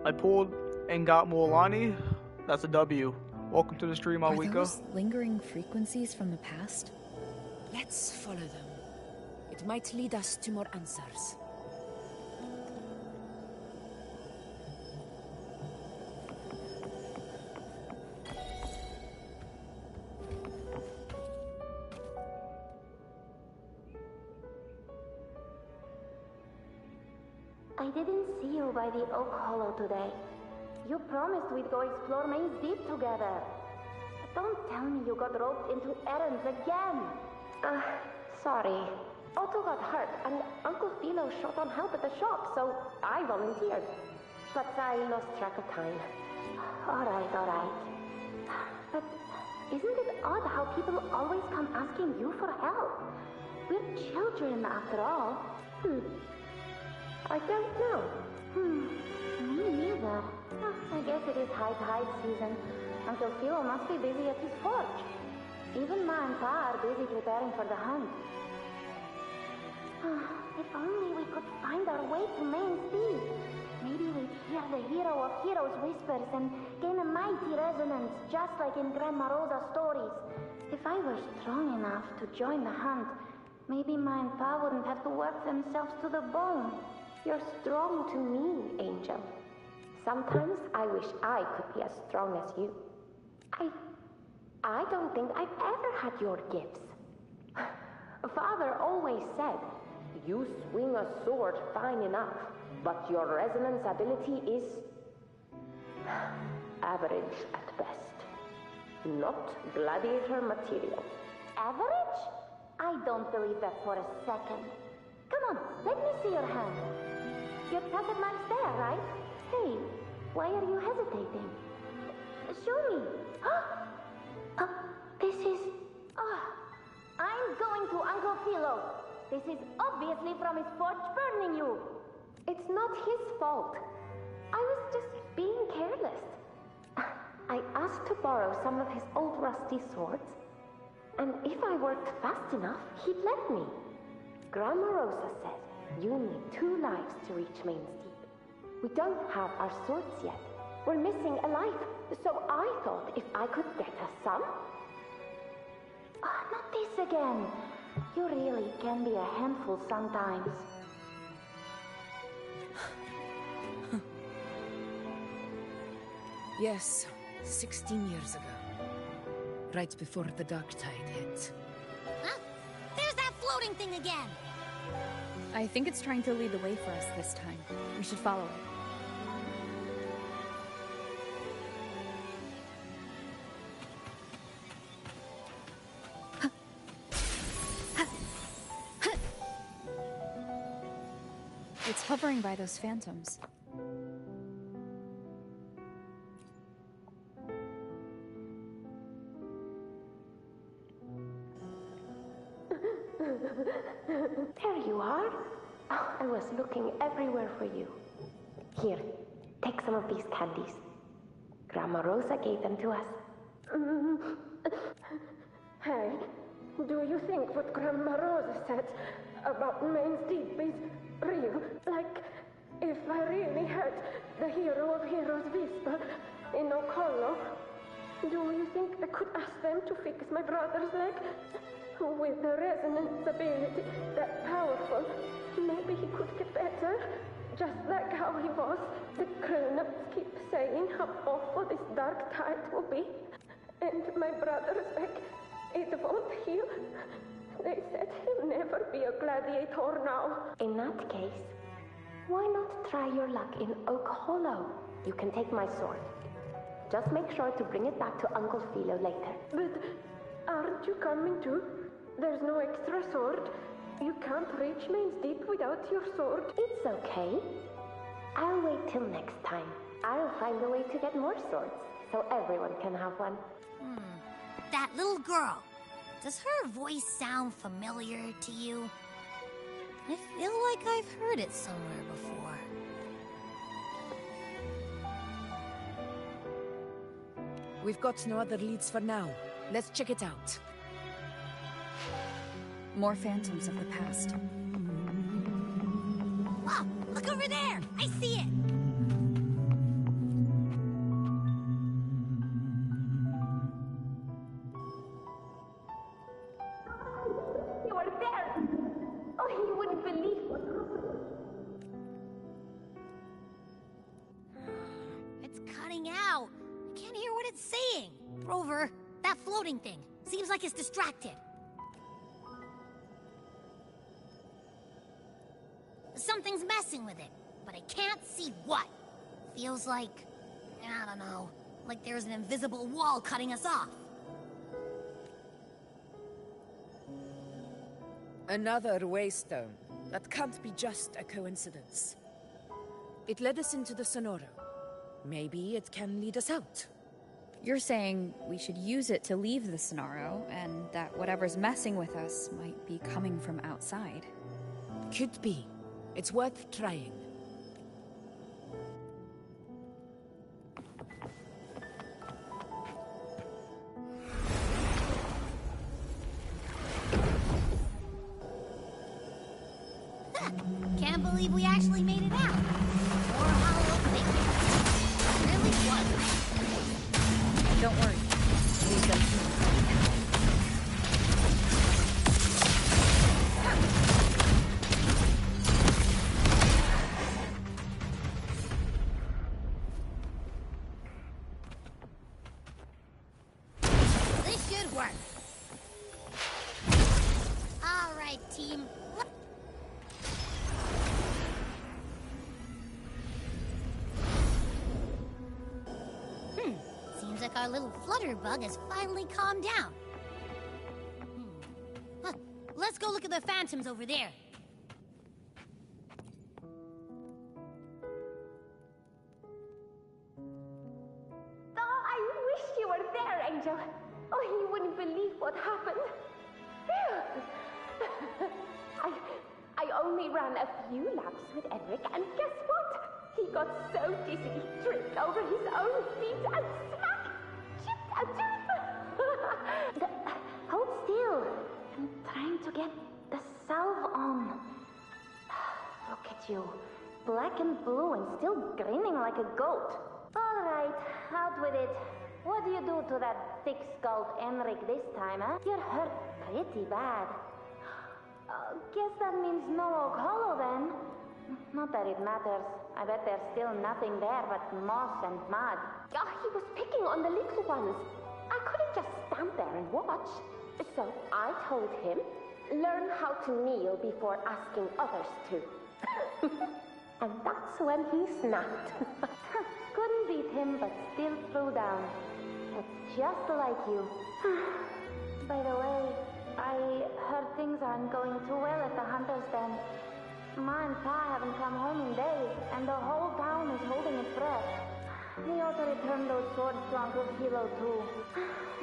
I pulled and got Mualani. That's a W. Welcome to the stream, Are Awika. those lingering frequencies from the past? Let's follow them. It might lead us to more answers. I didn't see you by the Oak Hollow today. You promised we'd go explore Main's Deep together. But don't tell me you got roped into errands again. Sorry. Otto got hurt, and Uncle Philo short on help at the shop, so I volunteered. But I lost track of time. Alright. But isn't it odd how people always come asking you for help? We're children, after all. I don't know. Me neither. I guess it is high tide season. Uncle Philo must be busy at his forge. Even Ma and Pa are busy preparing for the hunt. If only we could find our way to Main's Deep. Maybe we'd hear the hero of heroes whispers and gain a mighty resonance, just like in Grandma Rosa's stories. If I were strong enough to join the hunt, maybe Ma and Pa wouldn't have to work themselves to the bone. You're strong to me, Angel. Sometimes I wish I could be as strong as you. I don't think I've ever had your gifts. Father always said, you swing a sword fine enough, but your resonance ability is average at best. Not gladiator material. Average? I don't believe that for a second. Come on, let me see your hand. Your tacit mark's there, right? Hey, why are you hesitating? Show me. This is... I'm going to Uncle Philo. This is obviously from his forge burning you. It's not his fault. I was just being careless. I asked to borrow some of his old rusty swords, and if I worked fast enough, he'd let me. Grandma Rosa said you need 2 lives to reach Main's Deep. We don't have our swords yet. We're missing a life, so I thought if I could get us some... Not this again. You really can be a handful sometimes. Yes, 16 years ago. Right before the dark tide hit. Huh? There's that floating thing again! I think it's trying to lead the way for us this time. We should follow it. It's hovering by those phantoms. There you are. Oh, I was looking everywhere for you. Here, take some of these candies. Grandma Rosa gave them to us. Hey, do you think what Grandma Rosa said about Main's Deep is real? Like, if I really had the hero of heroes whisper in Okolo, do you think I could ask them to fix my brother's leg? With the resonance ability that powerful, maybe he could get better. Just like how he was. The grown-ups keep saying how awful this dark tide will be. And my brother's leg, it won't heal. They said he'll never be a gladiator now. In that case, why not try your luck in Oak Hollow? You can take my sword. Just make sure to bring it back to Uncle Philo later. But aren't you coming too? There's no extra sword. You can't reach Main's Deep without your sword. It's okay. I'll wait till next time. I'll find a way to get more swords, so everyone can have one. That little girl. Does her voice sound familiar to you? I feel like I've heard it somewhere before. We've got no other leads for now. Let's check it out. More phantoms of the past. Wow, look over there! I see it! You are there! Oh, you wouldn't believe what It's cutting out. I can't hear what it's saying. Rover, that floating thing. Seems like it's distracted. Something's messing with it, but I can't see what. Feels like, I don't know, like there's an invisible wall cutting us off. Another waystone. That can't be just a coincidence. It led us into the Sonoro. Maybe it can lead us out. You're saying we should use it to leave the Sonoro, and that whatever's messing with us might be coming from outside. Could be. It's worth trying. Can't believe we actually made it out. Or hollow thinking. It really was. Don't worry. We've got team. Seems like our little flutterbug has finally calmed down. Huh. Let's go look at the phantoms over there. Oh, I wish you were there, Angel. Oh, you wouldn't believe what happened. I only ran a few laps with Eric, and guess what? He got so dizzy he tripped over his own feet and smack! Chipped a tooth! Hold still. I'm trying to get the salve on. Look at you. Black and blue and still grinning like a goat. All right, out with it. What do you do to that thick-skulled Enric this time, huh? You're hurt pretty bad. Guess that means no Oak Hollow, then. Not that it matters. I bet there's still nothing there but moss and mud. Oh, he was picking on the little ones. I couldn't just stand there and watch. So I told him, learn how to kneel before asking others to. And that's when he snapped. Couldn't beat him, but still threw down. It's just like you. By the way, I heard things aren't going too well at the Hunter's Den. Ma and Pa haven't come home in days, and the whole town is holding its breath. We ought to return those swords to Uncle Hilo, too.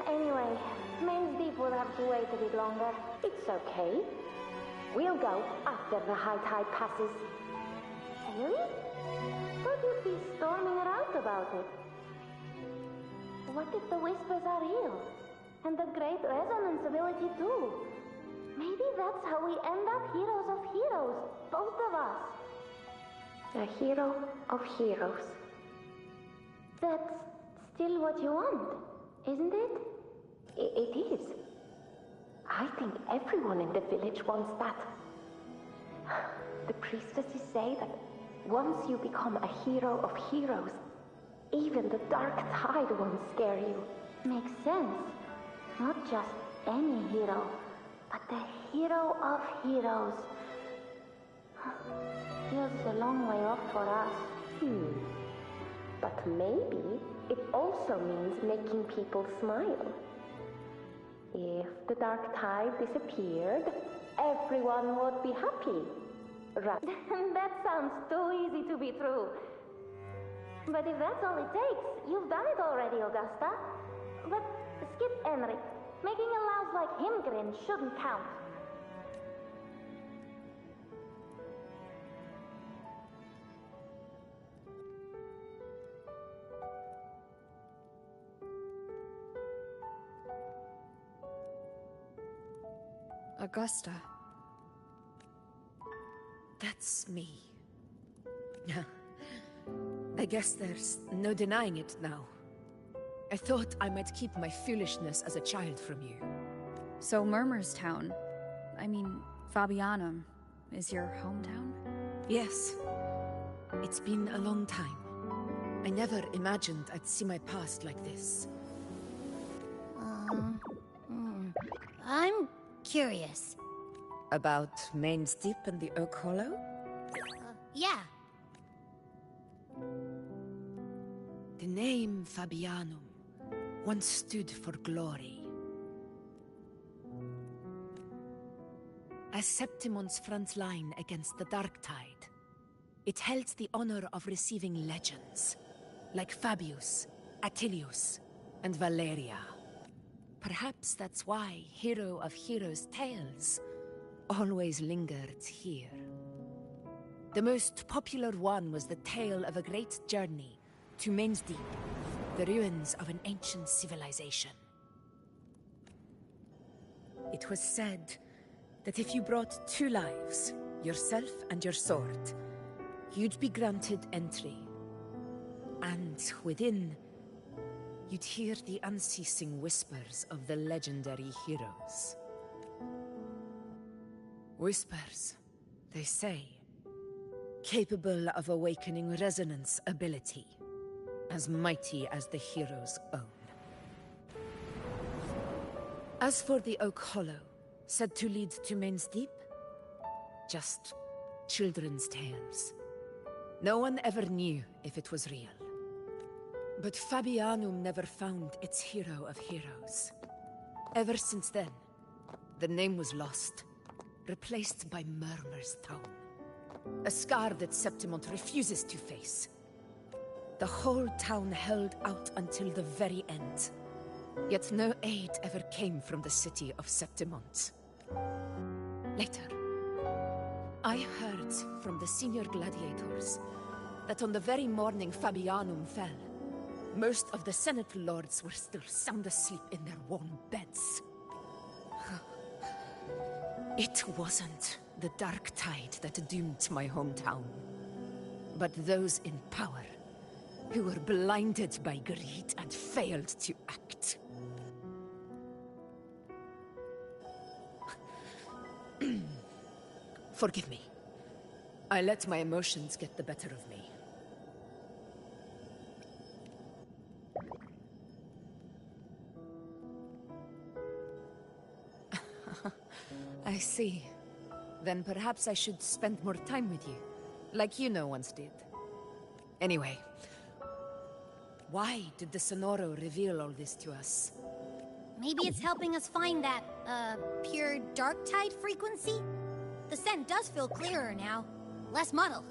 Anyway, Main's Deep will have to wait a bit longer. It's okay. We'll go after the high tide passes. Really? Thought you'd be storming around about it. What if the whispers are real? And the great resonance ability, too? Maybe that's how we end up heroes of heroes, both of us. A hero of heroes. That's still what you want, isn't it? It is. I think everyone in the village wants that. The priestesses say that once you become a hero of heroes, even the dark tide won't scare you. Makes sense. Not just any hero, but the hero of heroes. Feels a long way off for us. But maybe it also means making people smile. If the dark tide disappeared, everyone would be happy. Right? That sounds too easy to be true. But if that's all it takes, you've done it already, Augusta. But skip Enric. Making a louse like him grin shouldn't count. Augusta. That's me. I guess there's no denying it now. I thought I might keep my foolishness as a child from you. So Murmurstown, I mean, Fabianum, is your hometown? Yes. It's been a long time. I never imagined I'd see my past like this. I'm curious. About Main's Deep and the Oak Hollow? Yeah. The name Fabianum once stood for glory. As Septimon's front line against the Dark Tide, it held the honor of receiving legends, like Fabius, Attilius, and Valeria. Perhaps that's why Hero of Heroes' tales always lingered here. The most popular one was the tale of a great journey to Main's Deep, the ruins of an ancient civilization. It was said that if you brought 2 lives, yourself and your sword, you'd be granted entry. And within, you'd hear the unceasing whispers of the legendary heroes. Whispers, they say, capable of awakening resonance ability, as mighty as the hero's own. As for the Oak Hollow, said to lead to Main's Deep, just children's tales. No one ever knew if it was real. But Fabianum never found its hero of heroes. Ever since then, the name was lost, replaced by Murmur's Tone. A scar that Septimont refuses to face. The whole town held out until the very end. Yet no aid ever came from the city of Septimont. Later, I heard from the senior gladiators that on the very morning Fabianum fell, most of the Senate lords were still sound asleep in their warm beds. It wasn't the dark tide that doomed my hometown, but those in power who were blinded by greed and failed to act. Forgive me. I let my emotions get the better of me. I see. Then perhaps I should spend more time with you, like you once did. Anyway, why did the Sonoro reveal all this to us? Maybe it's helping us find that, pure dark tide frequency? The scent does feel clearer now, less muddled.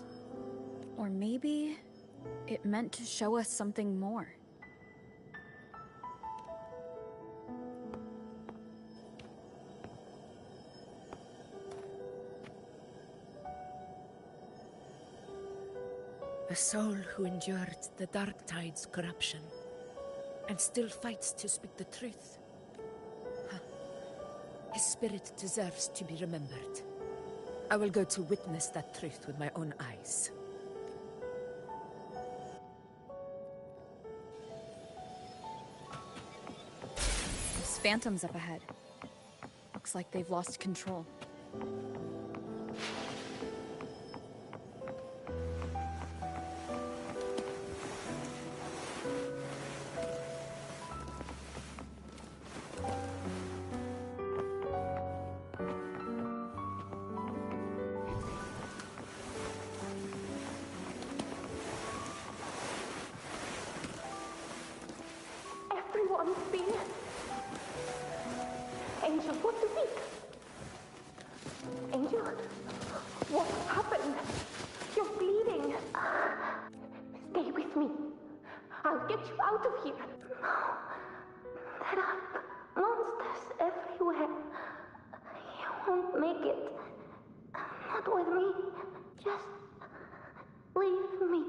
Or maybe it meant to show us something more. A soul who endured the dark tide's corruption and still fights to speak the truth. Huh. His spirit deserves to be remembered. I will go to witness that truth with my own eyes. There's phantoms up ahead. Looks like they've lost control. Everyone's been... Angel, what do you think? Angel, what happened? You're bleeding. Stay with me. I'll get you out of here. There are monsters everywhere. You won't make it. Not with me. Just leave me.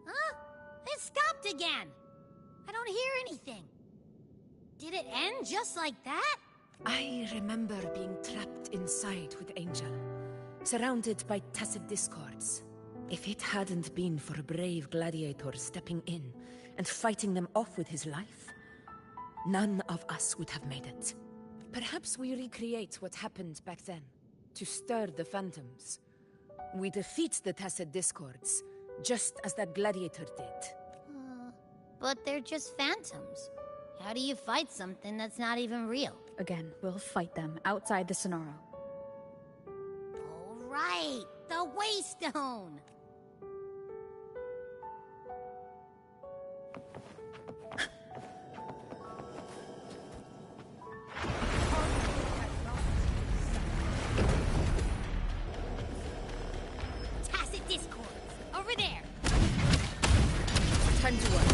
Huh? It stopped again. I don't hear anything. Did it end just like that? I remember being trapped inside with Angel, surrounded by tacit discords. If it hadn't been for a brave gladiator stepping in and fighting them off with his life, none of us would have made it. Perhaps we recreate what happened back then, to stir the phantoms. We defeat the tacit discords, just as that gladiator did. But they're just phantoms. How do you fight something that's not even real? Again, we'll fight them outside the Sonoro. All right, the Waystone! Tacit discords, over there! Time to work.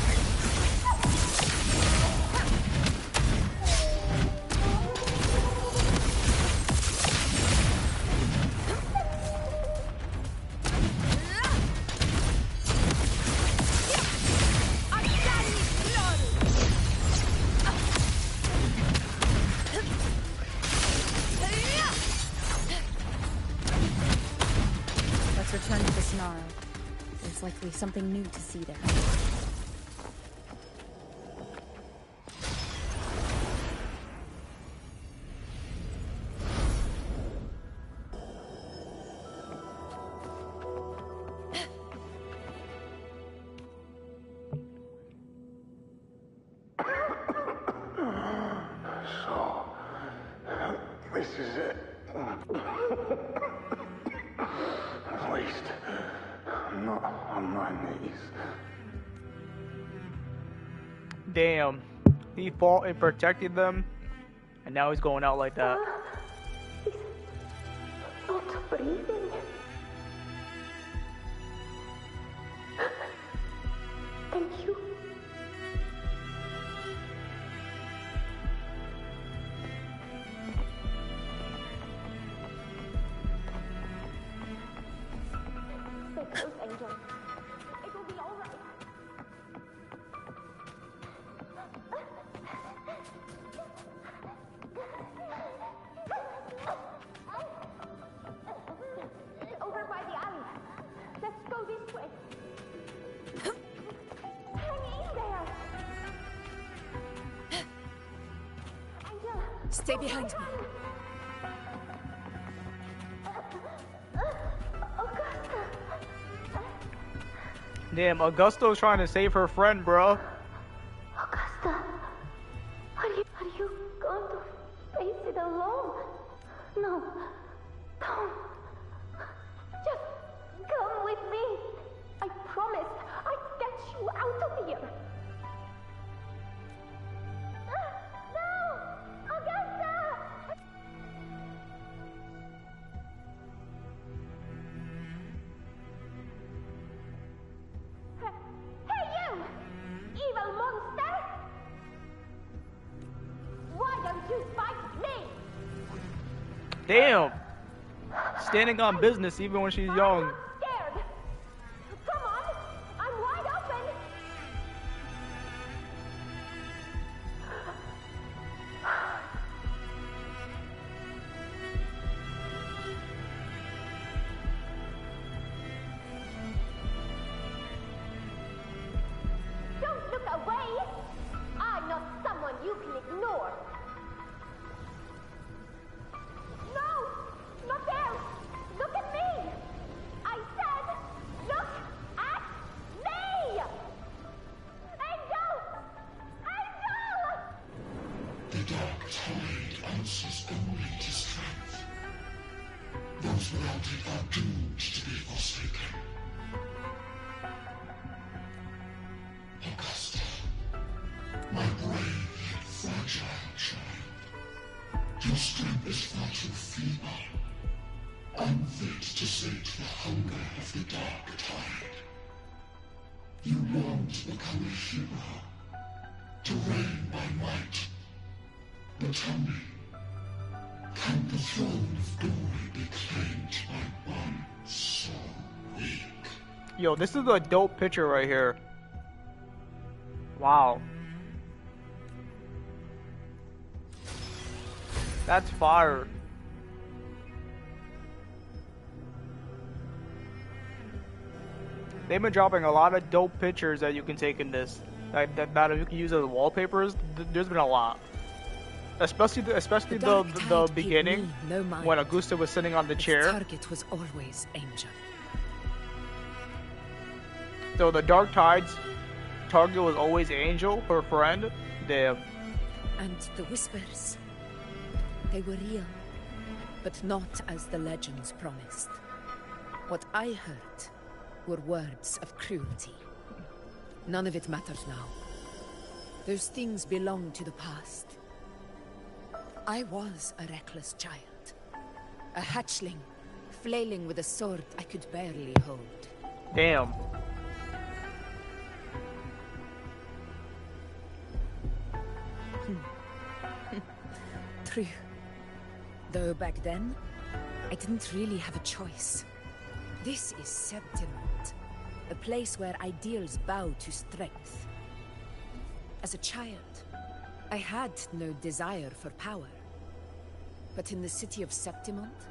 Let's return to the Sonaro. There's likely something new to see there. I'm not on my knees. Damn. He fought and protected them, and now he's going out like that. Not breathing. Thank you. Stay close, Angel. It will be all right. Over by the alley. Let's go this way. Hang in there. Angel. Stay behind me. Augusta. Damn, Augusta's trying to save her friend, bro. Augusta. Are you going to face it alone? No. Don't. Just come with me. I promise I'll get you out of here. No! Augusta! Hey, you! Evil monster! Why don't you fight me? Damn. Standing on business even when she's young. Scared. Come on, I'm wide open. Don't look away. I'm not someone you can ignore. No, not there. Look at me. I said, look at me. Angel! Angel! The dark tide answers only to strength. Those without it are doomed to be forsaken. Augusta, my brave yet fragile child, your strength is far too feeble, unfit to sate the hunger of the dark tide. You long to become a hero, to reign by might. But tell me, can the throne of glory be claimed by one so weak? Yo, this is a dope picture right here. Wow. That's fire. They've been dropping a lot of dope pictures that you can take in this. That you can use as wallpapers. There's been a lot. Especially the beginning, when Augusta was sitting on the chair. Its target was always Angel. So the Dark Tide's target was always Angel, her friend. Damn. And the whispers, they were real, but not as the legends promised. What I heard were words of cruelty. None of it matters now. Those things belong to the past. I was a reckless child. A hatchling, flailing with a sword I could barely hold. Damn. True. Though back then, I didn't really have a choice. This is Septimont, a place where ideals bow to strength. As a child, I had no desire for power. But in the city of Septimont,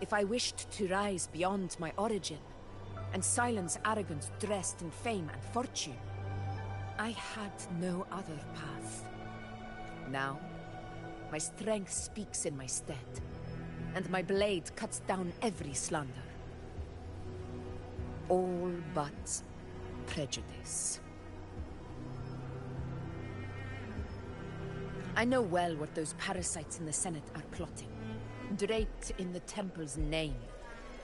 if I wished to rise beyond my origin and silence arrogance dressed in fame and fortune, I had no other path. Now, my strength speaks in my stead, and my blade cuts down every slander. All but prejudice. I know well what those parasites in the Senate are plotting. Draped in the Temple's name,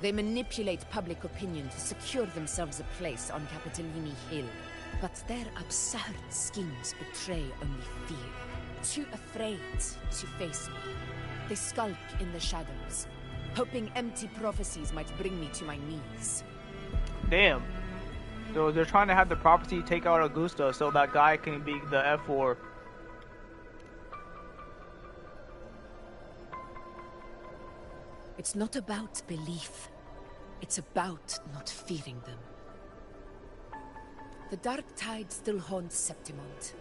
They manipulate public opinion to secure themselves a place on Capitolini Hill. But their absurd schemes betray only fear. Too afraid to face me, they skulk in the shadows, hoping empty prophecies might bring me to my knees. Damn. So they're trying to have the prophecy take out Augusta so that guy can be the F4. It's not about belief. It's about not fearing them. The dark tide still haunts Septimont.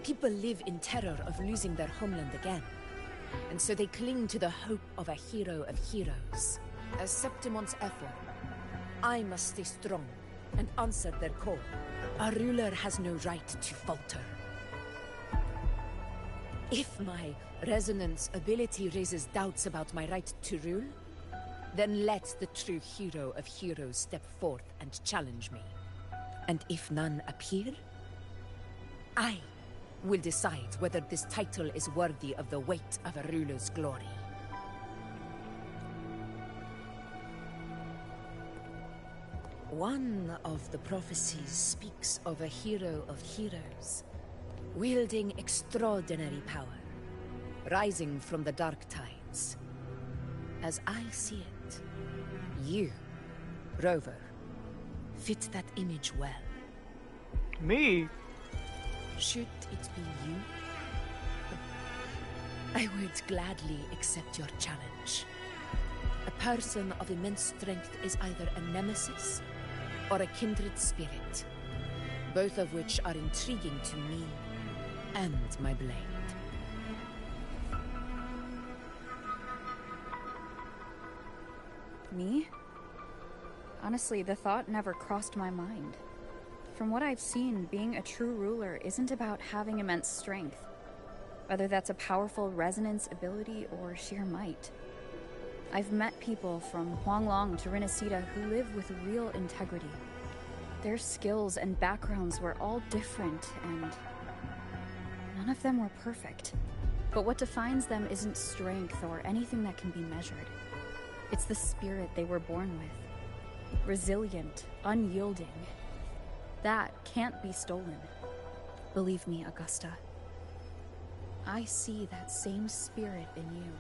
People live in terror of losing their homeland again. And so they cling to the hope of a hero of heroes. As Septimont's effort, I must stay strong and answer their call. A ruler has no right to falter. If my resonance ability raises doubts about my right to rule, then let the true hero of heroes step forth and challenge me. And if none appear, I will decide whether this title is worthy of the weight of a ruler's glory. One of the prophecies speaks of a hero of heroes, wielding extraordinary power, rising from the dark tides. As I see it, you, Rover, fit that image well. Me? Should it be you? I would gladly accept your challenge. A person of immense strength is either a nemesis or a kindred spirit, both of which are intriguing to me and my blade. Me? Honestly, the thought never crossed my mind. From what I've seen, being a true ruler isn't about having immense strength, whether that's a powerful resonance ability or sheer might. I've met people from Huanglong to Rinasita who live with real integrity. Their skills and backgrounds were all different, and none of them were perfect. But what defines them isn't strength or anything that can be measured. It's the spirit they were born with. Resilient, unyielding. That can't be stolen. Believe me, Augusta. I see that same spirit in you.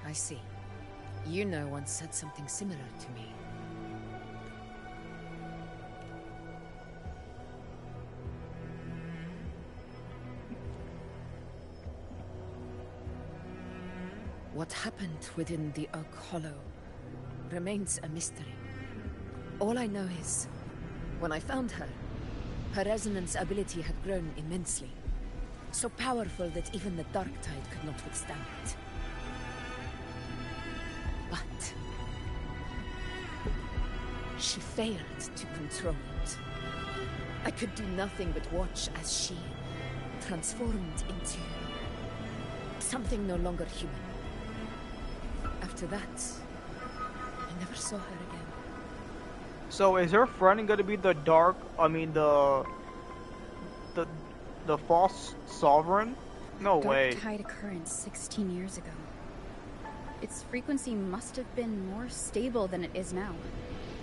I see. You know once said something similar to me. What happened within the Oak Hollow remains a mystery. All I know is, when I found her, her resonance ability had grown immensely. So powerful that even the Dark Tide could not withstand it. But she failed to control it. I could do nothing but watch as she transformed into something no longer human. After that, I never saw her again. So is her friend gonna be the the false sovereign? No way. Dark tide occurrence 16 years ago. Its frequency must have been more stable than it is now.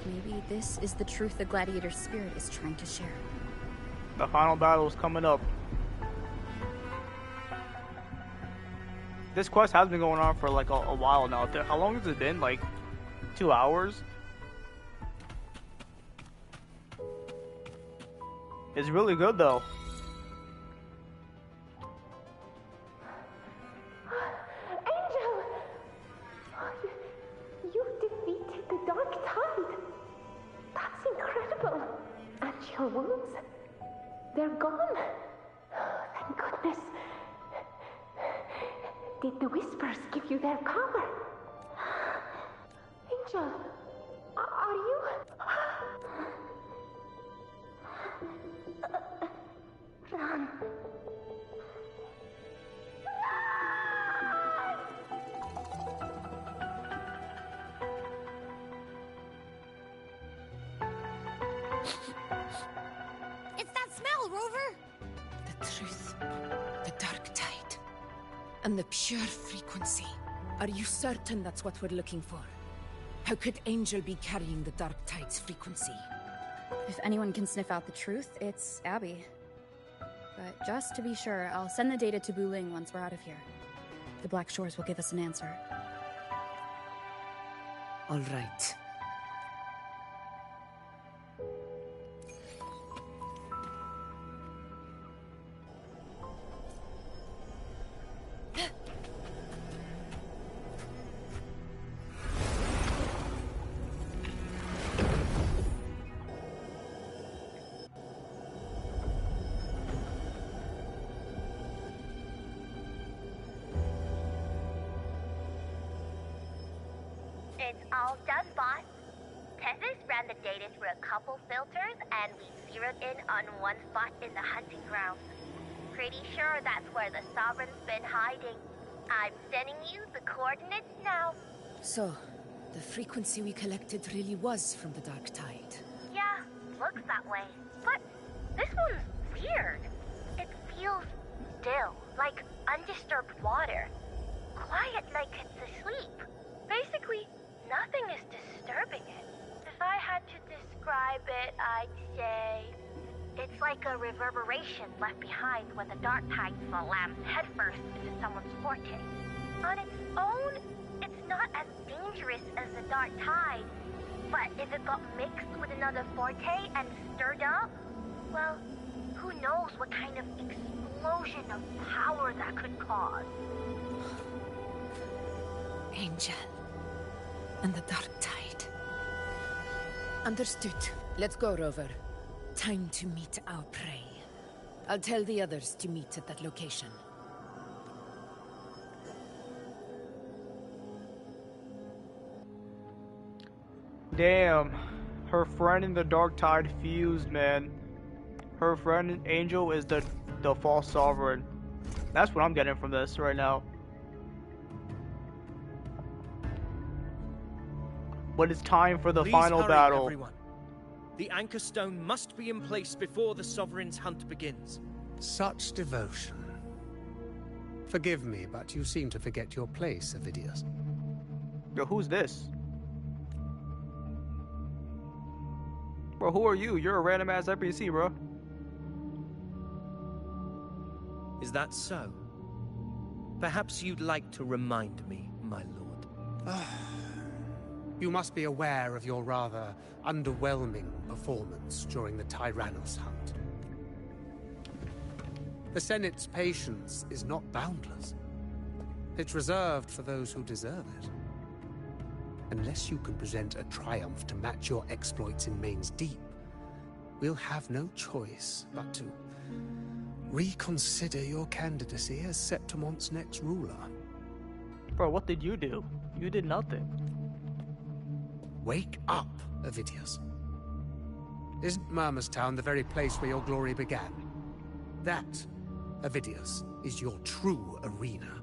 Maybe this is the truth the gladiator spirit is trying to share. The final battle is coming up. This quest has been going on for like a while now. How long has it been? Like 2 hours? It's really good though. Angel! You defeated the Dark Tide! That's incredible! And your wounds? They're gone! Thank goodness! Did the Whispers give you their power? Angel, are you... Run. It's that smell, Rover! The truth. The Dark Tide. And the pure frequency. Are you certain that's what we're looking for? How could Angel be carrying the Dark Tide's frequency? If anyone can sniff out the truth, it's Abby. But just to be sure, I'll send the data to Buling once we're out of here. The Black Shores will give us an answer. All right. It's all done, boss. Tethys ran the data through a couple filters, and we zeroed in on one spot in the hunting grounds. Pretty sure that's where the Sovereign's been hiding. I'm sending you the coordinates now. So, the frequency we collected really was from the Dark Tide. Yeah, looks that way. But this one's weird. It feels still, like undisturbed water. Quiet like it's asleep. Basically, nothing is disturbing it. If I had to describe it, I'd say it's like a reverberation left behind when the Dark Tide slams headfirst into someone's forte. On its own, it's not as dangerous as the Dark Tide, but if it got mixed with another forte and stirred up, well, who knows what kind of explosion of power that could cause. Angel. And the Dark Tide. Understood. Let's go, Rover. Time to meet our prey. I'll tell the others to meet at that location. Damn. Her friend in the Dark Tide fused, man. Her friend Angel is the false sovereign. That's what I'm getting from this right now. But it's time for the Please final hurry, battle. Everyone. The Anchor Stone must be in place before the Sovereign's hunt begins. Such devotion. Forgive me, but you seem to forget your place, Avidius. Yo, who's this? Bro, who are you? You're a random ass NPC, bro. Is that so? Perhaps you'd like to remind me, my lord. You must be aware of your rather underwhelming performance during the Tyrannos hunt. The Senate's patience is not boundless. It's reserved for those who deserve it. Unless you can present a triumph to match your exploits in Main's Deep, we'll have no choice but to reconsider your candidacy as Septimon's next ruler. Bro, what did you do? You did nothing. Wake up, Avidius. Isn't Murmurstown the very place where your glory began? That, Avidius, is your true arena.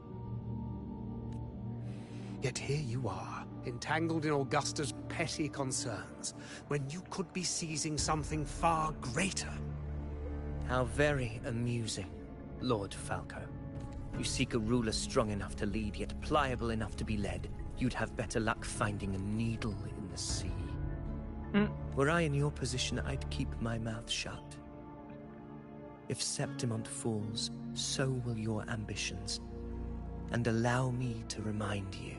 Yet here you are, entangled in Augusta's petty concerns, when you could be seizing something far greater. How very amusing, Lord Falco. You seek a ruler strong enough to lead, yet pliable enough to be led. You'd have better luck finding a needle in the sea. Were I in your position, I'd keep my mouth shut. If Septimont falls, so will your ambitions. And allow me to remind you.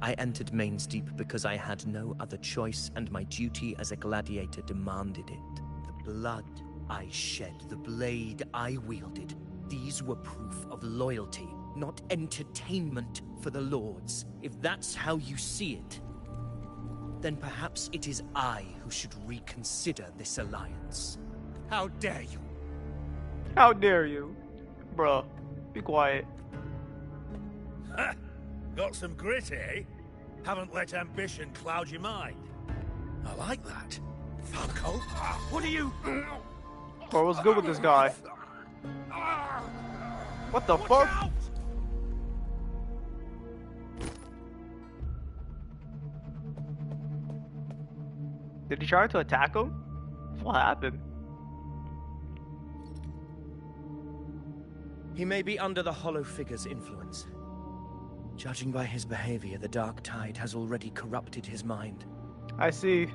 I entered Main's Deep because I had no other choice, and my duty as a gladiator demanded it. The blood I shed, the blade I wielded, these were proof of loyalty, not entertainment for the Lords. If that's how you see it, then perhaps it is I who should reconsider this alliance. How dare you? How dare you? Bruh, be quiet. Got some grit, eh? Haven't let ambition cloud your mind. I like that. Falco, what are you... Bro, what's good with this guy? What the fuck? Out! Did he try to attack him? What happened? He may be under the Hollow Figure's influence. Judging by his behavior, the Dark Tide has already corrupted his mind. I see.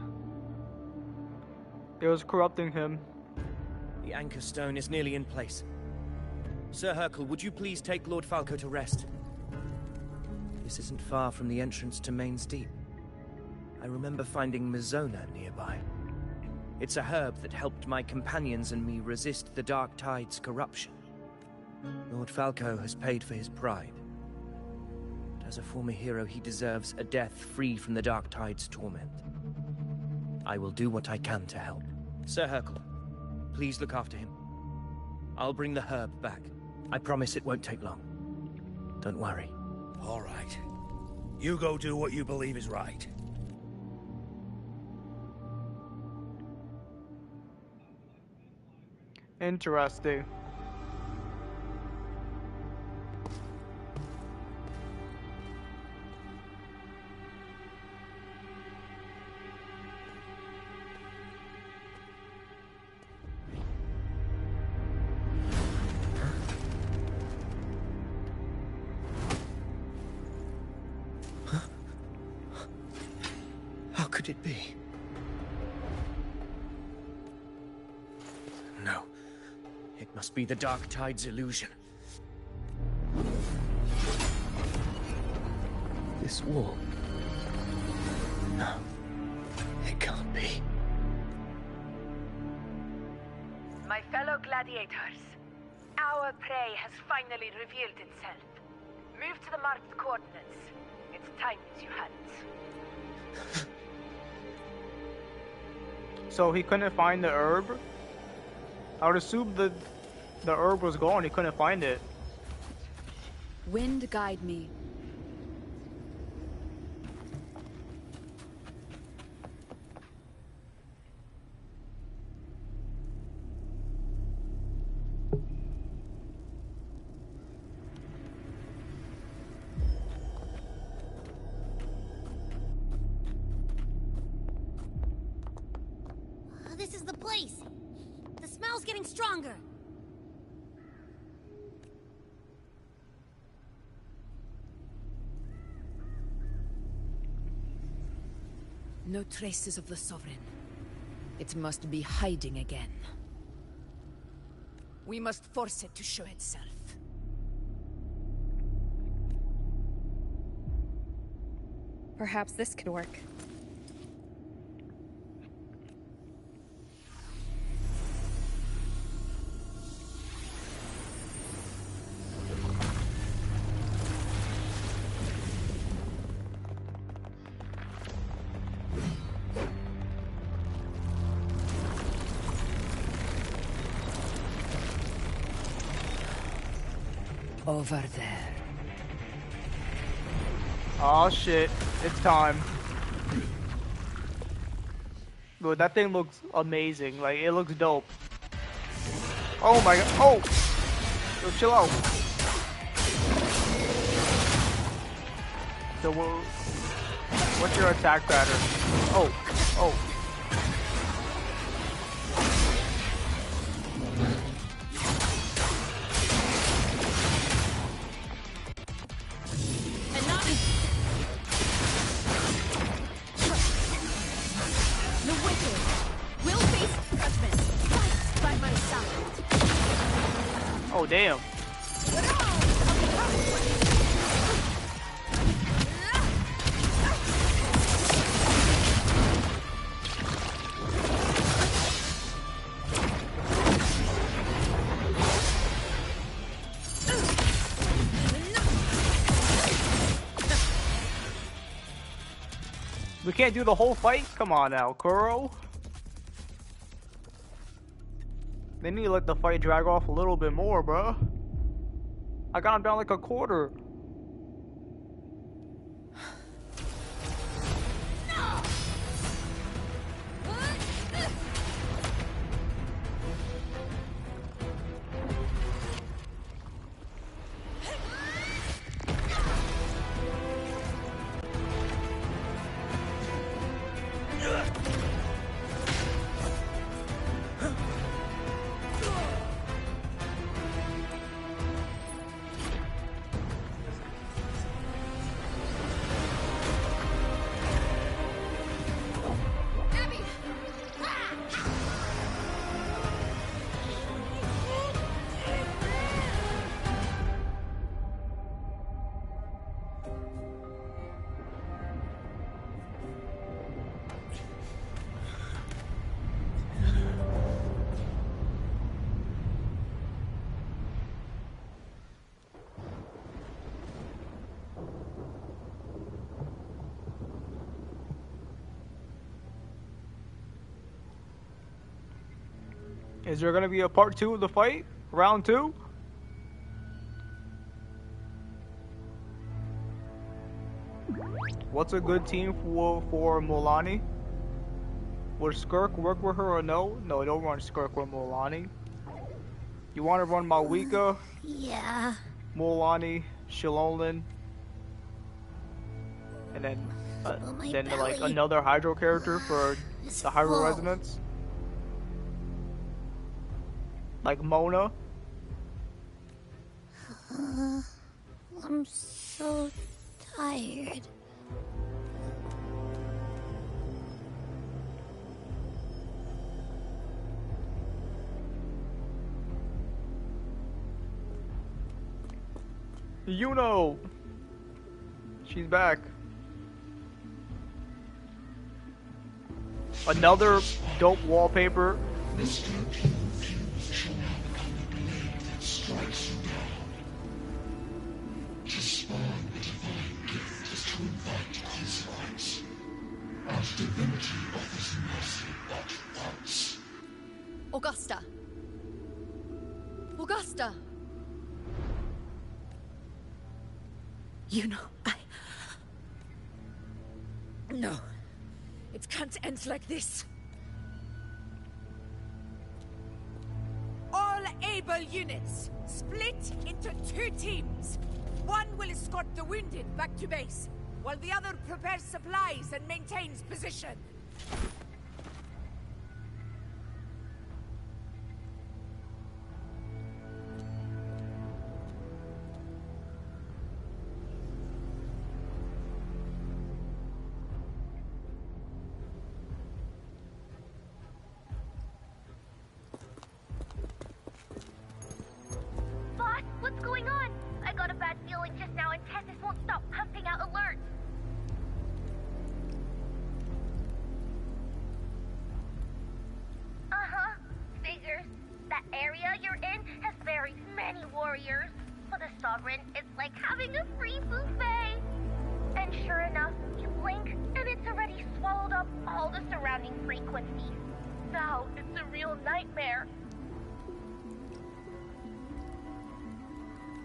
It was corrupting him. The Anchor Stone is nearly in place. Sir Hercule, would you please take Lord Falco to rest? This isn't far from the entrance to Main's Deep. I remember finding Mizona nearby. It's a herb that helped my companions and me resist the Dark Tide's corruption. Lord Falco has paid for his pride. But as a former hero, he deserves a death free from the Dark Tide's torment. I will do what I can to help. Sir Hercule, please look after him. I'll bring the herb back. I promise it won't take long. Don't worry. All right. You go do what you believe is right. Interesting. How could it be? No. It must be the Dark Tide's illusion. This wall. No. It can't be. My fellow gladiators, our prey has finally revealed itself. Move to the marked coordinates. It's time as you hunt. So he couldn't find the herb? I would assume the herb was gone. He couldn't find it. Wind guide me. This is the place. The smell's getting stronger. No traces of the Sovereign. It must be hiding again. We must force it to show itself. Perhaps this could work. Over there. Oh shit, it's time. Dude, that thing looks amazing. Like, it looks dope. Oh my god. Oh! Yo, chill out. So, what's your attack pattern? Oh, oh. Oh, damn. We can't do the whole fight? Come on now, Kuro. They need to let the fight drag off a little bit more, bruh. I got him down like a quarter. Is there gonna be a part 2 of the fight? Round 2? What's a good team for Mulaney? Would Skirk work with her or no? No, don't run Skirk with Mulaney. You want to run Malwika? Yeah. Mulaney, Shilolin, and then like another Hydro character for the Hydro Resonance, like Mona. I'm so tired. You know, she's back. Another dope wallpaper. This character refused shall now become the blade that strikes you down. To spawn a divine gift is to invite consequence. And divinity offers mercy but once. Augusta! Augusta! You know, No. It can't end like this. All able units, split into 2 teams. One will escort the wounded back to base, while the other prepares supplies and maintains position. What's going on? I got a bad feeling just now and Tessus won't stop pumping out alerts. Uh-huh. Figures. That area you're in has very many warriors. For the Sovereign, it's like having a free buffet. And sure enough, you blink and it's already swallowed up all the surrounding frequencies. Now it's a real nightmare.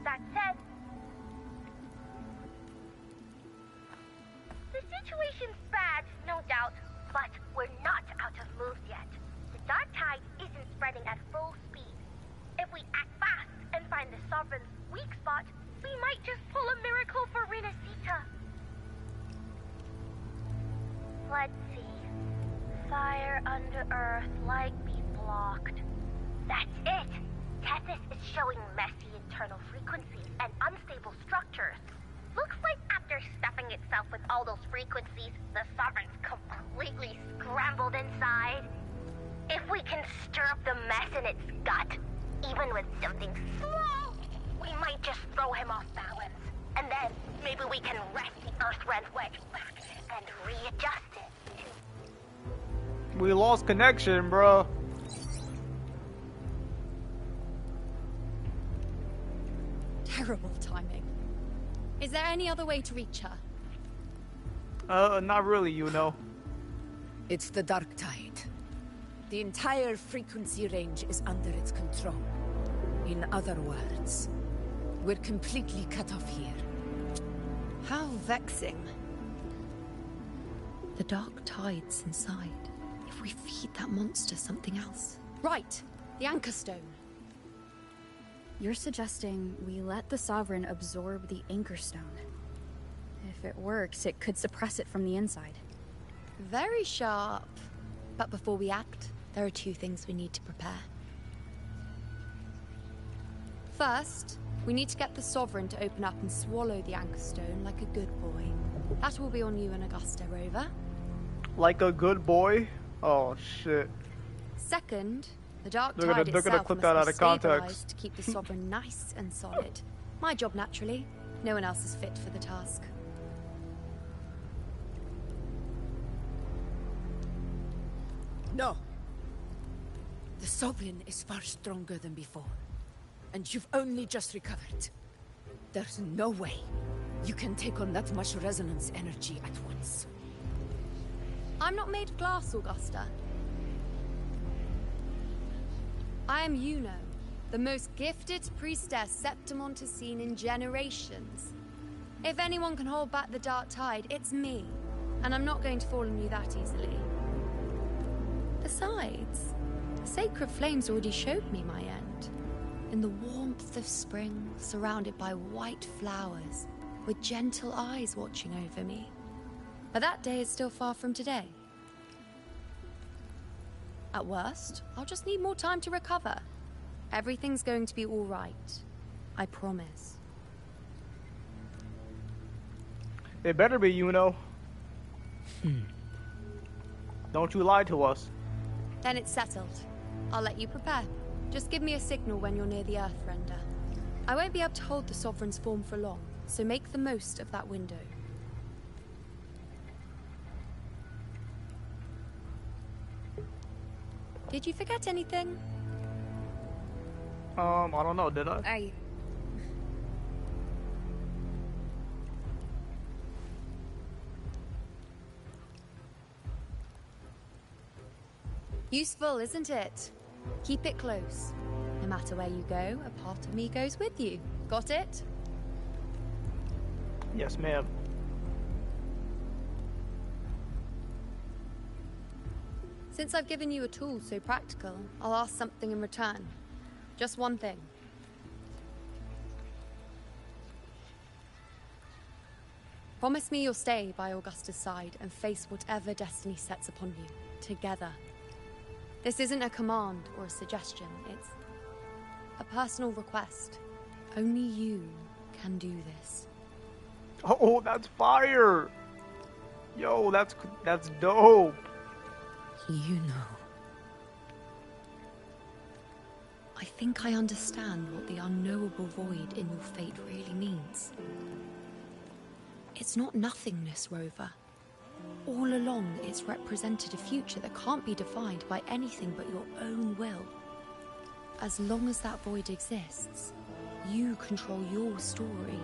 That said, the situation's bad, no doubt, but we're not out of moves yet. The dark tide isn't spreading at full speed. If we act fast and find the Sovereign's weak spot, we might just pull a miracle for Renacita. Let's see. Fire under earth, light be blocked. That's it! Tessus is showing messy internal frequencies and unstable structures. Looks like after stuffing itself with all those frequencies, the Sovereign's completely scrambled inside. If we can stir up the mess in its gut, even with something small, we might just throw him off balance. And then maybe we can wrest the Earth-Rend wedge back and readjust it. We lost connection, bruh. Terrible timing. Is there any other way to reach her? Not really, you know. It's the dark tide. The entire frequency range is under its control. In other words, we're completely cut off here. How vexing. The dark tide's inside. If we feed that monster something else. Right, the Anchor Stone. You're suggesting we let the Sovereign absorb the Anchor Stone. If it works, it could suppress it from the inside. Very sharp. But before we act, there are 2 things we need to prepare. First, we need to get the Sovereign to open up and swallow the Anchor Stone like a good boy. That will be on you and Augusta, Rover. Like a good boy? Oh, shit. Second, the dark They're tide gonna itself clip must that be out of context. stabilized to keep the Sovereign nice and solid. My job, naturally. No one else is fit for the task. No. The Sovereign is far stronger than before. And you've only just recovered. There's no way you can take on that much resonance energy at once. I'm not made of glass, Augusta. I am Yuno, the most gifted priestess Septimont has seen in generations. If anyone can hold back the dark tide, it's me. And I'm not going to fall on you that easily. Besides, the sacred flames already showed me my end. In the warmth of spring, surrounded by white flowers, with gentle eyes watching over me. But that day is still far from today. At worst, I'll just need more time to recover. Everything's going to be all right. I promise. It better be, Yuno. Don't you lie to us. Then it's settled. I'll let you prepare. Just give me a signal when you're near the Earthrender. I won't be able to hold the Sovereign's form for long, so make the most of that window. Did you forget anything? I don't know, did I? Useful, isn't it? Keep it close. No matter where you go, a part of me goes with you. Got it? Yes, ma'am. Since I've given you a tool so practical, I'll ask something in return. Just one thing. Promise me you'll stay by Augusta's side and face whatever destiny sets upon you, together. This isn't a command or a suggestion, it's a personal request. Only you can do this. Oh, that's fire! Yo, that's dope. You know. I think I understand what the unknowable void in your fate really means. It's not nothingness, Rover. All along, it's represented a future that can't be defined by anything but your own will. As long as that void exists, you control your story.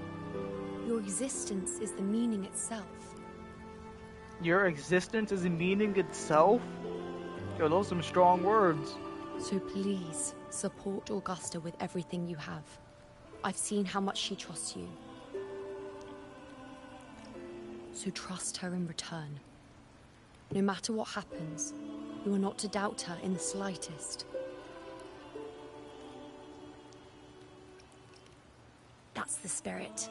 Your existence is the meaning itself. Your existence is the meaning itself? Yo, those are some strong words. So please, support Augusta with everything you have. I've seen how much she trusts you. So trust her in return. No matter what happens, you are not to doubt her in the slightest. That's the spirit.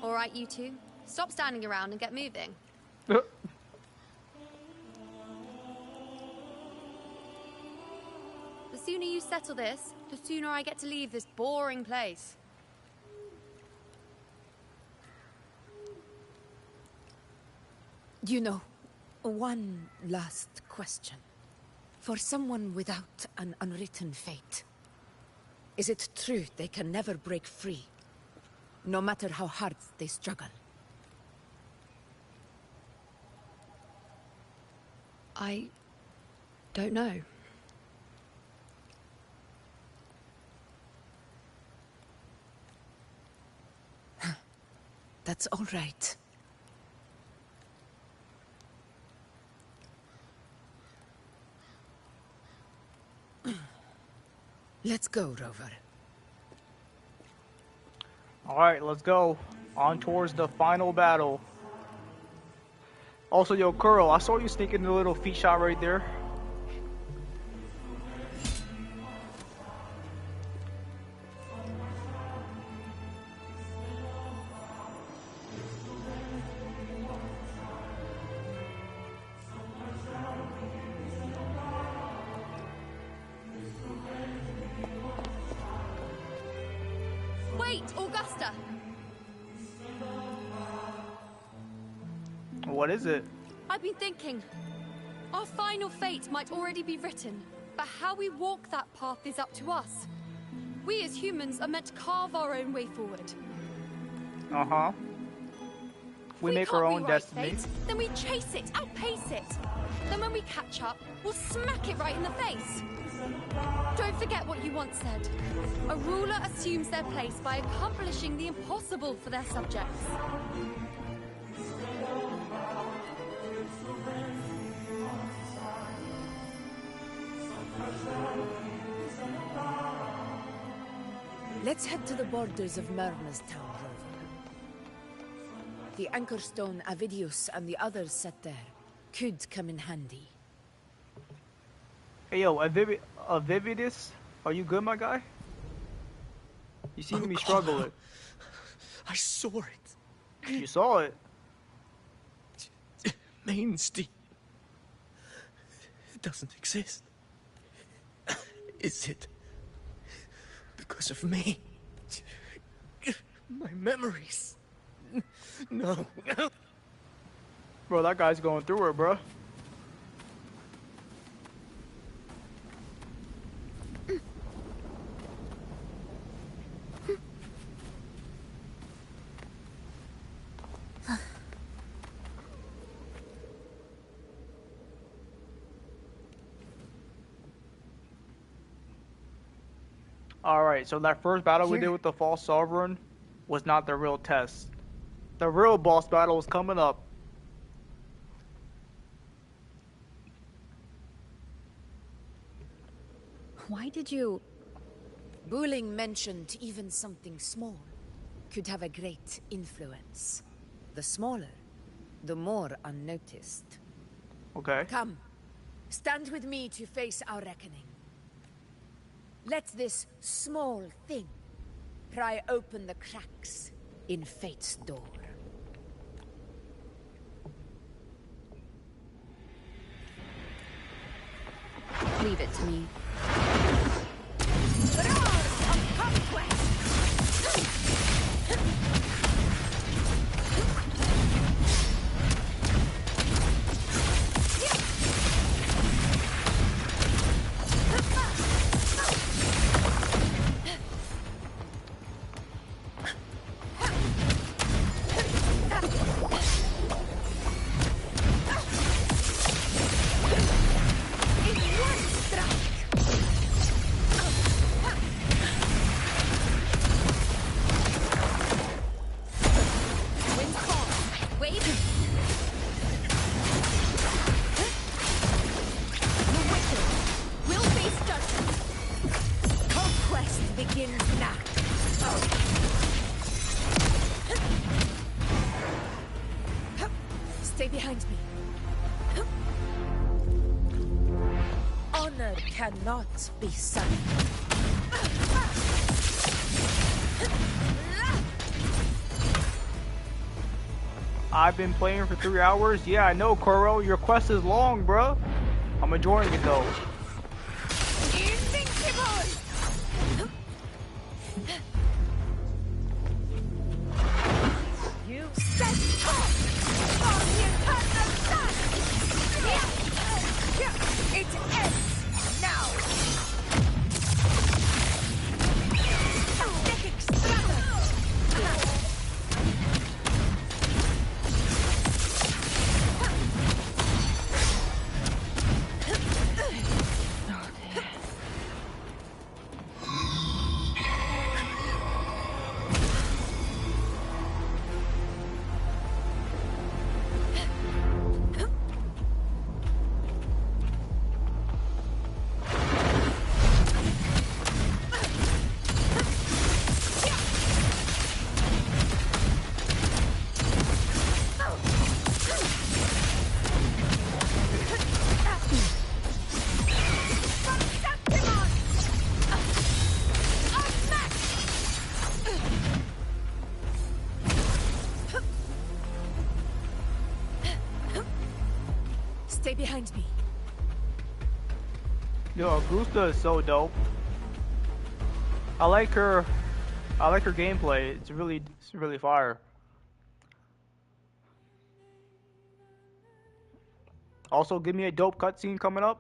All right, you two. Stop standing around and get moving. The sooner you settle this, the sooner I get to leave this boring place. You know, one last question. For someone without an unwritten fate, is it true they can never break free, no matter how hard they struggle? I don't know. That's all right. Let's go, Rover. Alright, let's go. On towards the final battle. Also, yo, Kuro, I saw you sneaking a little feet shot right there. Wait, Augusta! What is it? I've been thinking. Our final fate might already be written, but how we walk that path is up to us. We as humans are meant to carve our own way forward. Uh-huh. We make our own destiny. Fate, then we chase it, outpace it. Then when we catch up, we'll smack it right in the face. Don't forget what you once said. A ruler assumes their place by accomplishing the impossible for their subjects. Let's head to the borders of Myrna's town, Rover. The anchor stone Avidius and the others set there could come in handy. Hey yo, Avidius, are you good, my guy? You seem to be struggling. I saw it. You saw it? Main's Deep. It doesn't exist. Is it because of me? My memories. No. Bro, that guy's going through it, bro. Alright, so that first battle we did with the false sovereign was not the real test. The real boss battle is coming up. Why did you... Buling mentioned even something small could have a great influence. The smaller, the more unnoticed. Okay. Come, stand with me to face our reckoning. Let this small thing pry open the cracks in fate's door. Leave it to me. Stay behind me. Honor cannot be sullied. I've been playing for 3 hours. Yeah, I know, Koro. Your quest is long, bro. I'm enjoying it though. You set off for the eternal sun! It ends now! Aesthetic struggle! Stay behind me. Yo, Augusta is so dope. I like her gameplay. It's really fire. Also, give me a dope cutscene coming up.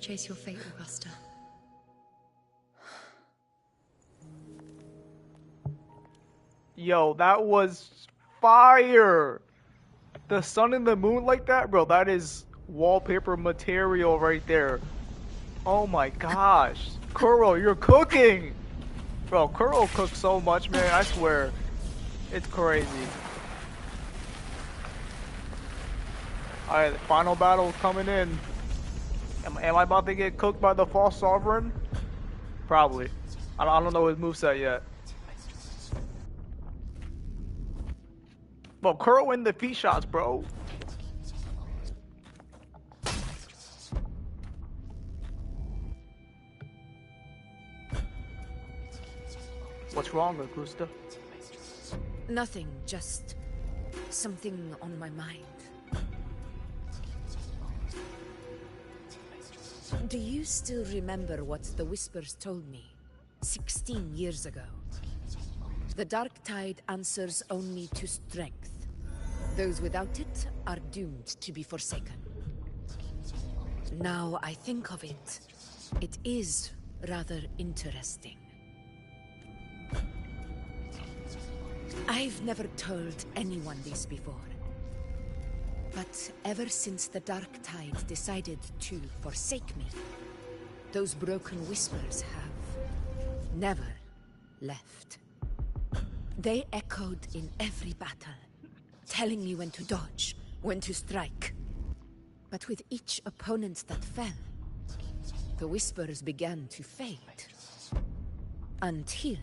chase your fate, Augusta. Yo, that was fire! The sun and the moon like that, bro, that is wallpaper material right there. Oh my gosh. Kuro, you're cooking! Bro, Kuro cooks so much, man, I swear. It's crazy. Alright, final battle coming in. Am I about to get cooked by the false sovereign? Probably. I don't know his moveset yet. Bro, Kuro in the feet shots, bro. What's wrong, Augusta? Nothing, just something on my mind. Do you still remember what the Whispers told me 16 years ago? The Dark Tide answers only to strength. Those without it are doomed to be forsaken. Now I think of it, it is rather interesting. I've never told anyone this before. But ever since the Dark Tide decided to forsake me, those broken whispers have never left. They echoed in every battle, telling me when to dodge, when to strike. But with each opponent that fell, the whispers began to fade. Until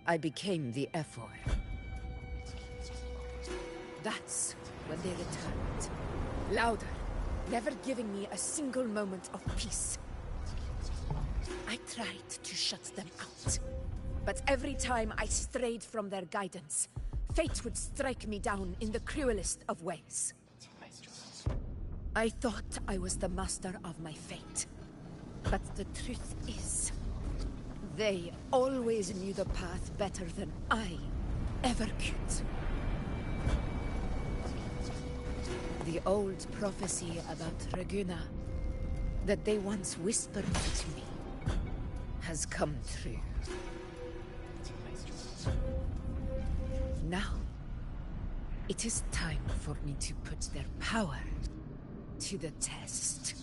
I became the Ephor. That's when they returned. Louder, never giving me a single moment of peace. I tried to shut them out. But every time I strayed from their guidance, fate would strike me down in the cruelest of ways. I thought I was the master of my fate. But the truth is, they always knew the path better than I ever could. The old prophecy about Reguna, that they once whispered to me, has come true. Now, it is time for me to put their power to the test.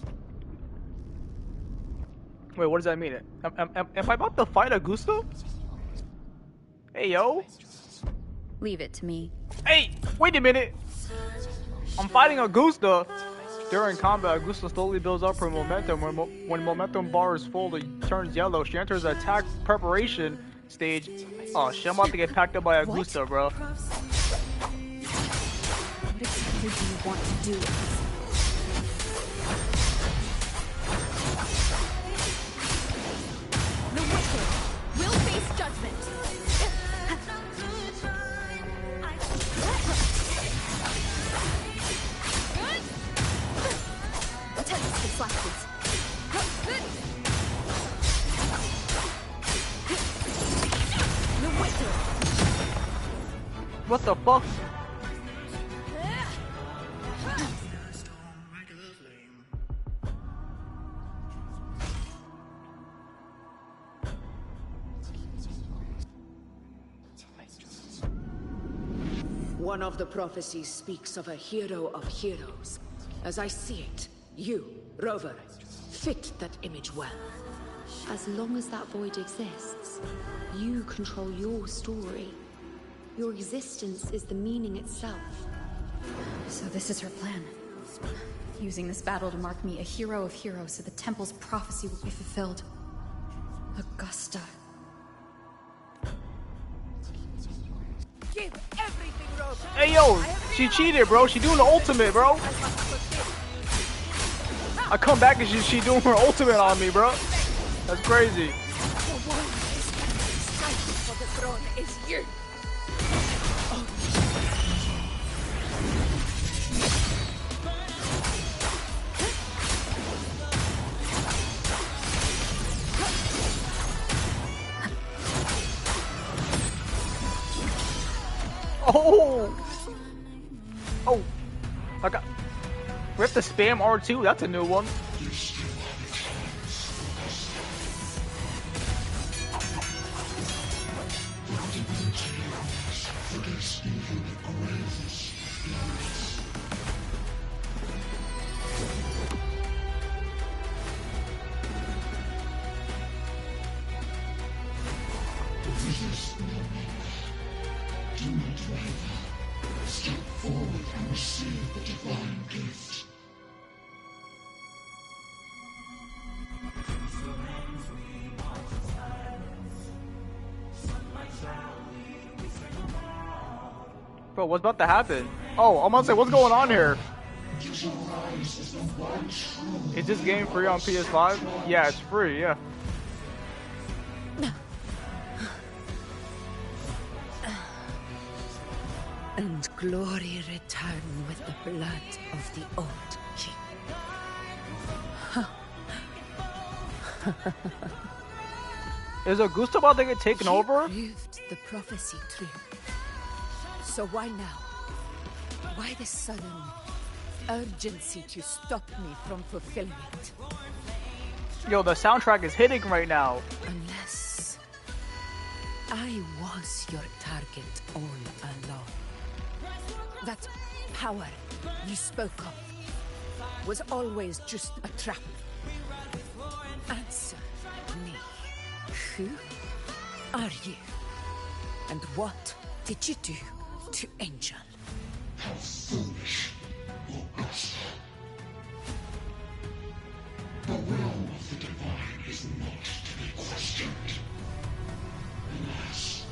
Wait, what does that mean? Am I about to fight Augusta? Hey, yo. Leave it to me. Hey, wait a minute. I'm fighting Augusta. During combat, Augusta slowly builds up her momentum. When momentum bar is full, it turns yellow. She enters the attack preparation stage. Oh shit, I'm about to get packed up by Augusta, bro. What exactly do you want to do? The Wicked will face judgment. Tempest flashes. The Wicked. What the fuck? One of the prophecies speaks of a hero of heroes. As I see it, you, Rover, fit that image well. As long as that void exists, you control your story. Your existence is the meaning itself. So this is her plan. Using this battle to mark me a hero of heroes so the temple's prophecy will be fulfilled. Augusta. Give everything, Rover. Hey yo, she cheated, bro. She doing the ultimate, bro. I come back and she doing her ultimate on me, bro. That's crazy. The one fighting for the throne is you. Oh! Oh! I got... We have to spam R2? That's a new one. Resist no longer. Do not waver. Step forward and receive the divine gift. Bro, what's about to happen? Oh, I'm gonna say, what's going on here? Is this game free on PS5? Yeah, it's free, yeah. And glory return with the blood of the old king. Is Augusta about to get taken over? Proved the prophecy true. So why now? Why this sudden urgency to stop me from fulfilling it? Yo, the soundtrack is hitting right now. Unless I was your target all along. That power you spoke of was always just a trap. Answer me. Who are you? And what did you do to Angel? How foolish, Augusta. The will of the divine is not to be questioned. Alas,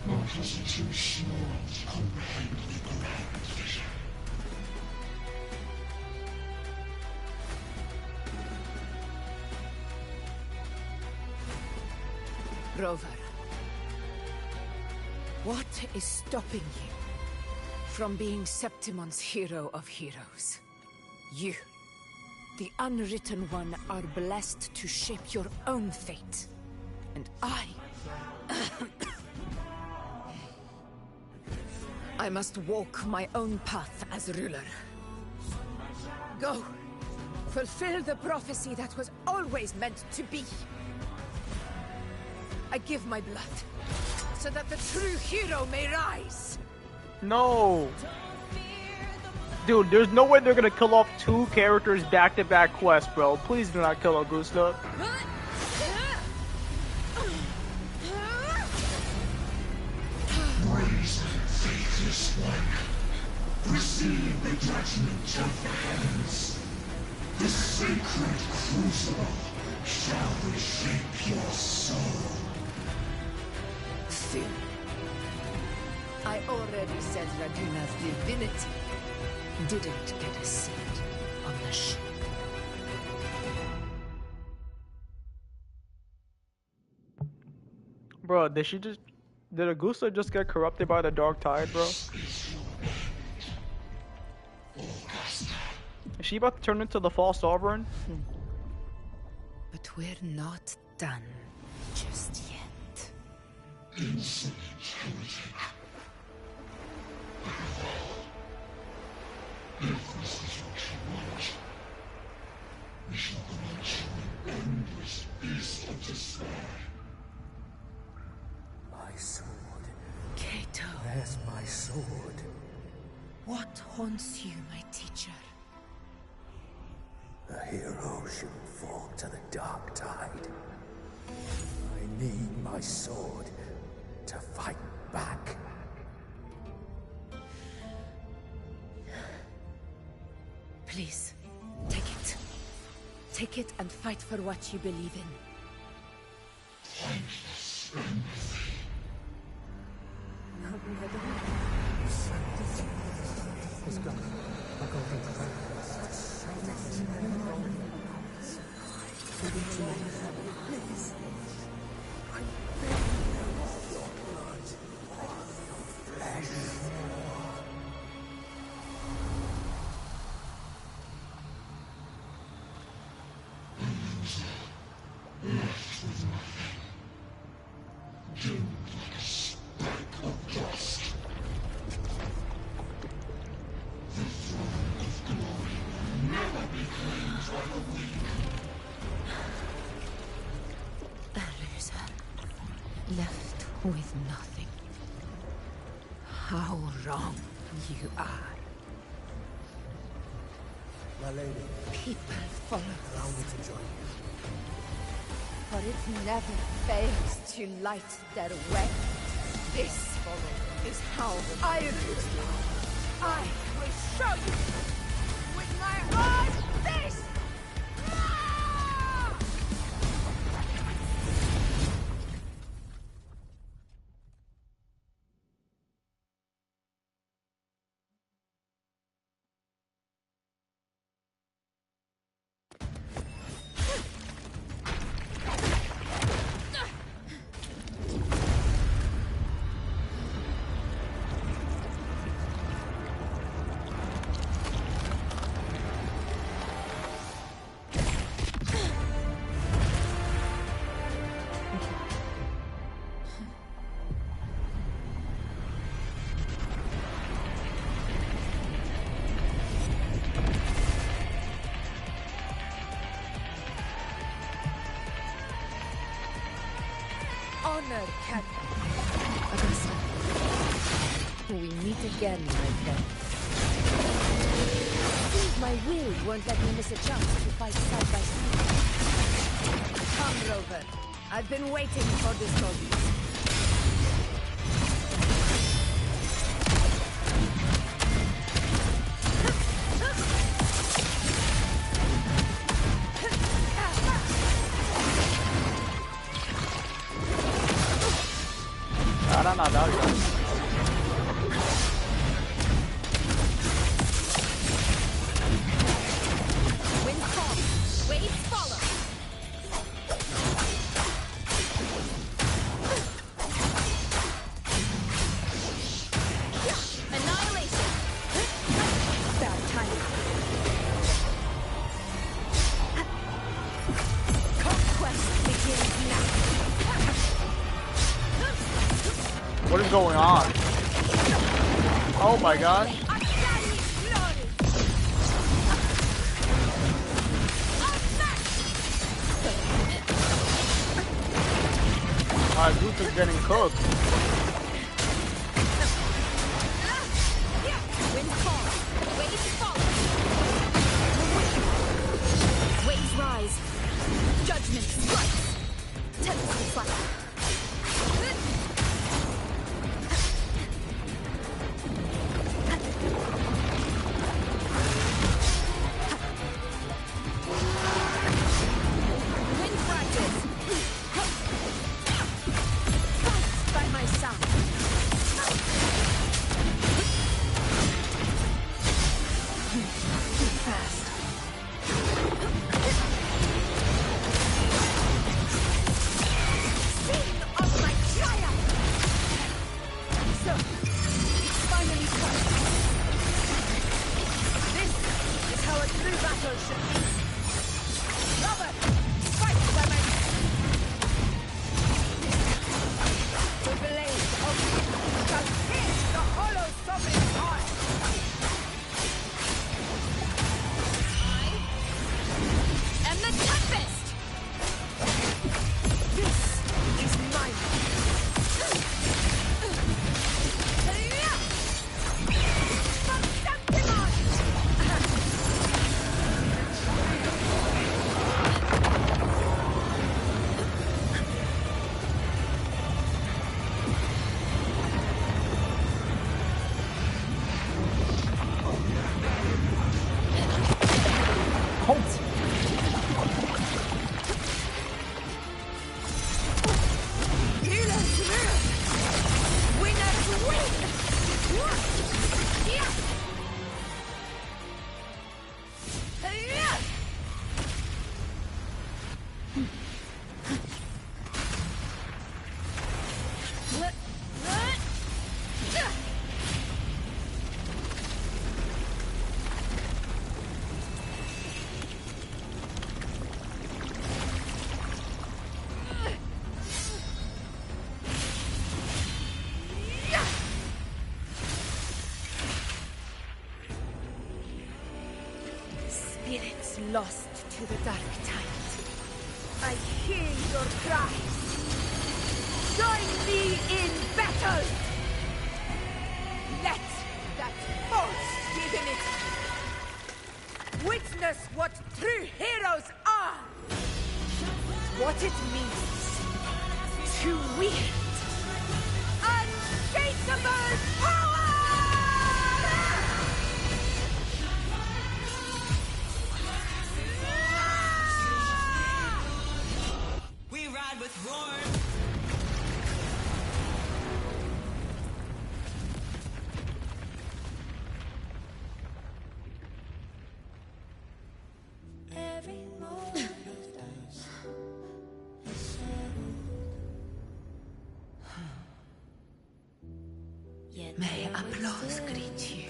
mortals are too small to comprehend the grand vision. Rover, what is stopping you from being Septimon's hero of heroes? You, the Unwritten One, are blessed to shape your own fate. And I must walk my own path as ruler. Go, fulfill the prophecy that was always meant to be. I give my blood, so that the true hero may rise. No. Dude, there's no way they're gonna kill off two characters back-to-back quests, bro. Please do not kill Augusta. Praise faithless one. Receive the judgment of the heavens. The sacred crucible shall reshape your soul. Soon. I already said Raguna's divinity didn't get a seat on the ship. Bro, did Augusta just get corrupted by the dark tide, bro? Is she about to turn into the false sovereign? But we're not done just yet. Insolent heretic. If this is what you want, we shall grant you an endless beast of despair. My sword. Kato. Where's my sword? What haunts you, my teacher? A hero shouldn't fall to the dark tide. I need my sword to fight back. Please, take it. Take it and fight for what you believe in. Thankless empathy. Let's go. I'll go Left with nothing. How wrong you are. My lady. People follow Allow me to join you. For it never fails to light their way. This is how I will. I will show you with my own fist! Honor, Captain. Augusta. We meet again, my friend. Seems my will won't let me miss a chance to fight side by side. Come, Rover. I've been waiting for this moment. There we go. Wind calm. Waves follow. Annihilation. Bad timing. Conquest begins now. What is going on? Oh my god. Goose is getting cooked. Wind calm. Waves follow. Waves rise. Judgment strikes. Tempest flash. Spirits lost to the dark tide. I hear your cries. Join me in battle! Let that force give it. Witness what true heroes are! what it means to wield unshakable power! We ride with roar. May applause greet you,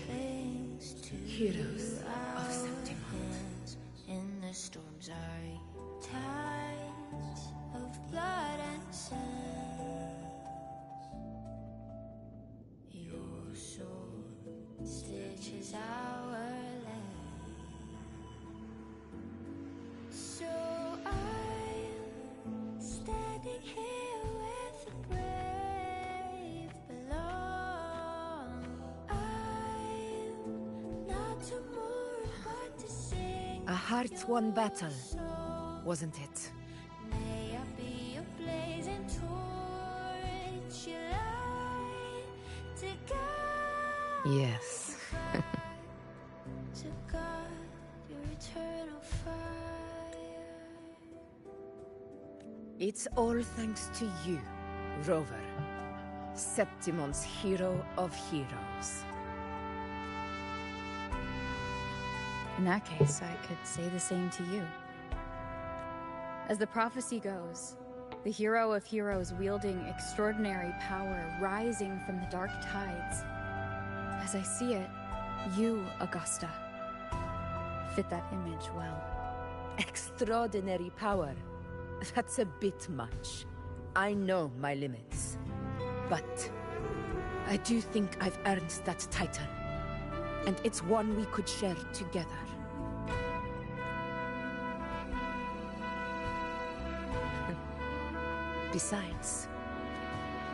heroes of Septimont. In the storms are tides of blood and sand. Your sword stitches our land. So I'm standing here with the brave below. I'm not tomorrow, but to sing. A heart-won battle, wasn't it? May I be a blazing torch, you light to God, Yes. to God, your eternal fire. It's all thanks to you, Rover, Septimon's hero of heroes. In that case, I could say the same to you. As the prophecy goes, the hero of heroes wielding extraordinary power rising from the dark tides. As I see it, you, Augusta, fit that image well. Extraordinary power. That's a bit much. I know my limits. But I do think I've earned that title. And it's one we could share together. Besides,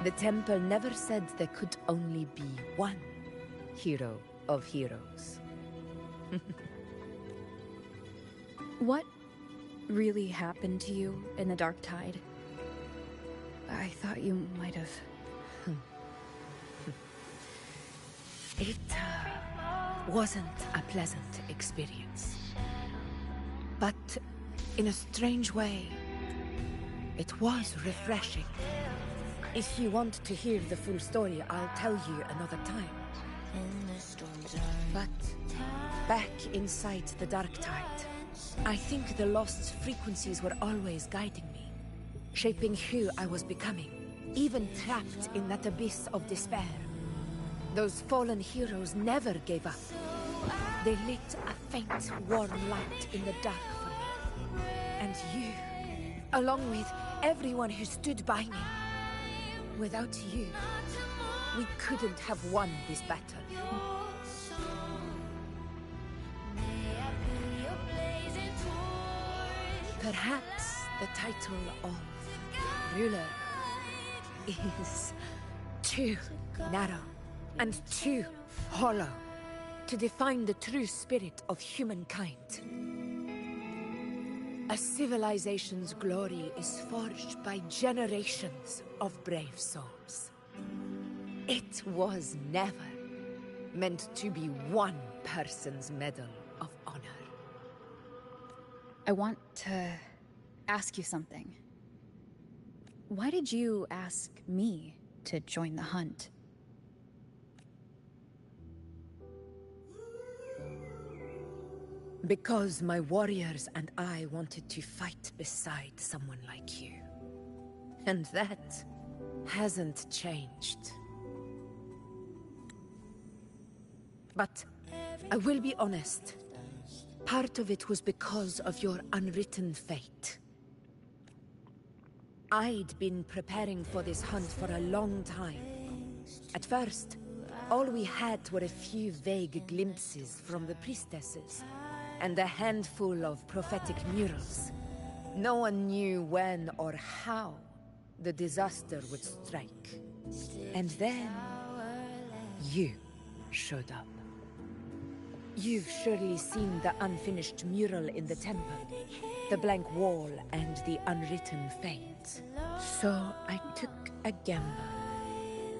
the temple never said there could only be one hero of heroes. What really happened to you in the Dark Tide? I thought you might have... It wasn't a pleasant experience. But in a strange way, it was refreshing. If you want to hear the full story, I'll tell you another time. But back inside the Dark Tide, I think the lost frequencies were always guiding me, shaping who I was becoming, even trapped in that abyss of despair. Those fallen heroes never gave up. They lit a faint, warm light in the dark for me. And you, along with everyone who stood by me. Without you, we couldn't have won this battle. Perhaps the title of ruler is too narrow and too hollow to define the true spirit of humankind. A civilization's glory is forged by generations of brave souls. It was never meant to be one person's medal of honor. I want to ask you something. Why did you ask me to join the hunt? Because my warriors and I wanted to fight beside someone like you. And that hasn't changed. But I will be honest. Part of it was because of your unwritten fate. I'd been preparing for this hunt for a long time. At first, all we had were a few vague glimpses from the priestesses, and a handful of prophetic murals. No one knew when or how the disaster would strike. And then, you showed up. You've surely seen the unfinished mural in the temple. the blank wall and the unwritten fate. So I took a gamble,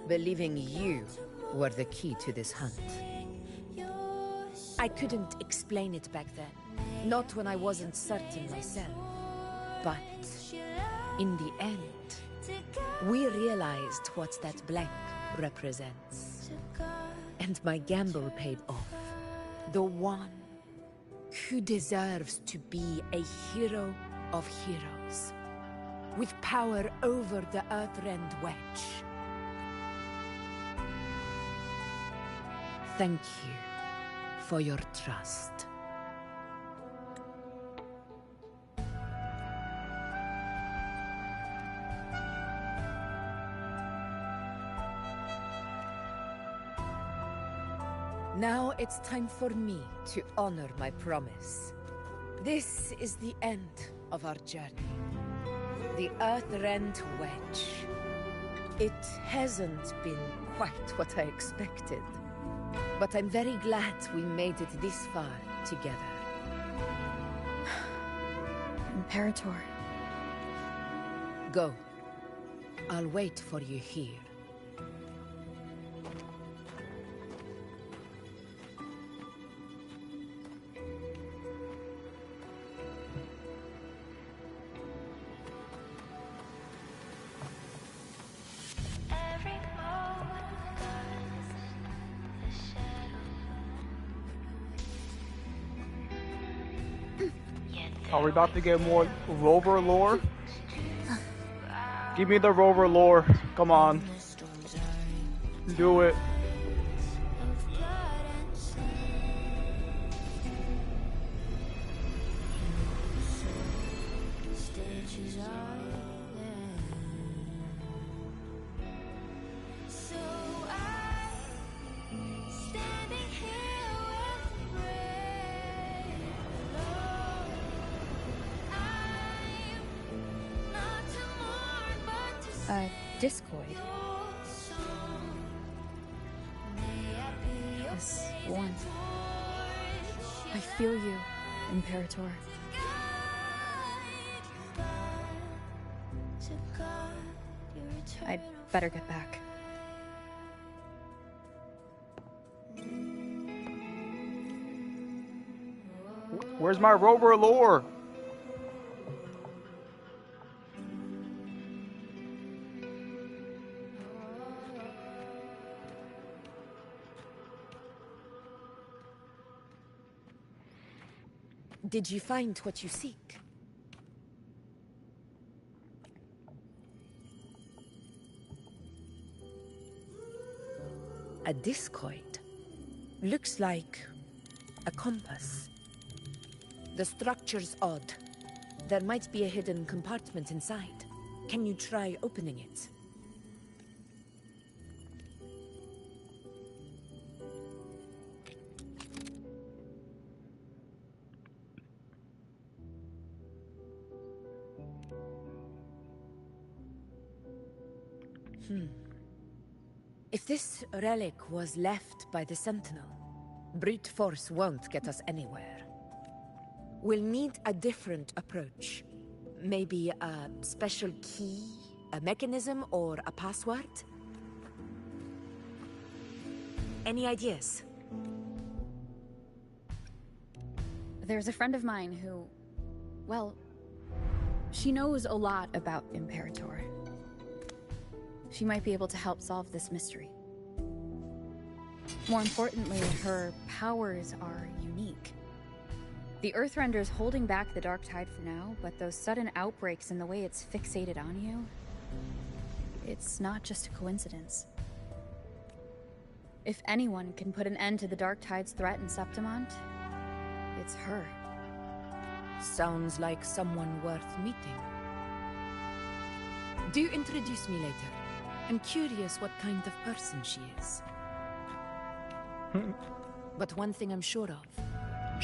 believing you were the key to this hunt. I couldn't explain it back then, not when I wasn't certain myself. But in the end, we realized what that blank represents. And my gamble paid off. The one who deserves to be a hero of heroes, with power over the Earthrend Wedge. Thank you for your trust. Now it's time for me to honor my promise. This is the end of our journey. The Earthrend Wedge. It hasn't been quite what I expected, but I'm very glad we made it this far together. Imperator. Go. I'll wait for you here. Are we about to get more Rover lore? Give me the Rover lore. Come on. Do it. Discoid. This one. I feel you, Imperator. I'd better get back. Where's my Rover lore? Did you find what you seek? A discoid. Looks like a compass. The structure's odd. There might be a hidden compartment inside. Can you try opening it? If this relic was left by the Sentinel, brute force won't get us anywhere. We'll need a different approach. Maybe a special key, a mechanism, or a password? Any ideas? There's a friend of mine who, well, she knows a lot about Imperator. She might be able to help solve this mystery. More importantly, her powers are unique. The Earthrender's holding back the Dark Tide for now, but those sudden outbreaks and the way it's fixated on you, it's not just a coincidence. If anyone can put an end to the Dark Tide's threat in Septimont, it's her. Sounds like someone worth meeting. Do introduce me later. I'm curious what kind of person she is. But one thing I'm sure of,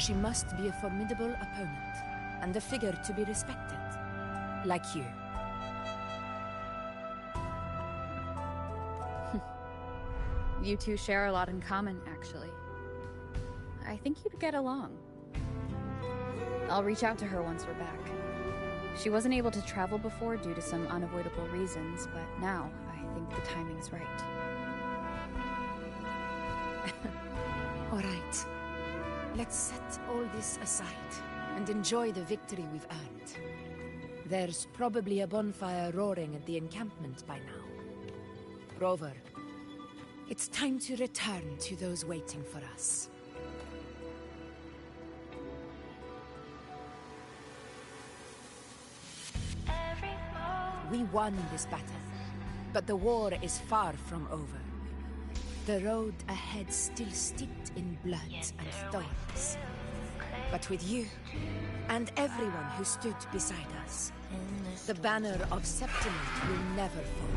she must be a formidable opponent, and a figure to be respected, like you. You two share a lot in common, actually. I think you'd get along. I'll reach out to her once we're back. She wasn't able to travel before due to some unavoidable reasons, but now I think the timing's right. All right. Let's set all this aside and enjoy the victory we've earned. There's probably a bonfire roaring at the encampment by now. Rover, it's time to return to those waiting for us. We won this battle, but the war is far from over. The road ahead still steeped in blood and thorns. But with you, and everyone who stood beside us, the banner of Septimate will never fall.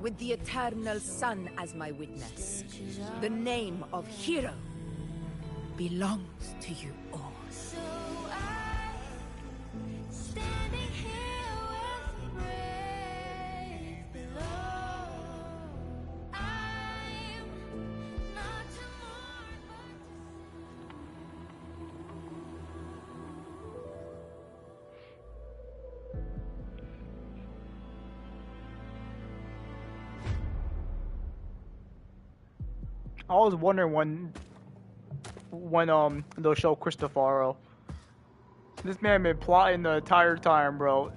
With the eternal sun as my witness, the name of hero belongs to you all. I was wondering when they'll show Cristofaro. This man been plotting the entire time, bro.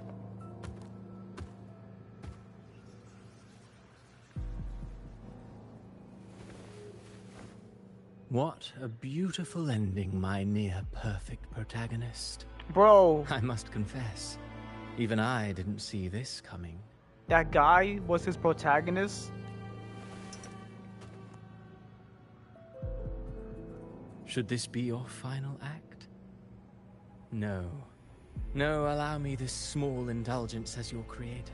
What a beautiful ending, my near-perfect protagonist. Bro. I must confess, even I didn't see this coming. That guy was his protagonist? Should this be your final act? No. No, allow me this small indulgence as your creator.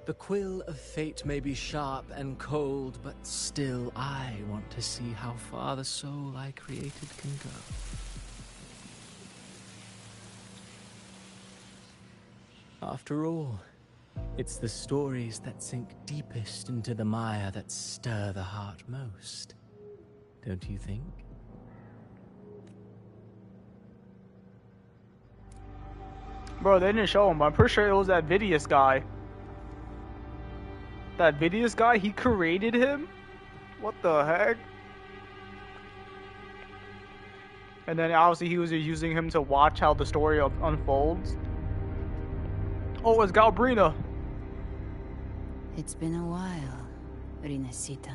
The quill of fate may be sharp and cold, but still I want to see how far the soul I created can go. After all, it's the stories that sink deepest into the mire that stir the heart most. Don't you think? Bro, they didn't show him, but I'm pretty sure it was that Vidius guy. That Vidius guy, he created him? What the heck? And then obviously he was using him to watch how the story unfolds. Oh, it's Galbrina. It's been a while, Rinesita.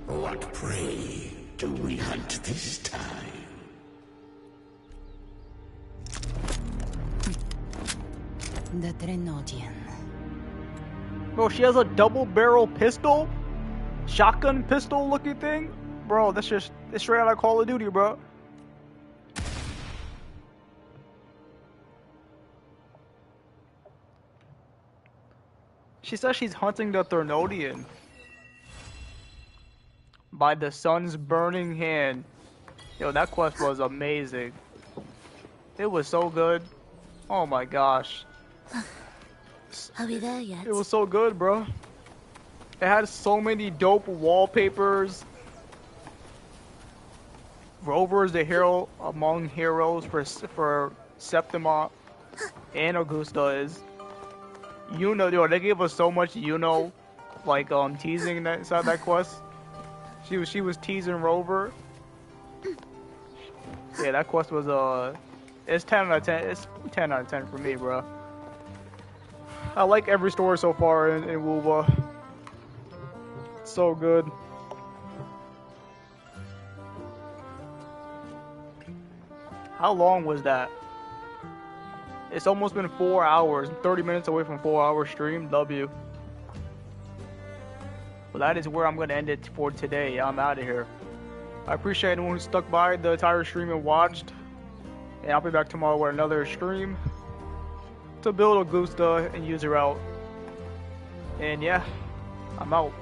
What prey do we hunt this time? The Trenodian. Bro, she has a double-barrel pistol? Shotgun pistol looking thing? Bro, it's straight out of Call of Duty, bro. She says she's hunting the Trenodian. By the sun's burning hand. Yo, that quest was amazing. It was so good. Oh my gosh. Are we there yet? It was so good, bro. It had so many dope wallpapers. Rover is the hero among heroes for Septima, and Augusta is. You know, yo, they gave us so much, like teasing that inside that quest. She was teasing Rover. Yeah, that quest was it's 10 out of 10. It's 10 out of 10 for me, bro. I like every story so far in Wuva. So good. How long was that? It's almost been 4 hours, 30 minutes away from 4-hour stream. W. Well, that is where I'm going to end it for today. I'm out of here. I appreciate anyone who stuck by the entire stream and watched. And I'll be back tomorrow with another stream to build Augusta and use her out. And yeah, I'm out.